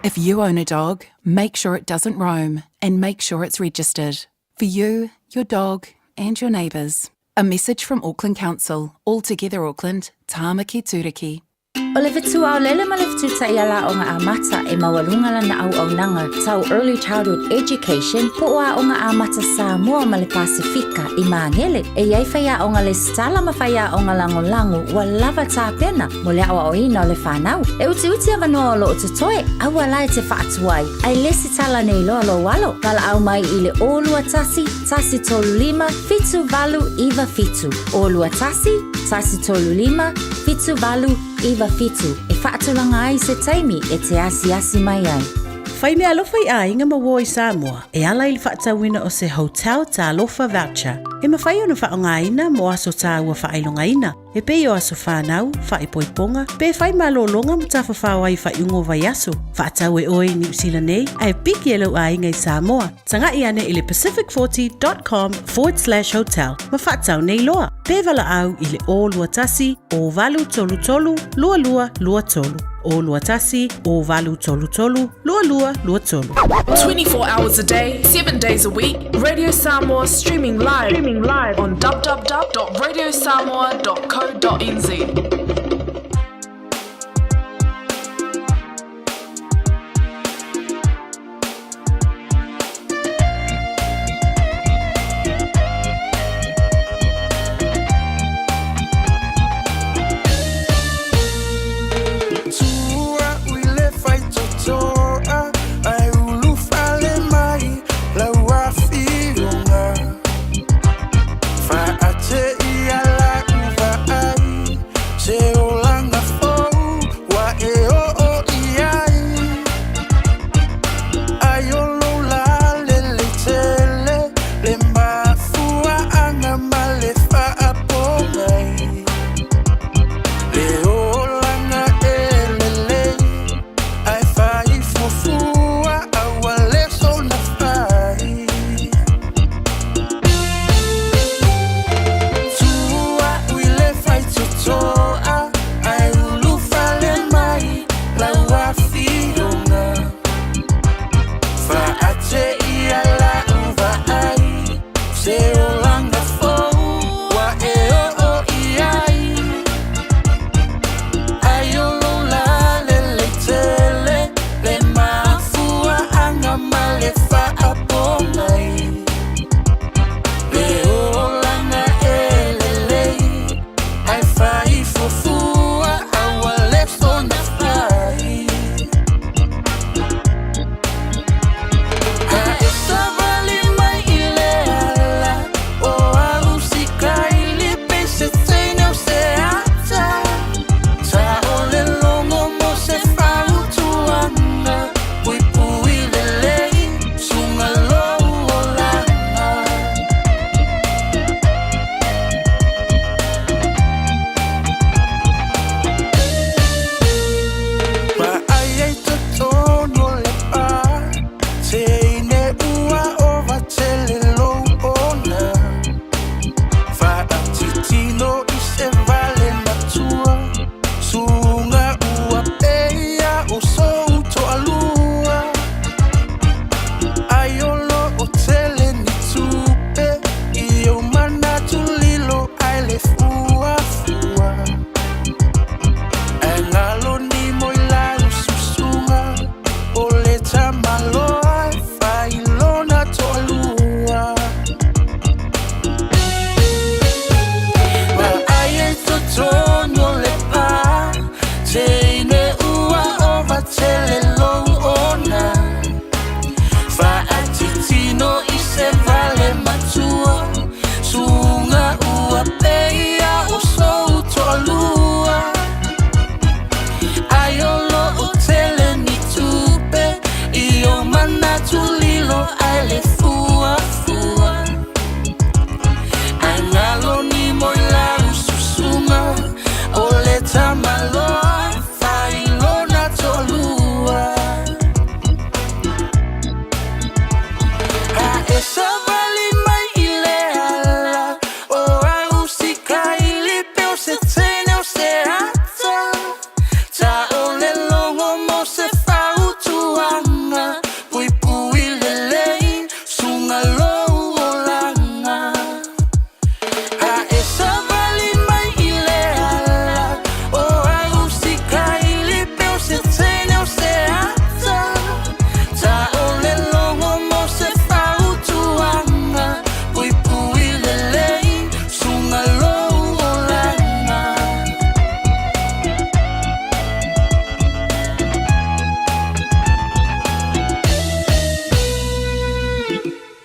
If you own a dog, make sure it doesn't roam and make sure it's registered. For you, your dog and your neighbours. A message from Auckland Council. All Together Auckland, Tāmaki Turiki. O le vetua o lele ma le vetuta I ala o ngā amata e mawalunga lana au nanga tau Early Childhood Education po oa o ngā amata Samoa ma le Pasifika I Mangele e iai whaia o ngā le stala ma whaia o ngā lango wa lava tā pena mo le awa o ina o le whanau. E uti avanoa o lo o tutoe awa lai te whaatuai ai lesi tala nei loa lo walo kala au mai I le olua tasi tolu lima fitu valu iwa fitu olua tasi tolu lima fitu valu iwa fitu e whaatulanga ai se taimi e te asi mai ai. Whai mea alofa I a inga maua I Samoa e ala I le whaatawina o se hotel tā alofa voucher. E mawhai ona whaonga ina mo aso tā ua whailonga ina. E pei o aso whanau, whaipoiponga, pe whai malolonga mo tā whawhau ai whaiungo vai aso. Whaatau e oi New Zealand nei, ai piki e lau a inga I Samoa. Tanga I ane I le pacific40.com/hotel. Ma whaatau nei loa. Pe wala au I le o lua tasi, o valu tolu, lua tolu. O lua tasi, o valu tolu, lua tolu. 24 hours a day, 7 days a week. Radio Samoa streaming live on www.radiosamoa.co.nz. Say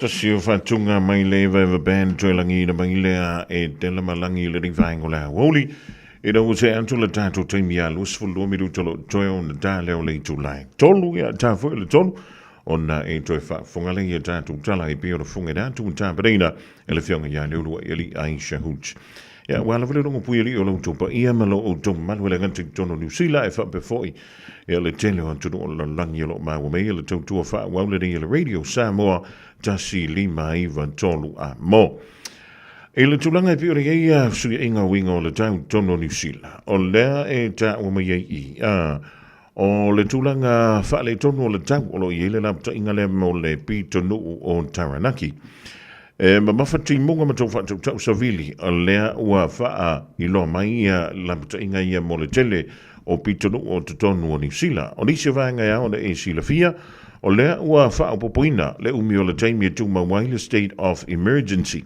tasi o whatunga mai le vaiva band toilangi na mai lea e tela malangi le rivaingo lea woli. E na use antu le tato taimi a lus fulu miru tolo toio na ta leo le tulai. Tolu ia ta fo le tolu. Ona e toi whafunga le ia tato tala e pio na funga datu ta perina e le fionga ia leulua e li Aisha Hooch. Ia wala vile rongo pui li o lo tupa ia malo o tupa manuele ganti tono New Zealand e whape foi. Ia le tele o tunu o la langi lo maua mei le tautua wha waule ni le radio Samoa tasi lima iwa tolu a mo. E le tulanga e piore ia sui inga winga o le tau tono New Zealand. O lea e ta o mei i. O le tulanga wha le tono o le tau o lo i le lapta inga le mo le pi tonu o Taranaki. Ma mawhati munga matau whatau tau savili a lea ua whaa i loa mai ia lapta inga ia mo le tele o pitonu o tutonu o New Zealand. O nisi vanga ia o le e sila fia, o lea ua whaa popoina le umi o le taimi e tuma waile state of emergency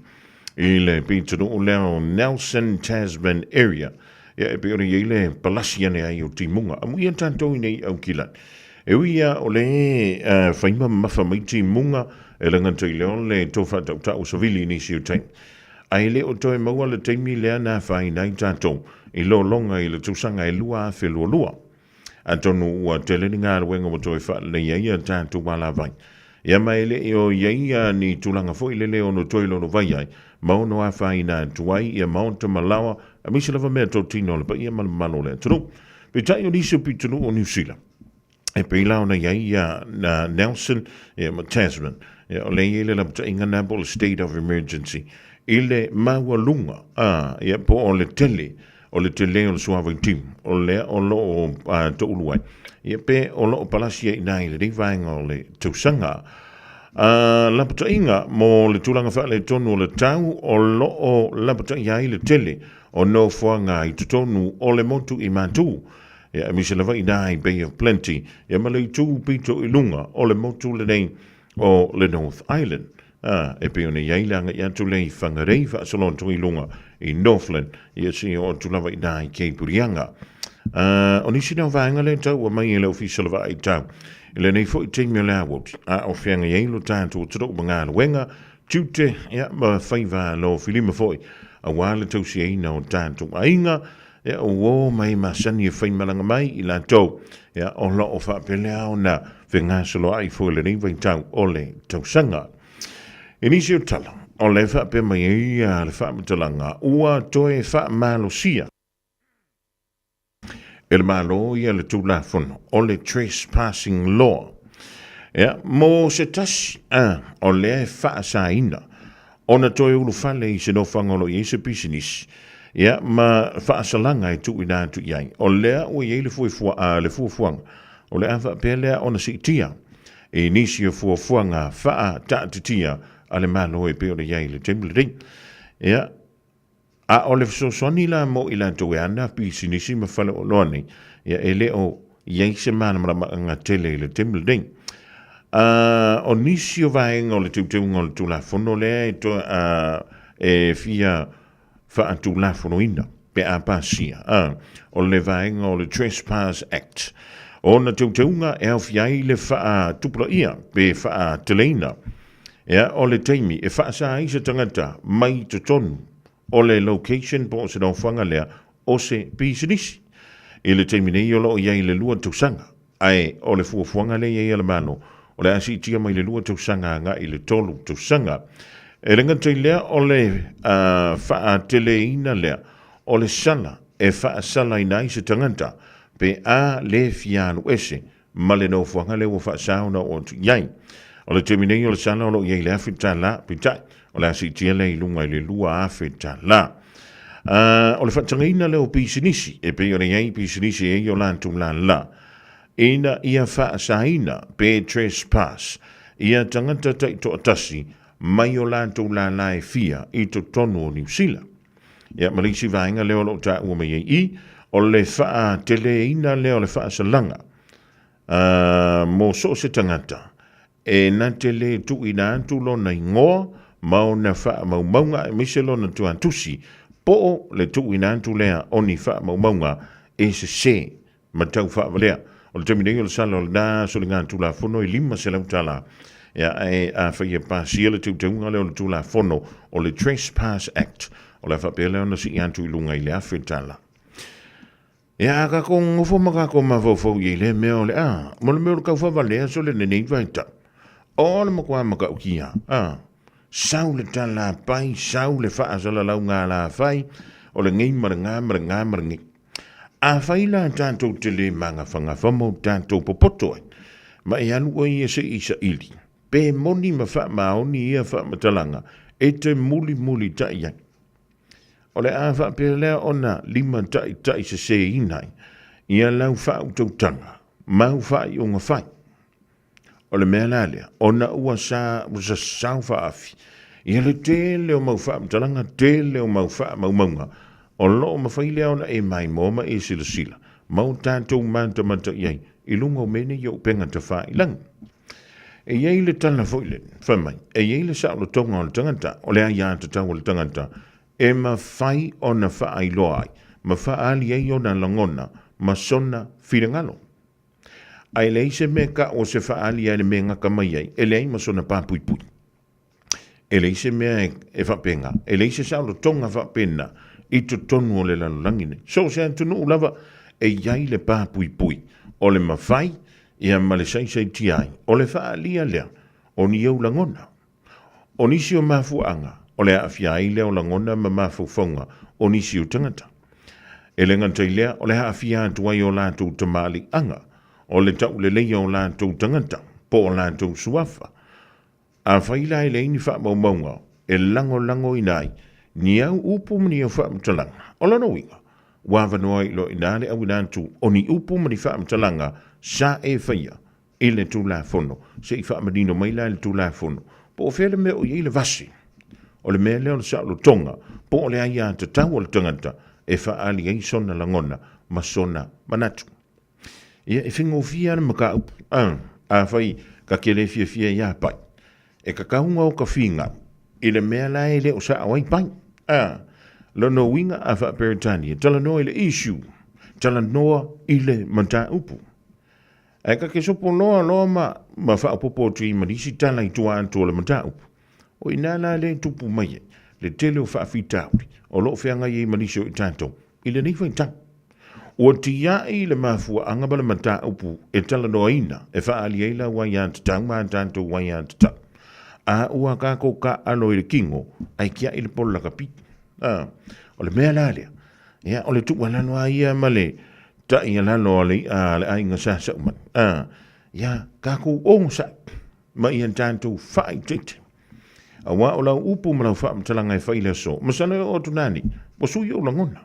i le pitonu o lea o Nelson Tasman area. Ia e peore i le palasiane ai o timunga. Amu ia tantou nei au kilan. E uia o le whaima mawha mai timunga e langanta i leo le tofa tau tau savili nisi o taimi. Ai le o toi maua le taimi lea na whai nai tātou i lo longa i le tausanga e lua a whelua lua. A tonu ua teleni ngā ruenga mo toi wha le iaia tātou wala vai. Ia mai le o iaia ni tulanga fo i le leo no toi lono vai ai. Mauno a whai nā tuai ia maunta malawa a misi lava mea tau tino le pa ia malo le tunu. Pe tai o nisi o pitunu o New Zealand. E peilao na iaia na Nelson Tasman. O le ile la pata inga nabol state of emergency. Ile maua lunga. Ia po o le tele o le le suave tim. O le o lo o to uluai. Ia pe o lo o palasia ina ile rivainga o le tausanga. La pata inga mo le tulanga wha le tonu o le tau o lo o la pata ia ile tele o no fuanga i tutonu o le motu i matu. Ia misi lava ina i Bay of Plenty. Ia malei tu pito i lunga o le motu le nei o le North Island. E pe ona iailanga ia tu lei whangarei wha salon tu i lunga i Northland. Ia si o tu lava i nai kei purianga. O nisi nau vanga le tau o mai e leo fisa lava i tau. Ile nei fo i teimi o lea wot. O whianga ieilu tātou o taro mga luenga. Tute ia ma whaiva lo filima foi. A wale tau si eina o tātou ainga. Ia o mai masani e whaimalanga mai i la tau. Ia o lo o whapelea o na whengasalo ai fo le nei vai tau o le tau sanga. E nisi o tala, o le whape mai e a le whamatalanga, ua toe whamalosia. E le malo ia le tūlafono, o le trespassing law. Ia, mo se tasi, o le whaasaina, o na toe ulu whale i se no whangolo i se pisinisi. Ia, ma whaasalanga e tu ina tu iai, o lea ua iei le fuafuanga, o le awha pelea o na si tia. E nisi o fuafuanga wha taatitia, ale malo e peo le iai le temple ring. Ia, a o le fsosoni la mo ila towe ana pisi nisi ma whale o loani. Ia, e leo iei se mana marama tele le temple ring. O nisi o vaenga o le teuteunga o le tulafono lea e to e fia wha tulafono ina pe a pasia. O le vaenga o le Trespass Act. O na teuteunga e au fiai le wha tupula ia pe wha teleina. Ia, o le teimi, e whaasa ai se tangata mai to tonu o le location po se nau whanga lea o se pisinisi. E le teimi nei o lo iai le lua tausanga. Ai, o le fuafuanga le iai ala mano, o le asi tia mai le lua tausanga nga i le tolu tausanga. E renga te lea o le wha teleina lea, o le sala, e wha sala ina i se tangata, pe a le fianu ese, ma le nau whanga le wa wha sauna o tu iai. O le teminei o le sala o lo iei le awhita la, pitai. O le asi tia le ilunga i le lua awhita la. O le whatangaina le o pisinisi, e pe o le iei pisinisi e o lantu la. Ina ia wha saina pe trespass. Ia tangata taito atasi, mai o lantu la e fia i to tonu o New Zealand. Ia malisi vaenga leo lo ta ua mai i, o le wha teleina leo le wha salanga. Mo so se tangata. E na te le tu ina antu lo na ingoa, mao na wha maumaunga e miselo na tu antusi, po le tu ina antu lea oni wha maumaunga e se matau wha valea. O le teminei o le sala o le nā so le ngā tula fono i lima se lau tala Ia a whaia pāsia le tūtaunga leo le tūla whono o le Trespass Act o le whapea leo na si antu I lunga I le awhetala. Ia ka ko ngofo maka ko mawofo I le mea o le mo le mea o kau whawalea so le nenei vaita. O le makua maka ukia. Sau le tala pai, sau le whaasala lau ngā la whai, o le ngei marangi. A whai la tātou te le manga whanga whamau tātou popoto ai. Ma e anu o I se isa ili. Pe moni ma wha maoni ia wha matalanga, e te muli tai ai. O le a wha pe lea ona lima tai se inai, ia lau wha utautanga, mau wha I unga whai. O le mea lalea, ona ua sa sau wha afi, ia le te leo mau wha matalanga, te leo mau wha maunga, o loo mawhai lea ona e mai moma e sila, mau tātou manta iai, I lungo mene I penga te wha I lang. E iei le tala foile, whamai, e iei le sao le tonga o le tangata, o le aia te tau o le tangata, e ma whai o na wha ai loa ai, ma wha ali ei o na langona, ma sona whirangalo. Ai lei se me ka o se wha ali ai le me ngaka mai ai, e lei ma sona pāpui. E lei se mea e whapenga, e lei se sao le tonga whapena, I to tonu o le lalangine. So se antunu ulava, e iai le pāpui, o le mawhai, ia male sai tiai, o le wha alia lea, o ni au langona. O nisi o mafuanga, o le awhiai lea o langona ma mafufonga, o nisi o tangata. E le ngantai lea, o le hawhia tuai o lātou tamali anga, o le tau le leia o lātou tangata, po o lātou suafa. A whaila e le ini wha maunga, e lango inai, ni au upu mani o wha mtalanga, o lana winga. Wawanoa I lo inale au inantu, o ni upu mani wha mtalanga, sa e whaia, I le tūla whono, se I wha madino maila le tūla whono, po o whele mea o I le vasi, o le mea leo le sa lo tonga, po o le aia te tau o le tangata, e wha ali ei sona langona, ma sona manatu. Ia e whingo fia na maka upu, a whai ka kere fia ia pai, e ka kaunga o ka whinga, I le mea lai le o sa awai pai, lono winga a wha peritani, tala noa I le issue, tala noa I le manta upu. E ka ke sopo loa ma wha upopo tui marisi tala I tua anto le manta upu. O ina la le tupu mai, le tele o wha whitauri, o lo whianga I marisi o I tanto, I le nei whaitang. O tia I le mafua anga le manta upu, e tala noa ina, e wha ali eila wai anta tang, ma tanto wai anta tang. A ua kako ka alo I le kingo, ai kia I le pola ka piti. O le mea lalea, ia o le tuwa lano a ia male, ta ia lano a le ainga sa uman. Ia kako o sa, ma ia tanto whai tete. A wa o lau upu ma lau wha mtalanga I whaile so, masano o tunani, o sui o langona.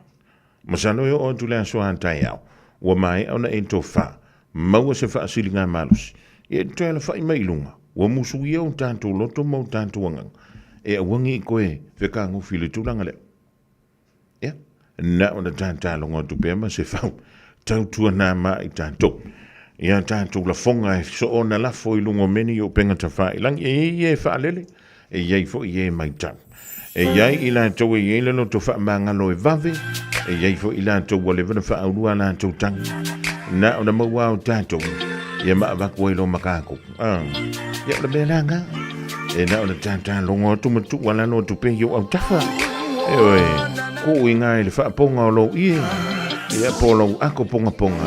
Masano o tulea so hantai au, wa mai au na ento wha, maua se wha asilinga malusi. Ia toa la whai mailunga, wa musu ia o tanto loto mau tanto wangang. E a wangi I koe, whekango fili tulanga leo. Ia, na o na tanta longa tupema se whau, tau tua nā maa I tanto. Ia tanto la fonga e so o na lafo I lungo meni o penga ta wha ilang, e whaalele, e iei fo I mai tau. E iei I la tau e iei lano to wha mangalo e vave, e iei fo I la tau wale vana wha aurua la tau tang. Na o na maua o tanto, ia maa waku lo makako. Ia o na benanga, e na o na tanta longa tumatu wala no tupe yo au tafa. E oe, ko inga le wha ponga o lo ie, ia polo ako ponga.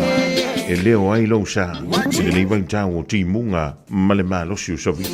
E leo ai lo sa, e le niwai tau o ti munga, male maa losiu sovi.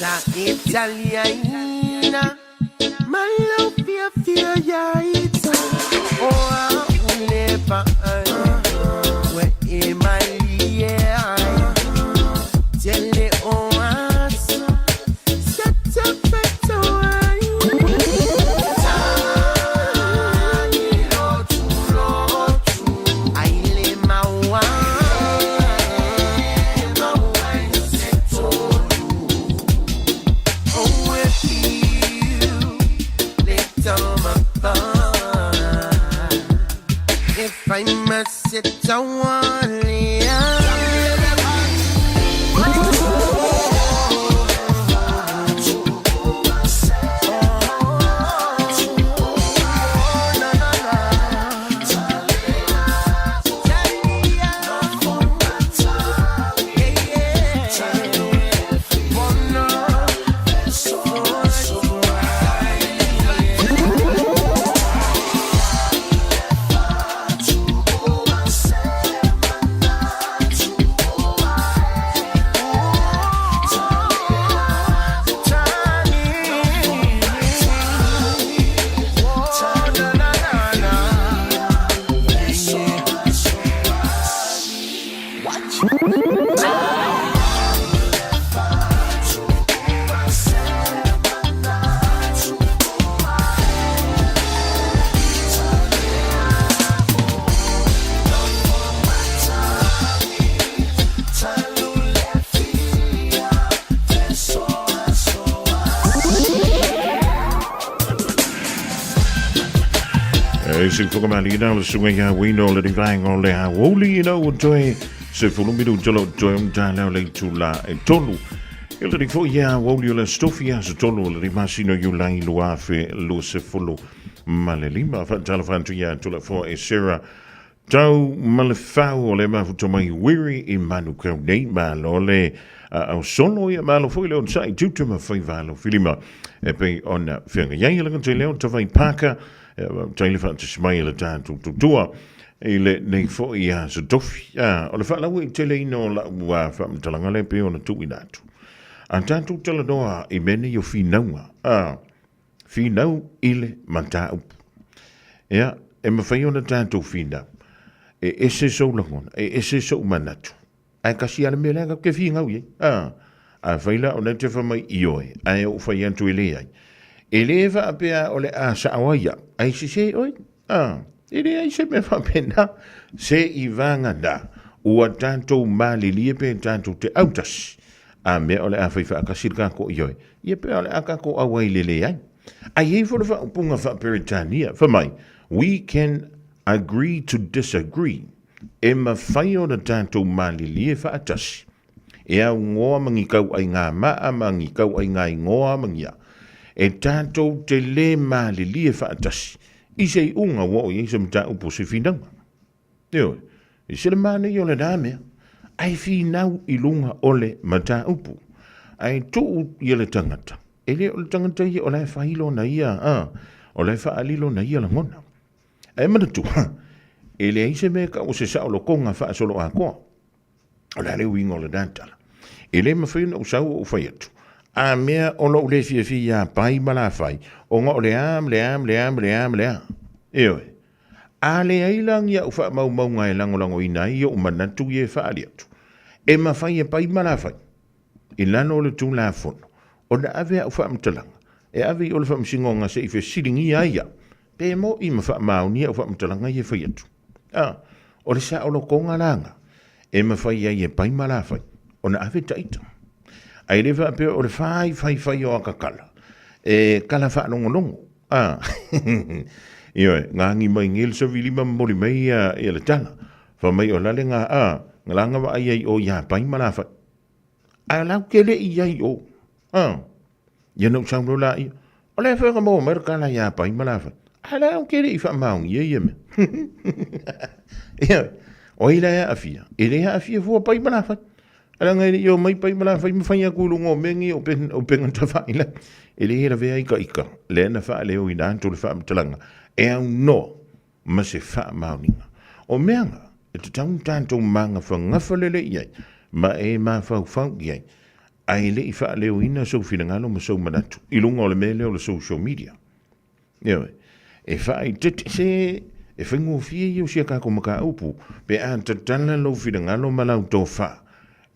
La italiana, my love fear ya it's oh I never where am I tell it oh set up I must sit down. Sing Fukamalina, the Sunga, we know that if I only have Woli, you know, joy, so for me to Jolo, joy, Jala, to La, and Tolu. Il di fu ya Woli la stofia, so Tolu, rimasino, you lai luafe, lucefolo, malelima, Jalafantu ya, to la for a Sarah. Tau malefau le ma to mai weary in manu ka nei ma lole au solo ya malo foi le sai tutu ma foi valo filima e pe ona fenga ya le kan te le to vai paka Taile fa te smaile ta tu tua ele nei fo ia so dofi o le fa la we tele no la wa fa mtalanga le pe ona tu inatu anta tu tele doa e meni yo finaua finau ile manta ya e me fa ona ta tu fina e ese so langon e ese so manatu ai kasi ala me la ke fi ngau ye a faila ona te fa mai ioe ai o fa yantu ile ai eleva apea ole a saawaya ai se oi ele ai se me fa pena se ivanga da o tanto mali liepe tanto te autas a me ole a fa ka sirka ko oi ye pe ole aka ko awai lele ai for fa punga fa peritania for mai we can agree to disagree emma faio da tanto mali liefa atas e a ngoa mangi kau ai nga ma mangi kau ai nga ngoa mangia e tanto te le mali lie whaatasi. I sei unga wo i se mta upo se finanga. Eo, i se le mane i ole dāmea, ai finau i lunga ole mta upo. Ai tuu i ole tangata. E le ole tangata i ole whailo na ia, ole whaalilo na ia la ngona. Ai manatu, e le aise me ka o se saolo konga wha solo a koa. Ole ale winga ole dāntala. E le mawhaina usau o whaiatu. A mea ono ule fia pai malafai. O ngā ole am. Ewe. A le ailang ia ufa mau ngai lango inai o manatu ye whaari atu. E mawhai e pai malafai. I lano ole tū la fono. O na avea ufa mtalanga. E ave ole wha msingonga se ife siringi aia. Pe mo i mawha mauni ufa mtalanga ye whai atu. O le sa olo konga langa. E mawhai e pai malafai. O na ave taita. Ai lewa pe o le fai o akakala. E kala wha longo. Ioe, ngangi mai ngel sa vilima mori mai e le tala. Wha mai o lale ngā ngā langa wa ai o ia pai malafa. A lau kele i ai o. Ia nau sang rola i. O le whanga mo merkala ia pai malafa. A lau kele i wha maung ia me. Ioe, o i lea afia. E lea afia fua pai malafa. Ala ngai yo mai pai mala fai mafanya kulungo mengi o penga tafaila ele era vea ika le na fa le o ina to le fa mtalanga e no ma se fa mauninga o meanga e te tanto manga fa ngafalele ia ma e ma fa ia ai le I wha leo ina so whingalo ma so manatu. I lunga o le me leo le social media. Ewe, e wha I tete se, e whingo fie iu sia kako maka upu, pe a tatala lo whingalo ma lau tō wha,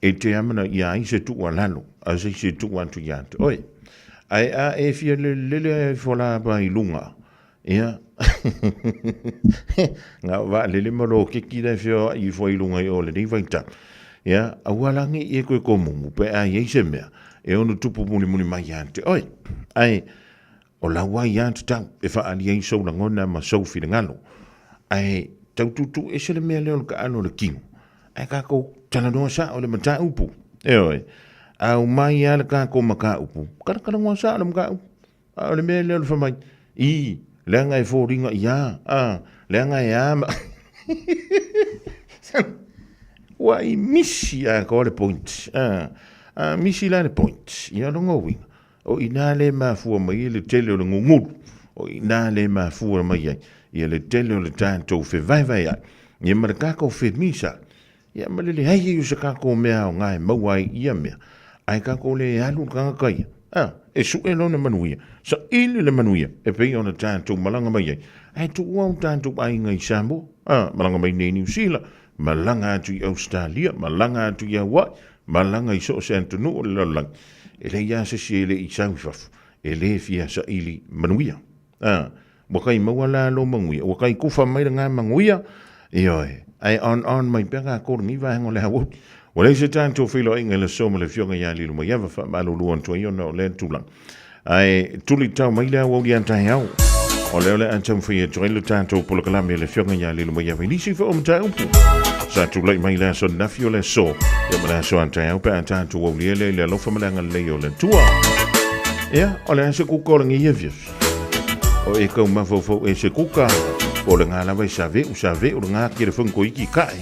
e te amana ia I se tuwa lalo, a se tuwa tu iante. Oi, ai a e fia le lele fola ba I lunga, ia, ngā wā lele maro kiki dai fio I fo I lunga I ole ni vaita. Ya, awalangi e koe komungu, pe a yeise mea, e onu tupu muni mai ante. Oi, ai, o lawa ante tau, e wha ali ei sou na ngona ma sou whina ngalo. Ai, tau tutu e se le mea leo ka ano le kingu. Ai kako tana noa sa o le mata upu. E oi, au mai ala kako maka upu. Karakara ngoa sa o le maka upu. O le mea leo le whamai. I, leanga e fōringa ia, leanga e ama. Wai misi a ko le point. Misi la le point. Ia longa winga. O ina le mafua mai le tele o le ngungulu. O ina le mafua mai ai. Ia le tele o le tanto fe vai ai. Ia marakako fe misa. Ia malele hei u se kako mea o ngai mauai ia mea. Ai kako le alu kanga kai. E su e lona manuia. Sa ili le manuia. E pei o na tanto malanga mai ai. Ai tu wau tanto ai ngai sambo. Malanga mai ne New Zealand. Malanga atu I Australia, malanga atu I Hawaii, malanga I so se antonu o le lalang. E le ia se se le I saufafu, e le fia sa ili manuia. Wakai mawala lo manguia, wakai kufa mai ngā manguia, e oi, ai on mai pega kōr ngi vahengo le hawut. Wale se tanto whilo inga le soma le fionga ia lilu mai ava wha malu luan tua iona o le tulang. Ai tuli tau mai lea wau antai au. O leo le antam whia joilu tanto pula kalame le fionga ia lilu mai ava nisi wha o mta upu. Sa tulai mai lea so nafio le so. Ia mala so antai au pe antanto wau liele le alofa malanga leo le tua. Ia, o le ase kukorangi iavias. O e kau mafofo e se kuka. O le ngā lawa I save o le ngā kere whanko iki kai.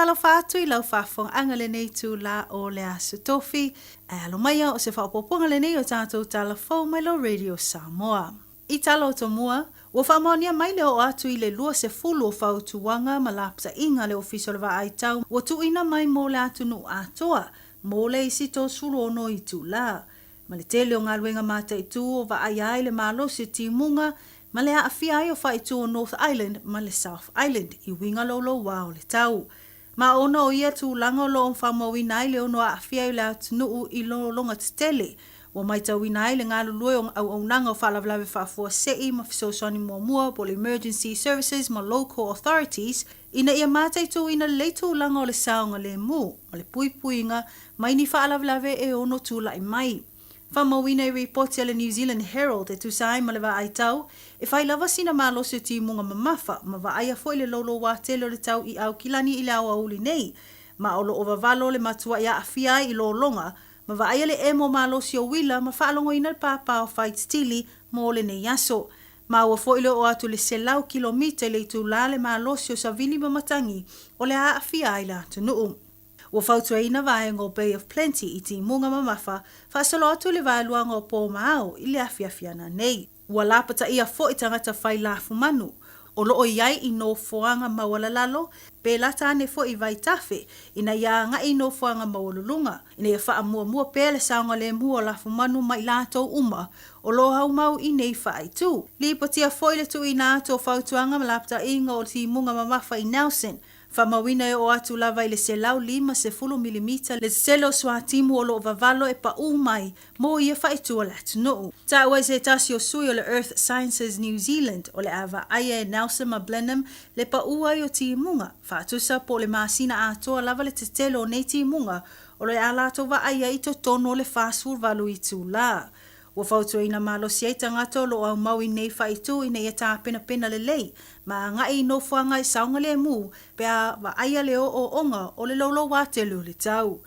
talo whātu I lau whawhonga le nei tū la o le asu tofi. E alo mai o se whaopoponga le nei o tātou talafou mai lo Radio Samoa. I talo o mua, ua whamonia mai le o atu I le lua se fulu o whautuanga ma lapta inga le ofiso le wa aitau, ua tuina mai mo le atu nu atoa, mo le isi tō sulu ono I tū la. Ma le tele o ngā luenga mata I tū o wa ai le malo se timunga, ma le haafia ai o whaitu o North Island ma le South Island I winga lolo wa o le tau. Ma ona o ia tūlanga o lo on whamawina ai le ono haafia I le atu nuu I lo longa te tele. Wa mai tauina ai le ngā lulue au nanga o whalawlawe whafua sei ma fisosoni mua po le emergency services ma local authorities ina ia mātai tū ina le tūlanga o le saonga le mu ma le puipuinga mai ni whalawlawe e ono tūlai mai. Whamawina I reporti a le New Zealand Herald e tusai ma le wa ai tau, e whai lava sina mālosi o timunga mamafa, ma wa aia fo I le lolo wā telo le tau I au kilani I le awa uli nei, ma olo o wawalo le matua ia awhia I lo longa, ma wa aia le emo mālosi o wila, ma whaalongo ina le pāpā o whait stili mo le nei aso. Ma ua fo I le o atu le selau kilomita le tu la le mālosi o savini mamatangi, o le a awhia I le atu nuu. Ua whautua ina vaenga o Bay of Plenty I ti munga mamafa, whaasalo atu le vaeluanga o pō maao I le awhiawhiana nei. Ua lapata ia fo I tangata whai lafu manu. O loo iai I no foanga mawalalalo, pe lata ane fo I vai tafe, ina ia ngai no foanga mawalulunga. Ina ia wha mua pele saonga le mua lafu manu mai lato uma, o lo hau mau I nei wha tu. Lipatia fo I le tu I nāto whautuanga malapta inga o ti munga mamafa I Nelson, Whamawina e o atu lava I le selau 5 milimita le selo swatimu o lo vavalo e pa umai mo ia whaitua le atu nuu. Ta ua se tasi o sui o le Earth Sciences New Zealand o le awa aia e Nelson ma Blenheim le pa uai o timunga. Whaatusa po le masina atoa lava le te telo o nei timunga o le alato wa aia I to tono le fastfood valu I tu la. Ua whautua ina malo siai tangato lo au mau I nei whaitu ina ia tā pena le lei, ma ngai no whanga I saunga le mu, pea wa aia le o onga o le lolo watelu le tau.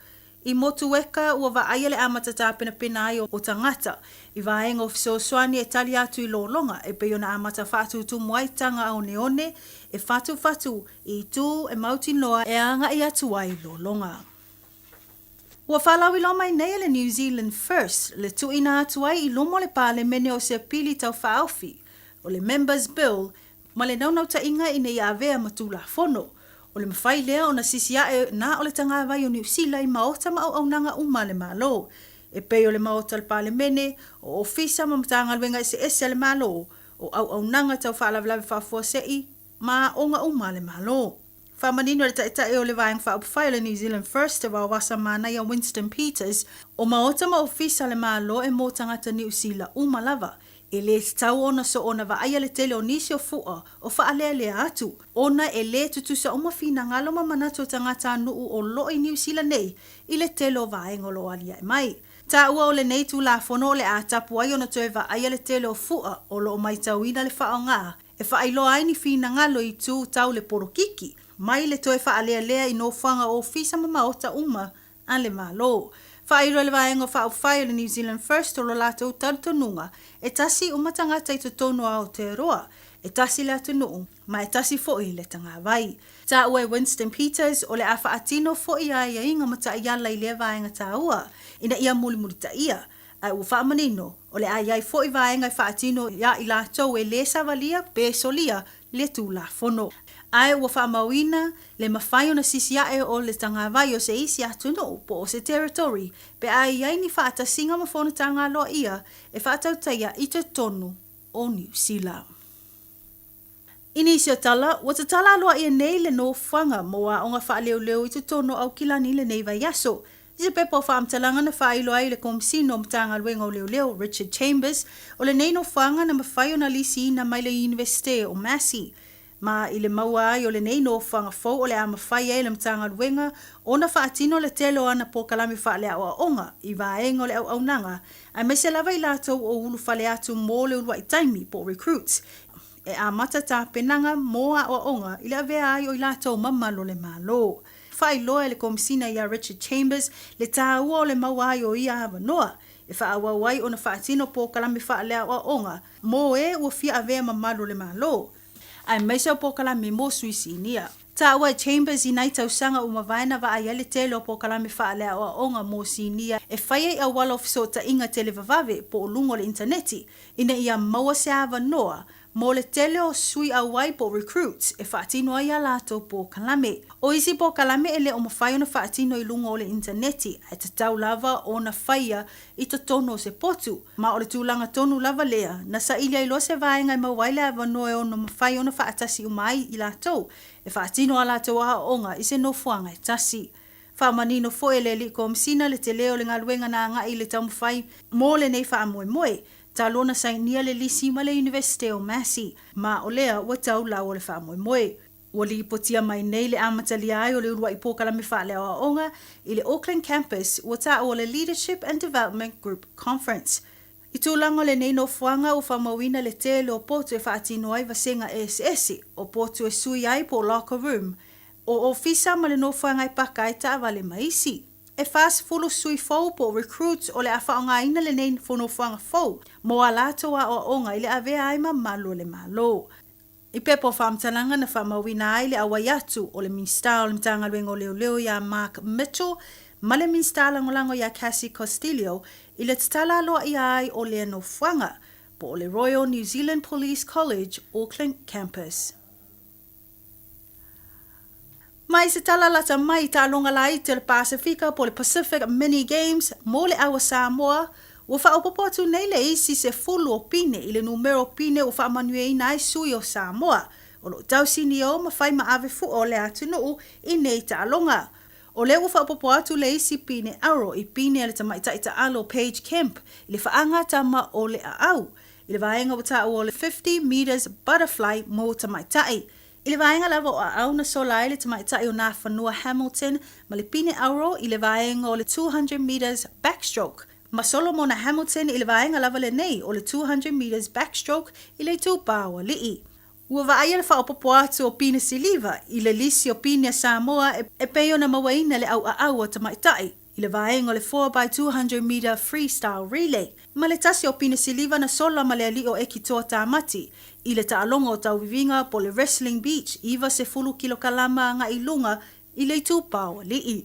I motu weka ua wa aia le amata tā pena ai o tangata, I vaenga o fiso swani e tali atu I lo longa, e peo na amata whatu tu mwai tanga au neone, e fatu I tu e mauti noa e anga I atu ai lo longa. Ua whalawi lo mai nei le New Zealand First, le tuina atu ai I lomo le pāle mene o se pili tau whaauwhi, o le Members Bill, ma le naunau ta inga I nei avea matula fono, o le mawhai lea o na sisia e na o le tangawai o New Zealand I maota ma au nanga uma le malo, e pei o le maota le pāle mene, o ofisa ma matanga luenga ese le malo, o au nanga tau whaalawlawe whafua sei, ma onga uma le malo. Whamanino le tae o le vaeng whaupwhai le New Zealand First te wawasa mana I a Winston Peters o maota ma ofisa le malo e mo tangata New Zealand umalava e le tau ona so ona wa aia le tele o nisi o fua o whaalea le atu. Ona e le tutusa o mawhina ngalo ma manato tangata nuu o lo I New Zealand nei I le tele o vaeng o lo alia e mai. Ta ua o le nei tu la fono le a tapu ai ona toe wa aia le tele o fua o lo mai tauina le wha o ngā e wha ailo ai ni whina ngalo I tu tau le porokiki. Mai le toe whaalea lea I no whanga o fisa ma maota uma a le malo. Whairo le vaenga whaupwhai o le New Zealand First o lo lato tarutonunga e tasi umatangata I to tono au te roa e tasi le atunu ma e tasi fo'i le tanga vai. Ta ue Winston Peters o le awha atino fo'i a ia inga mata iala I le vaenga ta ua ina ia muli ta ia. A u whaamanino o le ai fo'i vaenga I whaatino ia I lato e le savalia pe solia le tu la fono. Ai ua whaamawina le mawhai o na sisiae o le tangawai o se isi atuno po o se territory pe ai ni whaata singa mawhona tanga loa ia e whaatautaia I te tonu o New Zealand. Inisio tala, ua te tala loa ia nei le no whanga moa o ngā whaaleo I te tono au kilani le nei vai aso. I se pepa o whaamtalanga na whailo ai le komisino mtanga luenga o leo Richard Chambers o le nei no whanga na mawhai o na lisi na mai le University o Massey. Ma I le maua ai o le nei no whanga fau o le a mawhai e le mtanga luenga o na whaatino le telo ana po kalami whaalea o onga I vaenga o le au nanga a me se lava I latou o ulu whale atu mō le ulua I taimi po recruits e a mata tā penanga mō a o onga I le avea ai o I latou mamalo le malo. Whai loa le komisina ia Richard Chambers le tā ua o le maua ai o ia hawa noa e whaawawai o na whaatino po kalami whaalea o onga mō e ua fia avea mamalo le malo. Ai meisa po kalami mo suisi nia. Tawa Chambers i nai tausanga o mavaina va ayale tele o po kalame wha alea o onga mo sinia e whaia a wala ofiso ta inga tele vavave po o lungo le interneti ina ia maua se ava noa mo le tele o sui a wai po recruits e whaatino ai a lato po kalame. O isi po kalame ele o mawhai ona whaatino i lungo o le interneti e te tau lava o na whaia i to tono se potu. Ma o le tūlanga tonu lava lea na sa ilia ilo se vaenga i mawaile ava noe o na mawhai ona whaatasi umai i lato e whaatino a lato a onga i se nofuanga e tasi. Whamanino foe le li ko msina le te leo le ngaluenga na nga i le taumwhai mo le nei wha moe moe. Ta lona sainia le lisi ma le University o Massey, ma o lea ua tau lau o le wha moe moe. Ua li ipotia mai nei le amatali ai o le urua i pōkala me wha leo a onga i le Auckland campus ua ta o le Leadership and Development Group Conference. I tūlanga le nei no fuanga o whamawina le te le o potu e whaatino ai vasenga ESS o potu e sui ai po locker room o ofisa ma le no fuanga i paka i ta avale maisi. E fast fulu sui fau po recruits o le afa onga ina le nei fono fuanga fau mo alato a o onga i le avea ai ma malo le malo. I pepo whamtalanga na whamawina ai le awaiatu o le minsta o le mtanga luengo leo leo ya Mark Mitchell ma le minsta langolango ya Cassie Castillo i le tatala loa i ai o le no fuanga po le Royal New Zealand Police College Auckland campus. Mai se tala lata mai ta longa lai te le Pasifika po le Pacific Mini Games mo le awa Samoa ua whaopopotu nei le isi se fulu o pine i le numero pine ua whaamanue i nai sui o Samoa o lo tausini o ma whai ma ave fu o le atunuu i nei ta longa. O le ua whaopopo atu le isi pine aro i pine le tamaita i ta alo Page Kemp i le whaanga tama o le au i le vaenga wata o le 50 meters butterfly mo tamaitai. I le vaenga lava o au na sola i le tamaitai o nā whanua Hamilton ma le pine auro i le vaenga o le 200 meters backstroke. Ma solo mo na Hamilton i le vaenga lava le nei o le 200 meters backstroke i le tūpāua lii. Ua vaia le whaopopo atu o pine siliva i le lisi o pine Samoa e peo na mawaina le au o tamaitai. I le vaenga o le 4x200 meter freestyle relay. Ma le tasi o pine siliva na sola ma le ali o ekitoa tāmati. I le taalonga o tau vivinga po le Wrestling Beach iwa se fulu kilokalama nga ilunga i le tūpāua lii.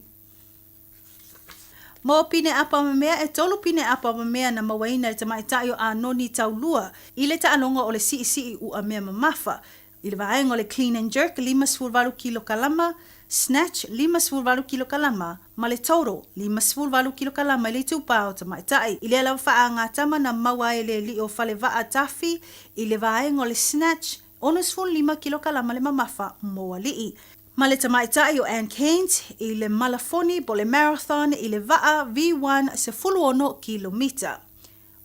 Mo pine apa mamea e tolu pine apa mamea na mawaina le tamaitai o anoni taulua i le taalonga o le sii u a mea mamafa. I le vaenga o le clean and jerk 5 kilokalama, snatch 5 kilokalama, ma le total 5 kilokalama i le tūpāua tamaitai. I le ala whaanga tama na maua e le li o whale waa tafi i le vaenga o le snatch 5 kilokalama le mamafa moa lii. Ma le tamaitai o Ann Keynes i le Malafoni po le marathon i le waa V1 se fulu ono kilomita.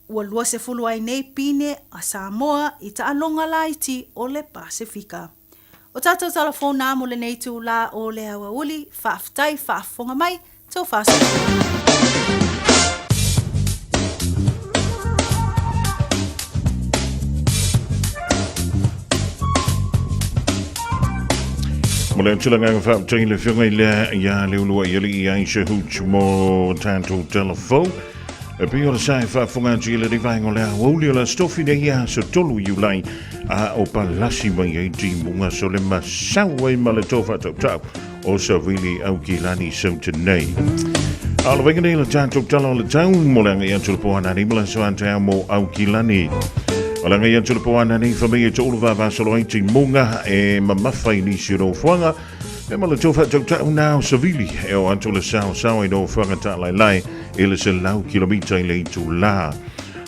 Ua lua se fulu ai nei pine a Samoa i ta alonga laiti o le Pasifika. O tātou telefona mo le nei tū la o le awa uli, whaaftai whaafonga mai, tau whaasonga. Mole tulanga nga whaaptai le whiunga i lea ia leulua i ali i Aisha Hooch mo tātou telefon. E pio le sai whaafonga atu i le rivaingo lea wauli o la stofi de ia so tolu iulai a o palasi mai e di munga so le masawa i ma le tofa tau tau o sa wili au ki lani sau tenei. Alo wenga nei le tātou talo le tau mo leanga i atu le poana ni mula so antea mo au ki lani. O langa i atu le poana ni whamei e to ulu vava solo aiti munga e mamawhai ni si ro fuanga e ma le tofa tau tau nao sa wili e o atu le sao i no fuanga ta lai lai e le se lau kilomita i le itu la.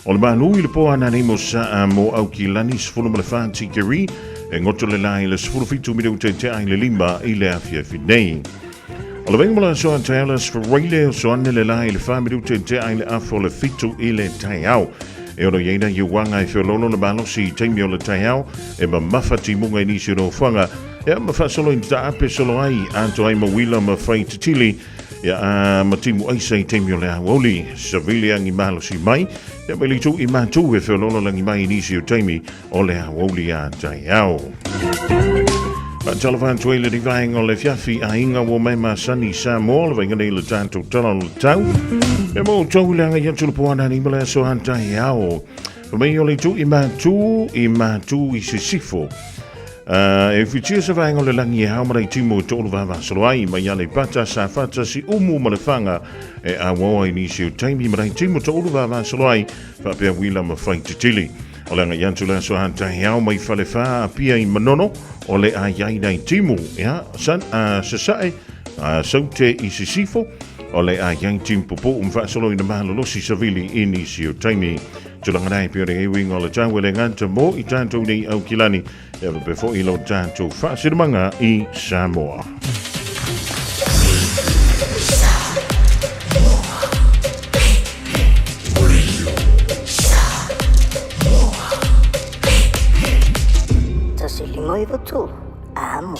O le manu i le poa nani mo saa mo au ki lani sifulu ma le whaati keri e ngoto le lai le sifulu fitu midau te te ai le lima i le afia finei. O le venga mo la soa te alas whareile o soane le lai le wha midau te te ai le afo le fitu i le tai au. E oro yeina i wanga i whiololo le malo si teimi o le tai au e ma mawhati munga i nisi ro whanga e ma whasolo i ta ape solo ai anto ai ma wila ma whai titili ia matimu aisa i teimi o le awoli savili angi malo si mai ia mai litu i mātou e whiololo langi mai nisi o teimi o le awoli a tai au. Talafan tuai le rivaing o le fiafi a inga wo mai masani Samoa le venga nei le tātou tala le tau e mo tau leanga i atu le poana ni mele so hantai au mei o le tu i mātou i se sifo E whitia sa vaenga le langi e haumarai timo te olu vava saloai mai ale pata sa fata si umu ma le whanga e a wawa i nisi o taimi marai timo te olu vava saloai whapea wila ma whai te tili. O le anga yantu la so hantahi au mai whale wha a pia i manono o le a iai nei timo. Ia, san a sasae a saute i sisifo o le a iai timo popo umwha salo i na mahalolosi savili i nisi o taimi. Tulanga nai pio re ewing o le tau le nganta mo i tātou nei au kilani e befo i lo tātou whaasiramanga i Samoa. Tasi limoi watu, amo.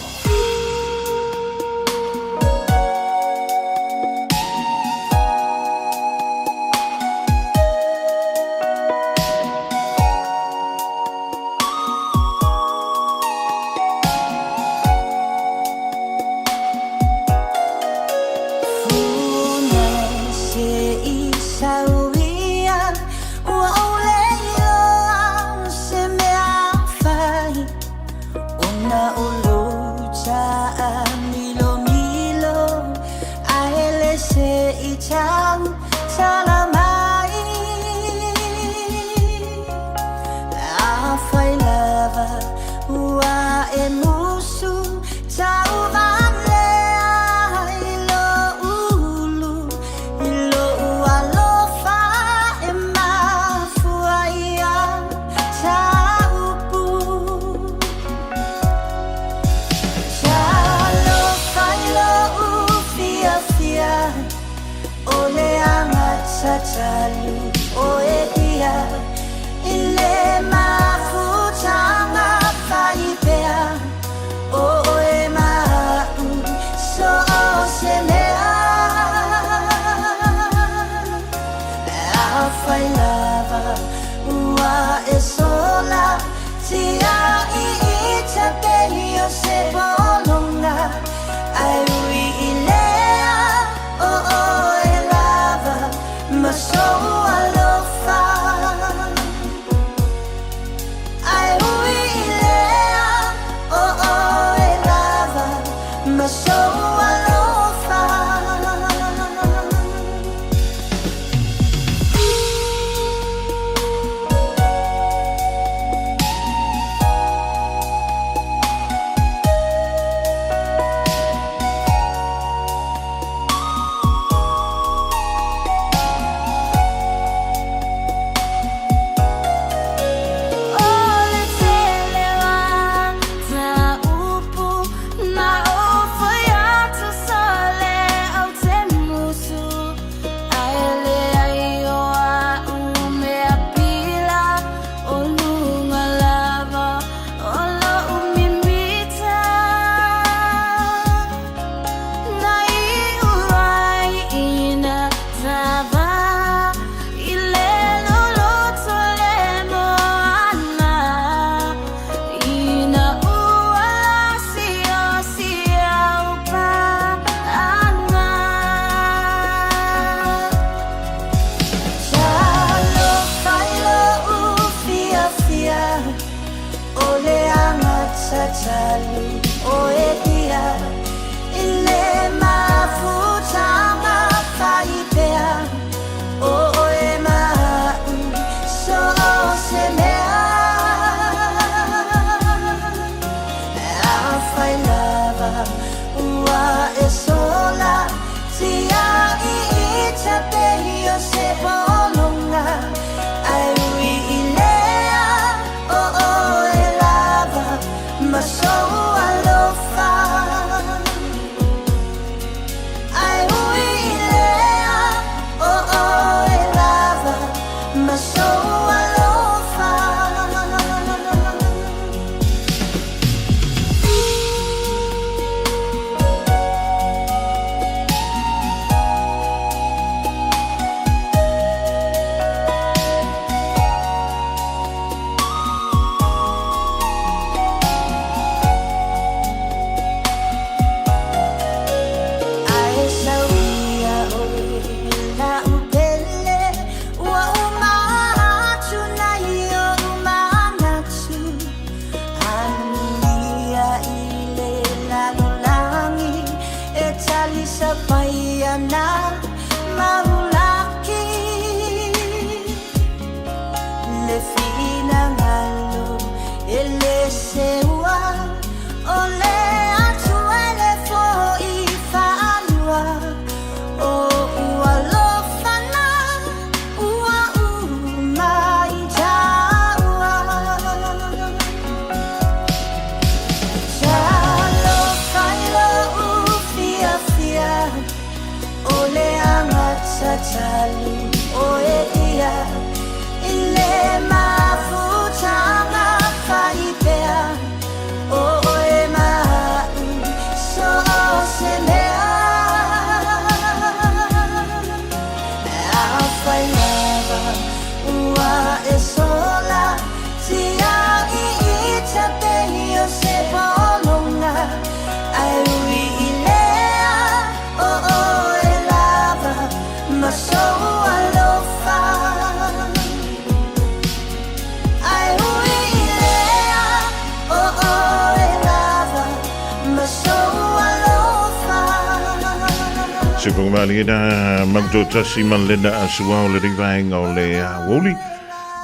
se pungmali na magdota si manlena asua o le rivainga o le woli.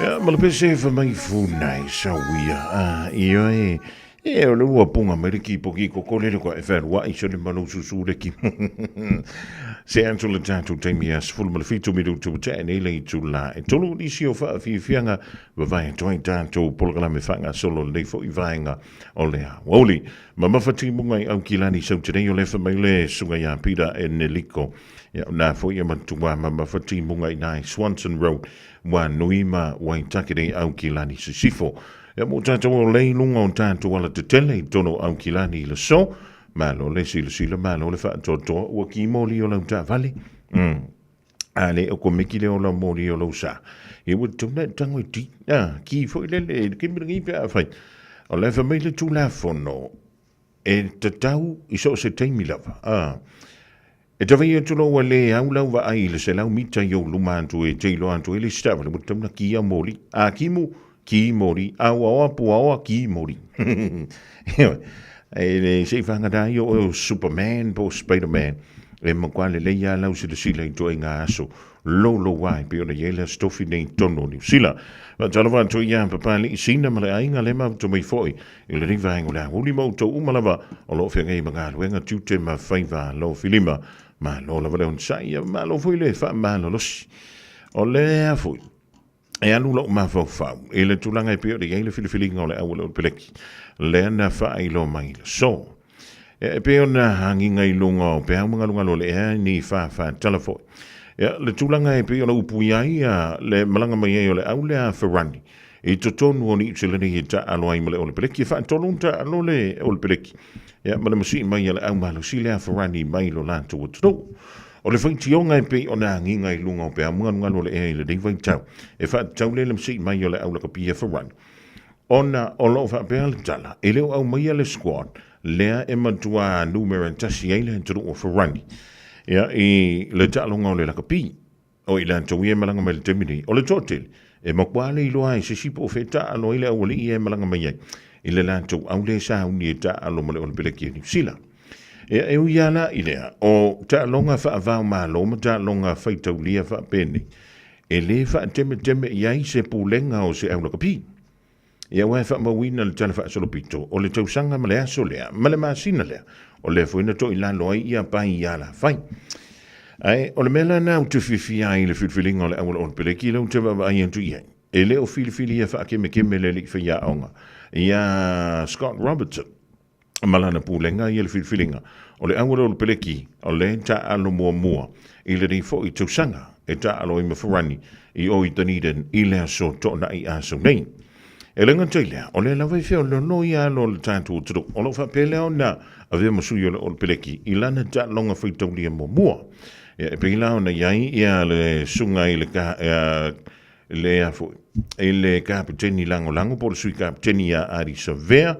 Ya malapese fa mai funai sa wia. Iyo o le ua punga meriki poki ko kolere ko e wha iso le manu susu le ki. Se anto le tatu teimi as full malafitu miru tu te ne le tu la. E tolu isi o fa fi fianga vai toi tanto polgala me fanga solo le fo I vainga o le woli. Ma mafati munga au kilani so te o le fa mai le sunga ya pida e neliko. Ya na fo ia mantua ma mafati munga I Swanson Road wa nuima wa takere au kilani sifo. Ya mo tato o lei lunga o tato wala te tele tono au kilani le so, malo le sila malo le fa toto o ki moli o la ta vale. Ale o ko meki le o la moli o la sa. E wo tona tango ti. Ki fo le ki mi pa fa. O le famile tu la fono. E te tau I so se te mi lava. E te vai tu lo le au lau va ai le se lau mita yo lumantu e te lo antu e le stava le mo tona ki a moli. A ki mu ki mori, awa puawa ki mori. E se whanga dai o Superman po Spider-Man. E makwale le ia lau se le sila I toi ngā aso. Lolo wai pe o na yela stofi nei tono ni sila. Ma talawa to ia papa li sina male ainga le ma to mai foi. I le riva ingo la huli mo to umalava. O lo whenga I mga luenga tute ma whaiva lo filima. Ma lo lava le on sai ma lo foi le wha ma lo losi. O le a foi. E anu lo ma fau. E le tulanga I peo de le filifilinga o le awala o peleki. Le na fa I lo mai. So, e peo na hanginga I lunga o peo mga lunga lo le e ni fa talafoi. Le tulanga e peo na upuiai le malanga mai o le au le a Ferrani. E totonu o ni utsilani I ta alo ai male o le peleki. E fa tolunta alo le o le peleki. Ma le masi mai le au malo si le a Ferrani mai lo lanto o tuto. O le whaiti o ngai pe o na nginga I lunga o pe a mga lo le e le dei vai tau. E wha tau le msi mai o le au laka pia Ferrani. Ona o lo wha pe ale tala. E leo au mai le squad. Lea e matua numera tasi eile en turu o Ferrani. Ia I le talonga o le laka pi. O I lanto I e malanga mai le temini. O le totel. E makwale I loa I se sipo o feta alo I le au I e malanga mai ai. I le lanto au le sa uni e ta alo male o le peleki New Zealand. E uiana I lea, o ta longa wha avau malo, ma ta longa whaitau lia wha pene. E le wha teme iai se pūlenga o se aunaka pi. E wai wha mawina le tana wha solopito, o le tausanga ma le aso lea, ma le maasina lea, o le fuina to I lalo ai ia pai ia la whai. Ai, o le mela nau te whiwhi ai le whiwhilinga o le awala o le peleki, lau te wawa ai antu iai. E le o whiwhili ia wha keme le lik wha ia aonga. Ia Scott Robertson. Malana pūlenga I le whiwhilinga. O le awara o le peleki, o le ta alo mua. I le rei fo I tausanga, e ta alo I mawharani, I o I Dunedin, I le aso tona I aso nei. E le ngantailea, o le lawai feo le no I alo le tātu o turu. O lo whapele o na, a vea masui o le peleki, I lana ta longa whaitau lia mua. E pila o na iai, ia le sunga I le ka, le afo, I le kapiteni lango, po le sui kapiteni a Arisa Vea,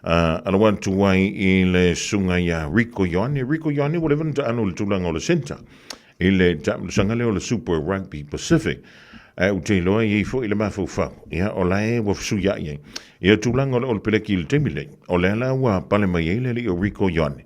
ala wantu wai I le sunga ia Rico Ione wale vanta anu le tulanga o le center. I le sanga leo le Super Rugby Pacific. U te loa I fo I le mafau fau. Ia o lae wa fusu ia iei. Ia tulanga o le peleki I le temile. O le ala wa pale mai ele li o Rico Ione.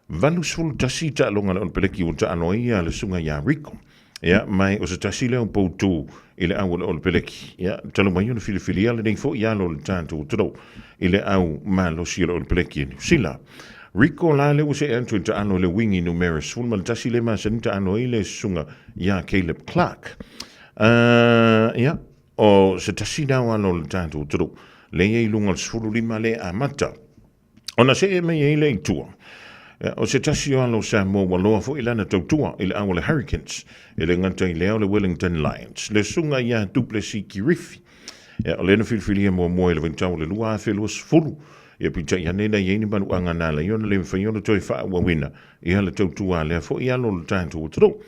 Valus fulu tasita longa le peleki o ta anu ia le sunga ia Rico. Ia mai o se tasi leo poutu I le au le peleki. Ia talo mai o le filifilia le nei fo ia lo le tanto o tro. I le au malo si o le peleki New Zealand. Rico la le use antu ta ano le wingi numerous full mal tasi le ma senta ano I le sunga ia Caleb Clark. Ia o se tasi na ano le tanto o tro. Le ia ilunga le sfulu lima le amata. Ona se e me ia le tua. O se tasi o alo Samoa waloa fo ilana tautua I le au le Hurricanes. I le nganta I leo le Wellington Lions. Le sunga ia Duplessis Kirifi. O le na filfilia mua I le vintau le lua felu sfulu. Ia pita I hanena I eni manu anganala. Iona le mwhaiona toi wha wawina. I hala tautua lea fo I alo le tātu o tro.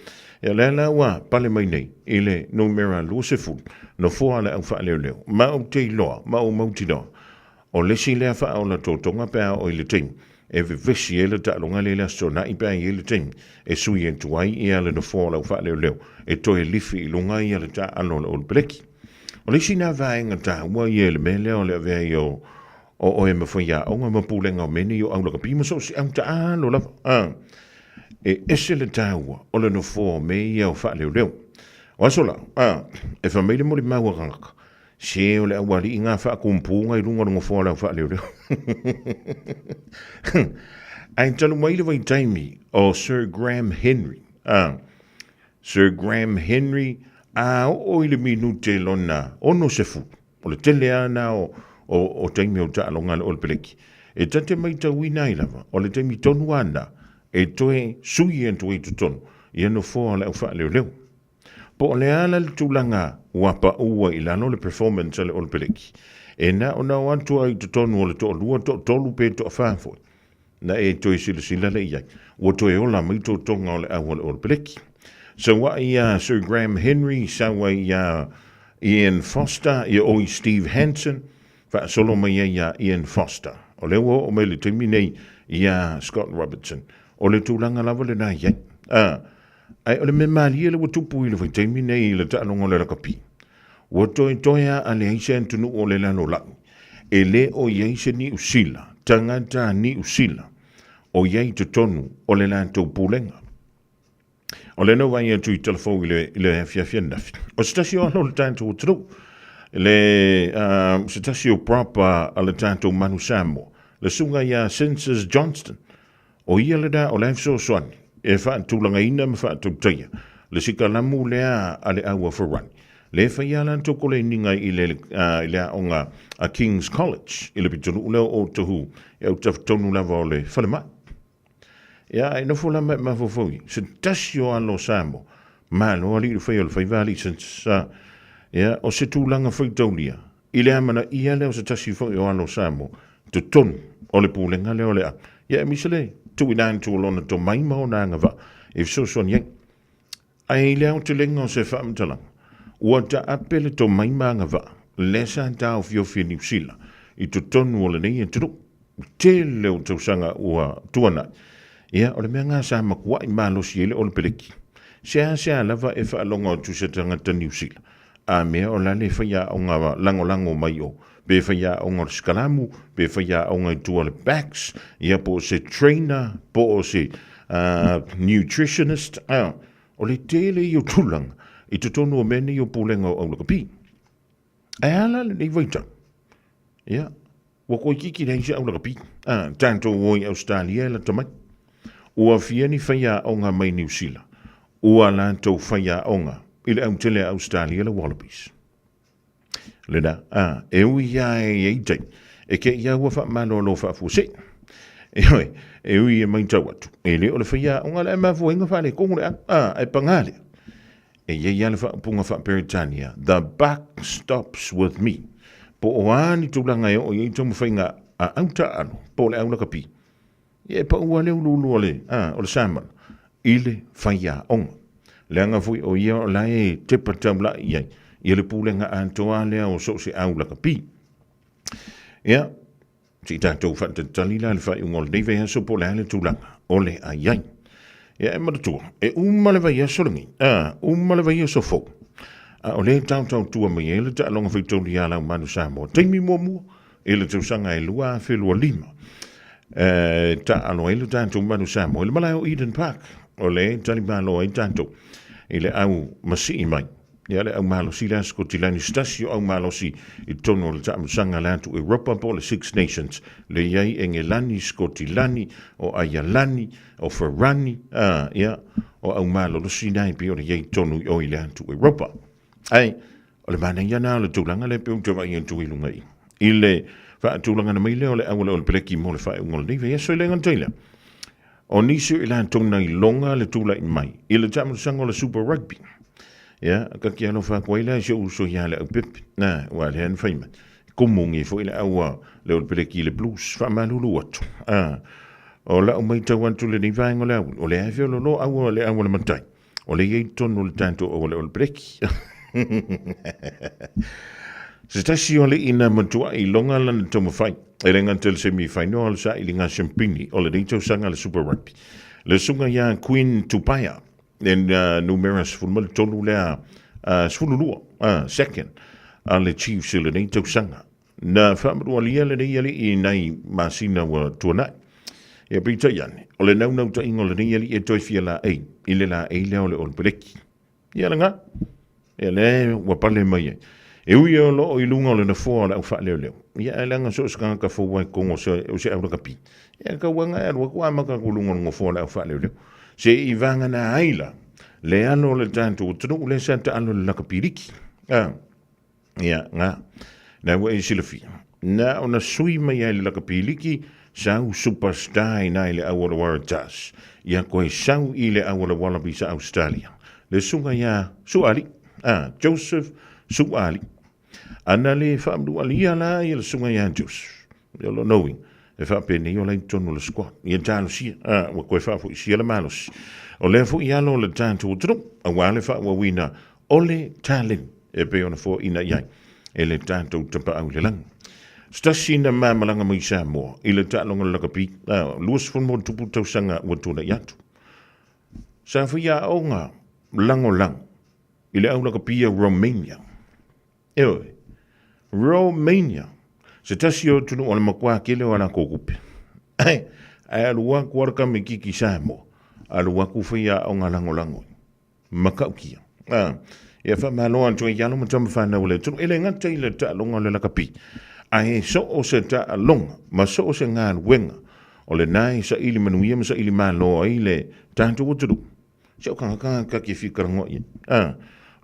Ia le ala wa pale mai nei. I le numera lua se fulu. No fo ala au wha leo. Ma o te loa. Ma o mauti noa. O lesi lea wha au la tōtonga pēa o I le team. E vivisi e le ta'alonga le la so na I pēa I le team. E sui en tuai I ala no fo ala au wha leo. E toi lifi I lunga I ala ta'alo o le peleki. O le sina vaenga ta ua I ele me leo le avea I o e mawhaia o ngā mapulenga o meni o aulaka pima so si au ta alo lava. e ese le taua o le no fo me ia o fa leo o sola e fa me le mo le maua ranga se o le awali inga fa kumpunga i lunga ngo fo la fa leo ai tolu mai le vai taimi o Sir Graham Henry Sir Graham Henry o ile minute lona ono se fu o le tele ana o taimi o ta longa o le peleki e tate mai ta wina i lava o le taimi tonu ana e toe sui en toi tutonu ia no fo la fa leo po le ala le tulanga wapa ua i lano le performance ale o le peleki e na ona wantu ai tutonu o le to lua to tolu pe to fa fo na e toi sila le ia o toe ola mai to tonga o le awale o le peleki so wa ia Sir Graham Henry sa wa ia Ian Foster ia oi Steve Hansen fa solo mai ia Ian Foster o le o me le timi nei ia Scott Robertson o le tūlanga lava le nā iai. Ai o le me malia le watupu i le whaitaimi nei le tālonga le rakapi. Watoi toia a le haise antunu o le lano lau. E le o iai se ni usila, tangata ni usila, o iai te tonu o le lantou pūlenga. O le no vai atu i telefou i le fiafia nafi. O stasi o alo le tātou utru. Le stasi o proper a le tātou Manu Samoa. Le sunga ia Census Johnston. O ia le da o life so swani e fa tulanga ina me fa tutia le sika lamu le a le awa for run le fa ia lan to kole ninga i le onga a King's College i le pitonu le o tohu e o tonu la vole falema ia e no fola ma foi se tasio alo samo ma no ali le fa le fa vali sensa ia o se tulanga foi tolia i le amana ia le o se tasio foi o alo samo to tonu o le pulenga le o le ia misele tu inan tu lona to mai mo na nga va if so son yang ai le te lengo se fa mtala o ta apele to mai ma nga va lesa ta of yo fi New Zealand i to tonu o le nei tu te le o to sanga o tuana ia o le menga sa makwa i malo si le o le peleki se lava e fa longa tu se tanga ta New Zealand a me o la le fa ya o nga lango mai o be fa ya o ngor skalamu be fa ya o ngai tuale backs ia po se trainer po se nutritionist o le tele yo tulang i te tonu o mene yo pulenga o la kapi ai ala le vaita ia wa ko kiki nei o la kapi tanto o i Australia la tamai o fiani fa ya o nga mai New Zealand o ala to fa ya o nga ile tele Australia la wallabies lena e ui ia e tei e ke ia ua wha mano lo wha fuse e ui e mai tau atu e le o le whaia o ngala e mafu inga wha le kongore e pangale e ia le wha punga wha Peritania the buck stops with me po o ani tūlanga e o i tomu whainga a auta anu po le auna kapi e pa ua leo lulu o le saman i le whaia onga le anga fui o ia o la e te patau la iai ia le pulenga antoa lea o so se au la kapi. Ia, si tātou whantatali la le whai ungol nei vea so po le hale tūlanga, o le aiai. Ia e maratua, e umale vai a sorangi, umale vai a so fo. O le tātou tua mai e le ta alonga whaitoni a lau Manu Samoa, teimi mua mua, e le tausanga e lua whelua lima. Ta alo e le tātou Manu Samoa, e le malai o Eden Park, o le tali malo e tātou, e le au masi i mai. Ia le au malo si la skotilani stasio au malo si i tono le tamusanga lantu Europa po le Six Nations le iai engelani skotilani o ayalani o ferrani ia o au malo lo si nai pi o le iai tonu o i lantu Europa ai o le mana iana le tūlanga le peo te vai entu i lunga i le wha tūlanga na maile o le au le peleki mo le wha ungol nive ia so i le ngantaila o nisu i lan tona i longa le tūla i mai i le tamusanga o le Super Rugby ya ka kia no fa koila je uso ya le pip na wa le en faima kumungi fo ile awa le peleki le blues fa malulu atu o la mai ta wantu le ni vaingo le o le afio lo awa le awa le matai o le ye tonu le tanto o le peleki se ta si o le ina matua i longa lan to mo fai e le ngantel semi final sa i linga champini o le dito sanga le Super Rugby le sunga ya Queen Tupaya en numerous fulmal tonu lea sfululua second le Chiefs le nei tau sanga na whamarua lia le nei ali i nei masina wa tuanai Ia pita iane. O le nau ta ingo le ni e toi fia la ei. Ile la ei leo le o le peleki. Ia langa. Ia le wapale mai. E ui o lo o ilunga o le na fua le au wha leo. Ia e langa so skanga ka fua i kongo o se aura kapi. Ia ka wanga e alua kua maka kulunga o fua le au wha leo. Se i vanga na aila. Le ano le tanto utunu le santa ano le lakapiriki. Ia nga. Na wa e silafia. Na ona sui mai ai le lakapiriki. Sau superstar ina ile awala waratas. Ia koe sau ile awala wallaby sa Australia. Le sunga ia suali. Joseph Suali. Ana le whaamdu alia la ia le sunga ia Joseph. Ia lo knowing. E whaapene i o lai tonu le squat. Ia talo sia. Wa koe whaafu i sia le malos. O le fu ia lo le tantu utru. A wale whaawawina. O le talin. E pe ona fo ina iai. E le tantu tapa au le lang. Stasina mamalanga mai Samoa. I le talonga lakapi. Luas fun mo tupu tausanga watuna iatu. Sa fia onga lango lang. I le au lakapi Romania. Ewe. Romania. Se tasi o tunu o le makua kele o ala kokupe. Ai alua kuarka me kiki Samoa. Alua kufia onga lango lango. Makaukia. Ia fa malo anto yalo mo tama fa na ole. Tunu ele ngata i le talonga le lakapi. Ai so o se ta longa, ma so o se ngan wenga. O le nai sa ili manuia, sa ili malo ai le tanto uturu. Se o kanga ka ki fikara ngoi.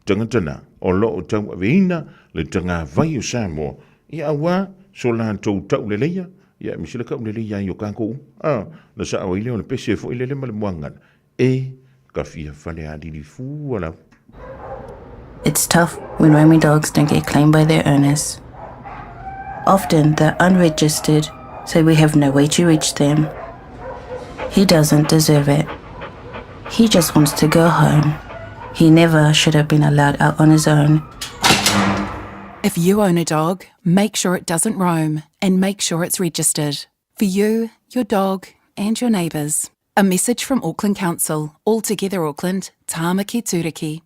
Tanga tana, o lo o tau aveina, le tanga vai o Samoa. Ia awa, so la tau tau le leia. Ia misila ka le leia i o kanko. Na sa awa ile o le pese fo ile le malemuangan. E ka fia fale adili fu ala. It's tough when roaming dogs don't get claimed by their owners. Often they're unregistered, so we have no way to reach them. He doesn't deserve it. He just wants to go home. He never should have been allowed out on his own. If you own a dog, make sure it doesn't roam and make sure it's registered. For you, your dog and your neighbours. A message from Auckland Council. All Together Auckland, Tāmaki Turiki.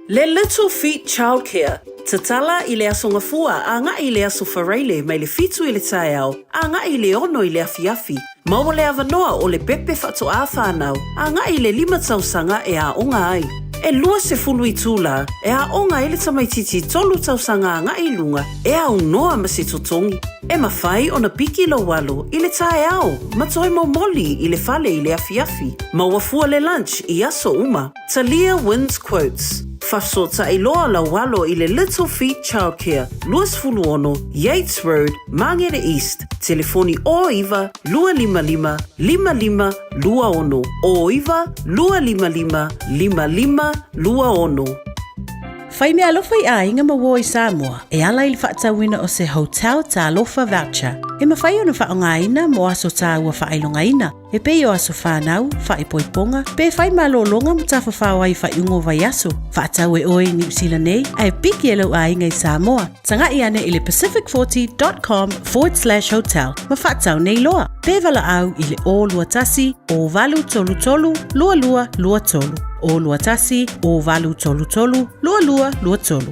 Le Little Feet Childcare. Tatala i le asonga fua a nga i le aso whareile mai le fitu i le tae au. A nga i le ono i le afiafi. Maua le avanoa o le pepe whato a whanau. A nga i le 5 tausanga e a onga ai. E lua se fulu i tūla, e a onga i le tamaititi 3 tausanga a nga i lunga, e a unoa ma se totongi. E mawhai o na piki lo walo i le tae au, ma toi mo moli i le fale i le afiafi. Maua fua le lunch i aso uma. Talia wins quotes. Whafsota i loa la walo i le Little Feet Childcare, Luas Fuluono, Yates Road, Mangere East. Telefoni o iwa, 255 55 luaono. O iwa, 255 55 luaono. Whai mea alofa I a inga maua I Samoa, e ala I le whaatawina o se Hotel Talofa Voucher. E mawhai o na whaongaina mo aso tā ua whailongaina. E pei o aso whanau, whaipoiponga, pe whai malolonga mo tawhawhau ai whaiungo vai aso. Whaatau e oe New Zealand nei, ai piki e lau a inga I Samoa. Tanga I ane I le pacific40.com/hotel. Ma whaatau nei loa. Pe wala au I le o lua tasi, o valu tolu tolu, lua lua lua tolu. O lua tasi, o valu tolu tolu, lua lua lua tolu.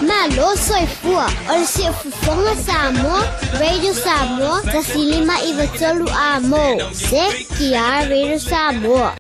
Malo soy fua, o se fufonga Samoa, Radio Samoa, tasilima I vatolu amo. Se kia Radio Samoa.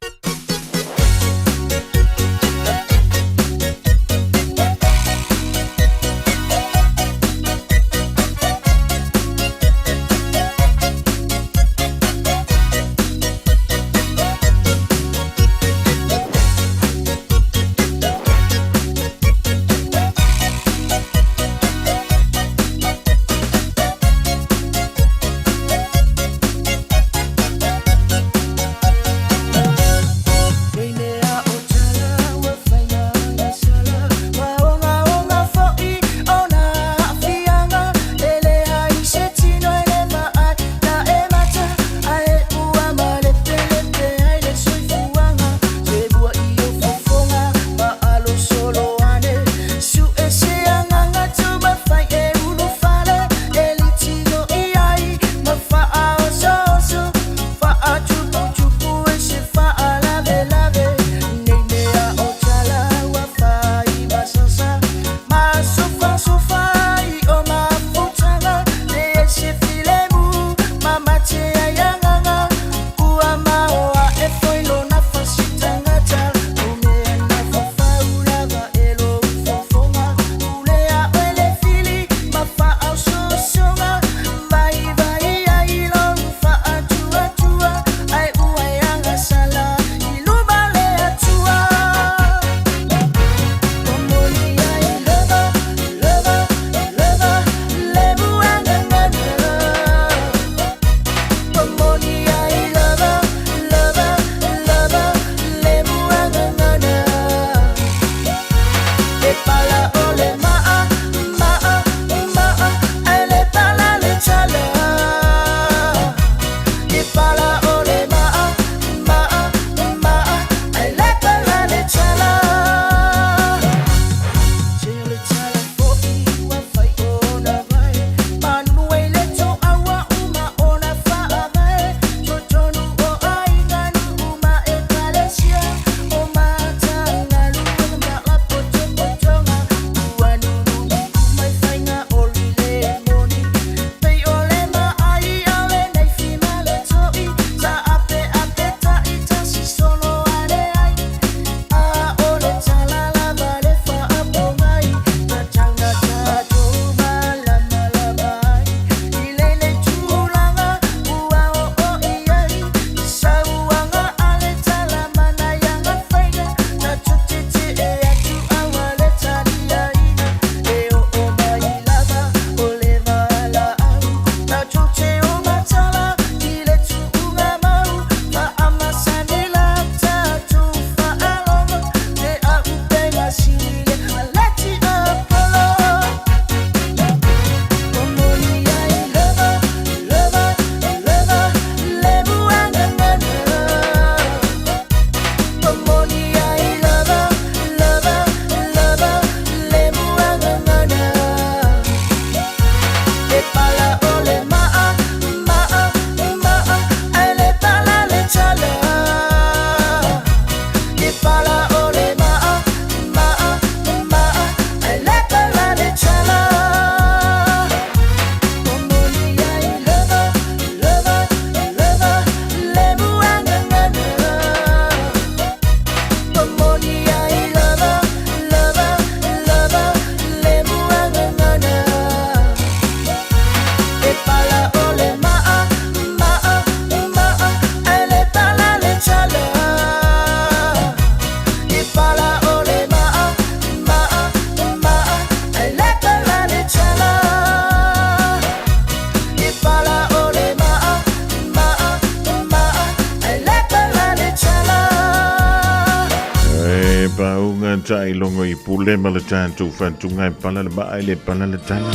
tai longo I pule ma le tātou whantunga I pana le maa le pana le tana.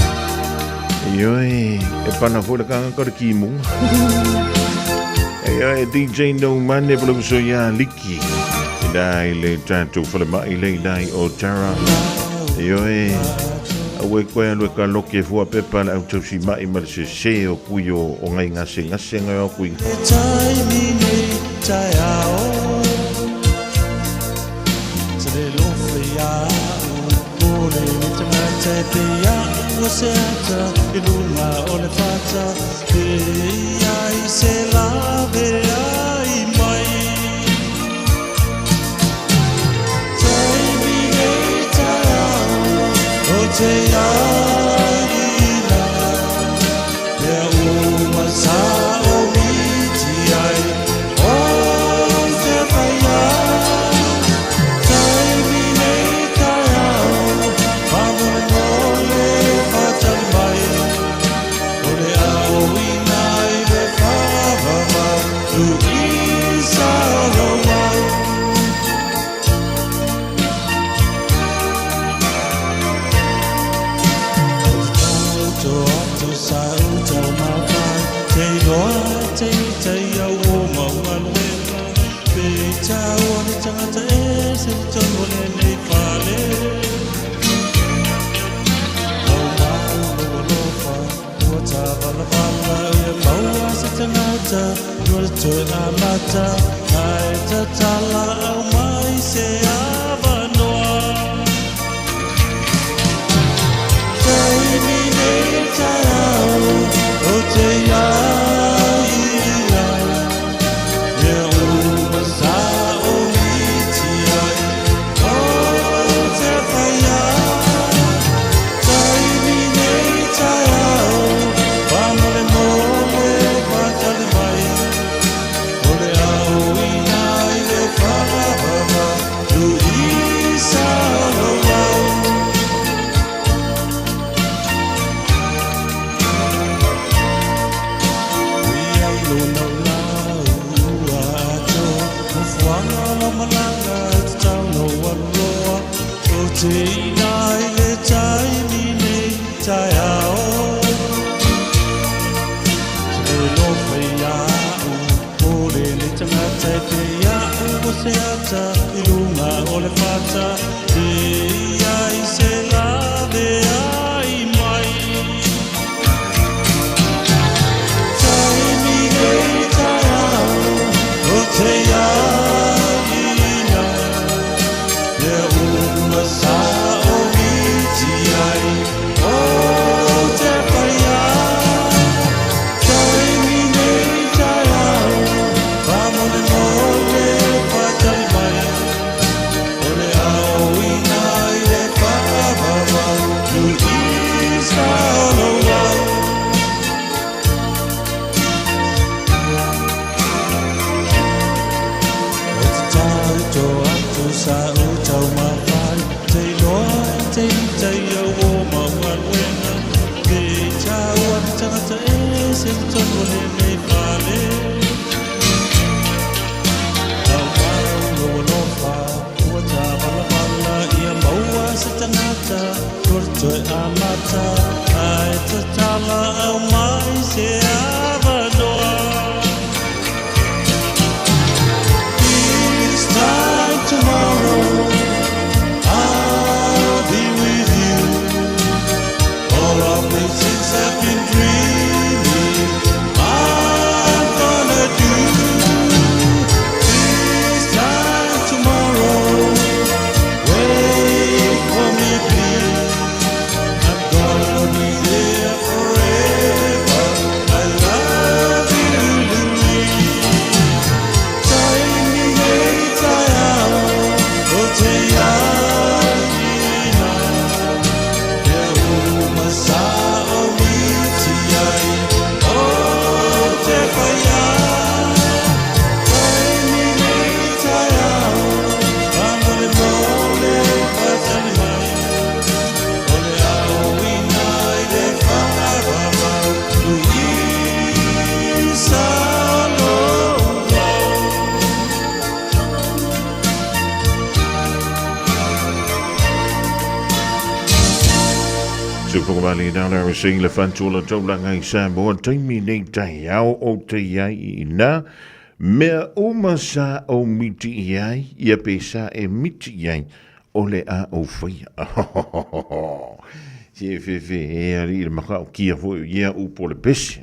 Ioi, e pana fo le kanga kore ki munga. Ioi, DJ No Mane pula so ya liki. Idai le tātou whale maa le idai o Tara. Ioi, awe koe alue ka loke fua pepa le au tausi mai ma le se o kuyo o ngai ngase ngai o kui. Seata ilunga ole fata ai se lave ai mai Taimi nei tau o te aina Te uma sa o miti ai o te whaia Taimi nei tau Pamone mole Amata, ai te tala au mai se avanoa Taimi nei tau o te aina Ia uma sa o miti ai o te whaia Taimi nei tau Pamole mole patale mai Seata ilunga ole fata ai se lave ai mai Taimi nei tau o te aina Ia uma sa o miti ai o te whaia Taimi nei tau Pamone mole Amata, ai te tala au mai se avanoa This time tomorrow I'll be with you All of the things I've been dreaming I'm gonna do This time tomorrow Wait for me please I'm gonna be there forever. I love se whakamali nāna o se le whantua taulanga I Samoa taimi nei tai au o te iai I nā mea uma sa o miti iai ia pe sa e miti iai o le a o whaia. Se fe e ari le maka o kia fo ia upo le pesi.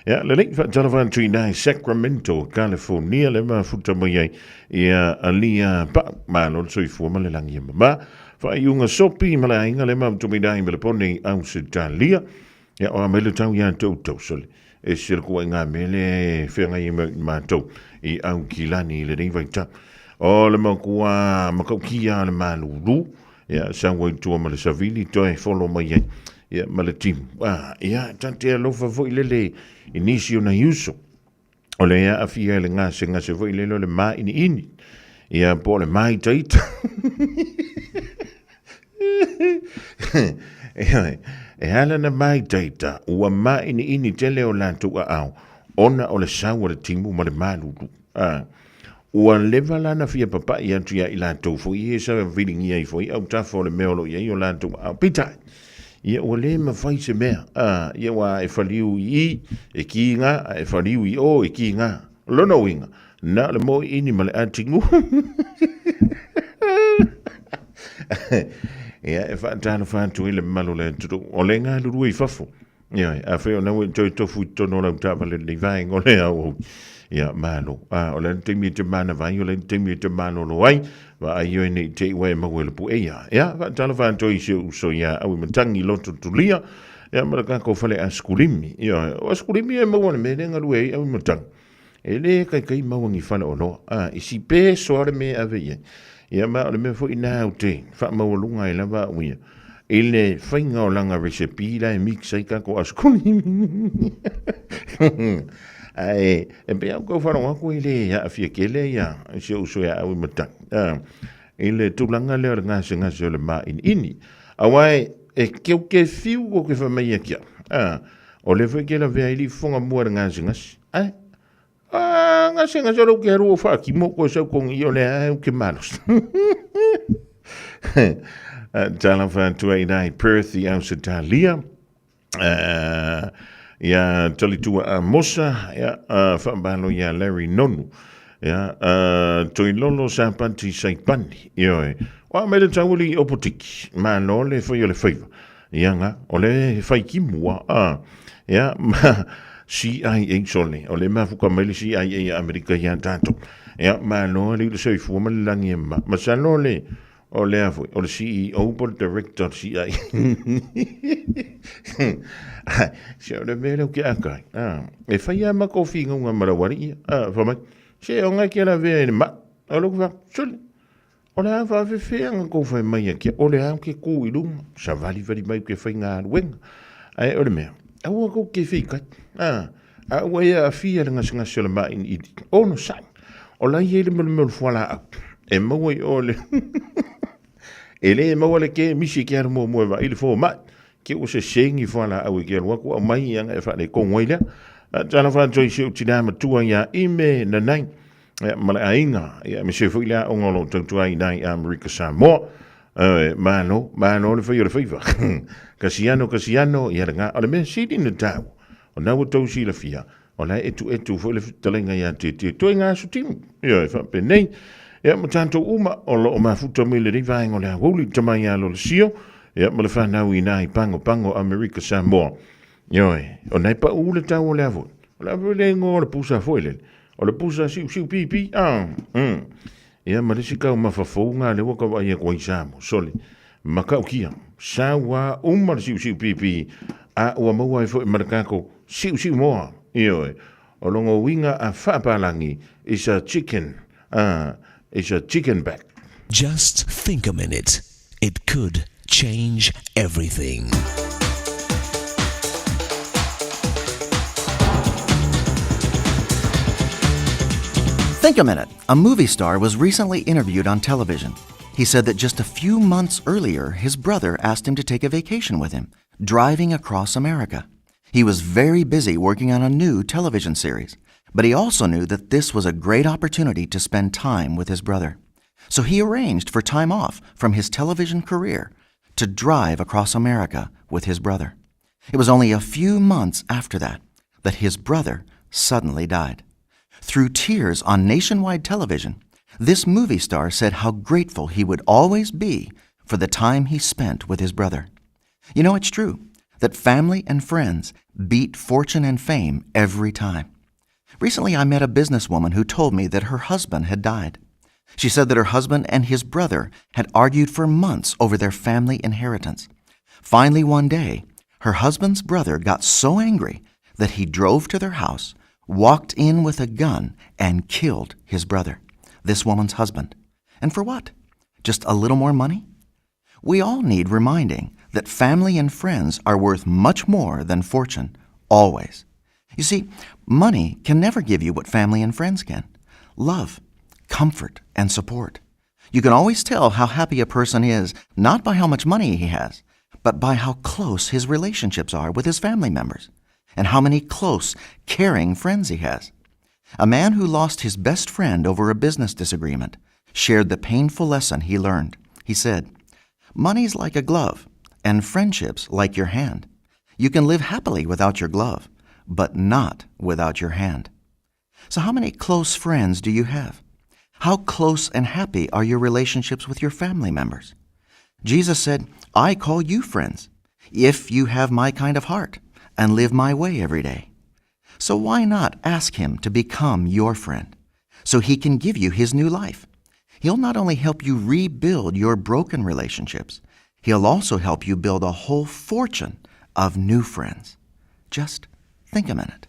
Ya le nei whaatalawan tui nai Sacramento, California le mafuta mai ai ia alia pa malo soi fuama le langi mama. Whaiunga sopi ma le ainga le mamtumidai me le pone au se talia. Ia o amele tau ia tau sole. E sila kua ngā mele whenga I mātou I au kilani le nei vaita. O le makua makau kia le maluru. Ia sangwai tua ma le savili toi follow mai ai. Ia ma le timu. Ia tante alofa foi lele inisio na yuso. O le ia afia le ngase foi lelo le maa ini. Ia po le mai taita. E hala na mai taita ua mai ini tele o lantu a au ona o le sawa le timu ma le malulu ua leva lana fia papa I antu ia I lantu fo I sa vilingi ai fo I au tafo le meolo ia I o lantu a pita ia ua le mawhai se mea ia wa e whaliu I e ki inga e whaliu I o e ki inga lona winga na le mo ini ma le atingu ia e whaatana whaatu I le malu le tutu o le ngā luru I whafo ia a wheo na ue toi tofu tono lau tāpa le nei vai o le au ia malo o le teimi te mana vai o le teimi te mana lo ai wa ai o nei te iwe mawe le pu ia whaatana whaatu I se uso ia au I matangi loto tulia ia maraka ko whale a skulimi ia o skulimi e mawana me le ngaru e au I matangi e le kai mawangi whale o loa I si pe soare me ave ia ia ma o le mea fo ina au te wha mawalunga I lava uia I le whainga o langa recipe la e mixa I kako askuni e pe au kau whanau ako I le a fia kele ia se uso ia au I matang I le tūlanga leo le ngase o le maa ini awai e keu ke fiu o ke whamai kia o le whai ke la vea ili whonga mua le ngase ngase ro ke ro fa ki mo ko sa con io le au ke malos tala fa tu ai Perth I Australia ya tali tu mosa ya fa balo ya Larry Nonu ya to lolo sa panti sai pani yo wa me le tawuli opotiki ma no le fo yo le favor ya nga o le fai ki mo ya CIA sole o le mafuka mele CIA Amerika ya tanto ya ma no le so fu ma langi ma sa no le o le afu o le CEO board director CIA se o le mele ke akai e fai ma ko finga nga marawari fa ma se o nga ke la ve ma o lo va sole o le afa fe nga ko fa mai ke o le am ke ku I lung sa vali mai ke fai nga wen ai o le me Aua ko ke fika. Aua ia a fia le ngasi ngasi o le mai ni idi. O no sang. O la ie le mele fuala au. E maua I o le. E le maua le ke misi ke ara mua wa ili fo mai. Ke o se sengi fuala au I ke alua ko a mai anga e whane kongoi lea. Tana wha joi se utina matua ia ime na nai. Mala a inga. Ia me se fuila o ngolo tautua I nai Amerika Samoa. Mano le fai o le faiva. Kasiano ia nga o le mea sidi na tau o nau tau si la fia o la etu fo le talenga ia te toi ngā sutimu ia e whape nei ia ma tanto uma o lo o mafuta me le rivaenga o le hawuli tamai alo le sio ia ma le whanau I nai pango Amerika Samoa ia o nai pa u le tau o le avon o le avon le ngo o le pusa foile o le pusa siu pipi ia ma le sikau mawhafou ngā le waka wa ia kwa Isamo sole makau kia sawa siu pipi a ua maua fo marakako siu moa io o longo winga a whapalangi is a chicken back. Just think a minute. It could change everything. Think a minute. A movie star was recently interviewed on television. He said that just a few months earlier, his brother asked him to take a vacation with him, driving across America. He was very busy working on a new television series, but he also knew that this was a great opportunity to spend time with his brother. So he arranged for time off from his television career to drive across America with his brother. It was only a few months after that his brother suddenly died. Through tears on nationwide television, this movie star said how grateful he would always be for the time he spent with his brother. You know, it's true that family and friends beat fortune and fame every time. Recently, I met a businesswoman who told me that her husband had died. She said that her husband and his brother had argued for months over their family inheritance. Finally, one day, her husband's brother got so angry that he drove to their house, walked in with a gun, and killed his brother, this woman's husband. And for what? Just a little more money? We all need reminding that family and friends are worth much more than fortune, always. You see, money can never give you what family and friends can: love, comfort, and support. You can always tell how happy a person is not by how much money he has, but by how close his relationships are with his family members, and how many close, caring friends he has. A man who lost his best friend over a business disagreement shared the painful lesson he learned. He said, "Money's like a glove, and friendship's like your hand. You can live happily without your glove, but not without your hand." So how many close friends do you have? How close and happy are your relationships with your family members? Jesus said, "I call you friends, if you have my kind of heart and live my way every day." So why not ask him to become your friend so he can give you his new life? He'll not only help you rebuild your broken relationships, he'll also help you build a whole fortune of new friends. Just think a minute.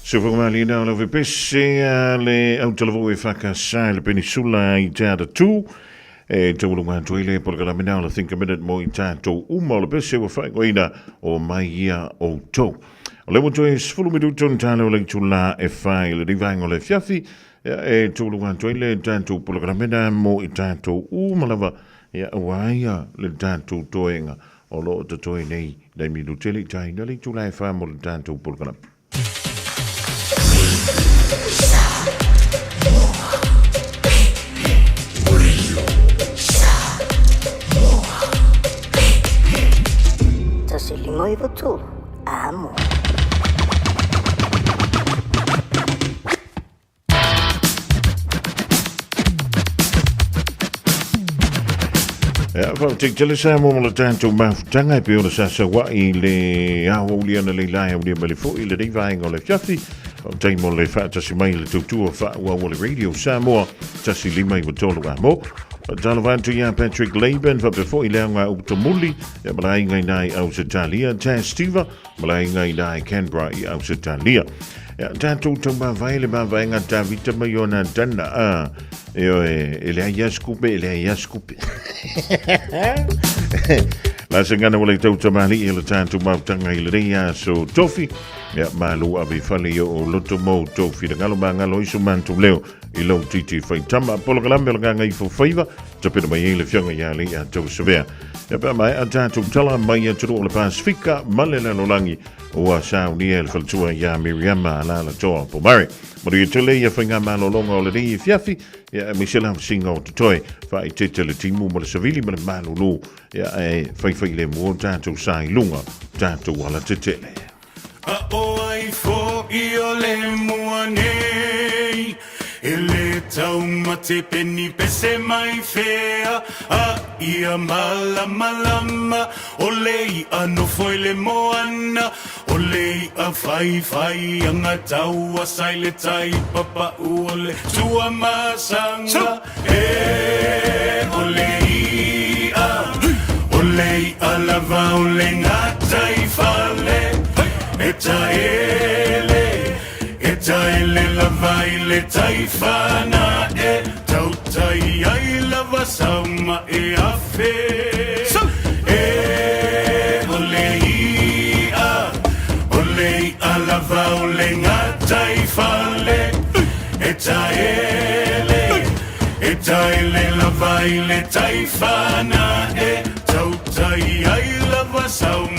So whakamali le pese le au telefo e whakasai le penisula I tāta tū. E taurunga tuile porkala minau le think a minute mo I tātou uma le pese wa whaikoina o mai ia o tō. O le moto e sfulu midu ton tālo le tula e whai le rivango le fiafi. E taurunga tuile tātou porkala minau mo I tātou uma lava. Ia waia le tātou toenga. O lo te toi nei le midu tele tai na le tula e whai mo le tātou porkala. Tasilimo I Vatulu, amo. Ja, van tele Samoa mo le tātou mafutanga e peo le sasawai le aouliana le lai au le malifo I le rivainga o le fiafi. O taimo le whaatasi mai le tutua whaua o le Radio Samoa, tasi lima I Vatulu amo. Talavantu ia Patrick Laban fa before I leanga o Tamuli, e malai ngai nai au Satalia, Tas Stiva, malai ngai nai Canberra I au Satalia. Ja, tātou tamba vai le mawainga tā vita mai o nā tana, e le aiaskupe, La sangana wale tau tamali I le tātou mautanga I le reia so tofi, malu abe fale o loto mo tofi, da ngalo ma ngalo iso mantu leo, I lau titi whai tama, polo kalambe la nganga I fawhaiva, tapena mai le whianga ia le a tau savea. Pa mai a tātou tala mai a turu o le Pasifika, malela no langi, o a sao ni e le whaltua ia Miriama ala la toa po mare. Mori e tele ia whainga malo longa o le rei I fiafi, ia Michela singa o te toi, whai tete le timu mo le savili ma le malo lo, ia e whai le mua tātou sai lunga, tātou ala te tele. A o ai fo I o le mua nei, e le tau mate peni pese mai fea, a ia malama, o lei ano foi le moana, o lei a fai anga tau a sai le tai papa o le tua masanga, o lei a lava o le ngata I fale, Taele lava I le taifana e tautai ai lava sauma e afe olei a lava o le ngata I fale taele lava I le taifana e tautai ai lava sauma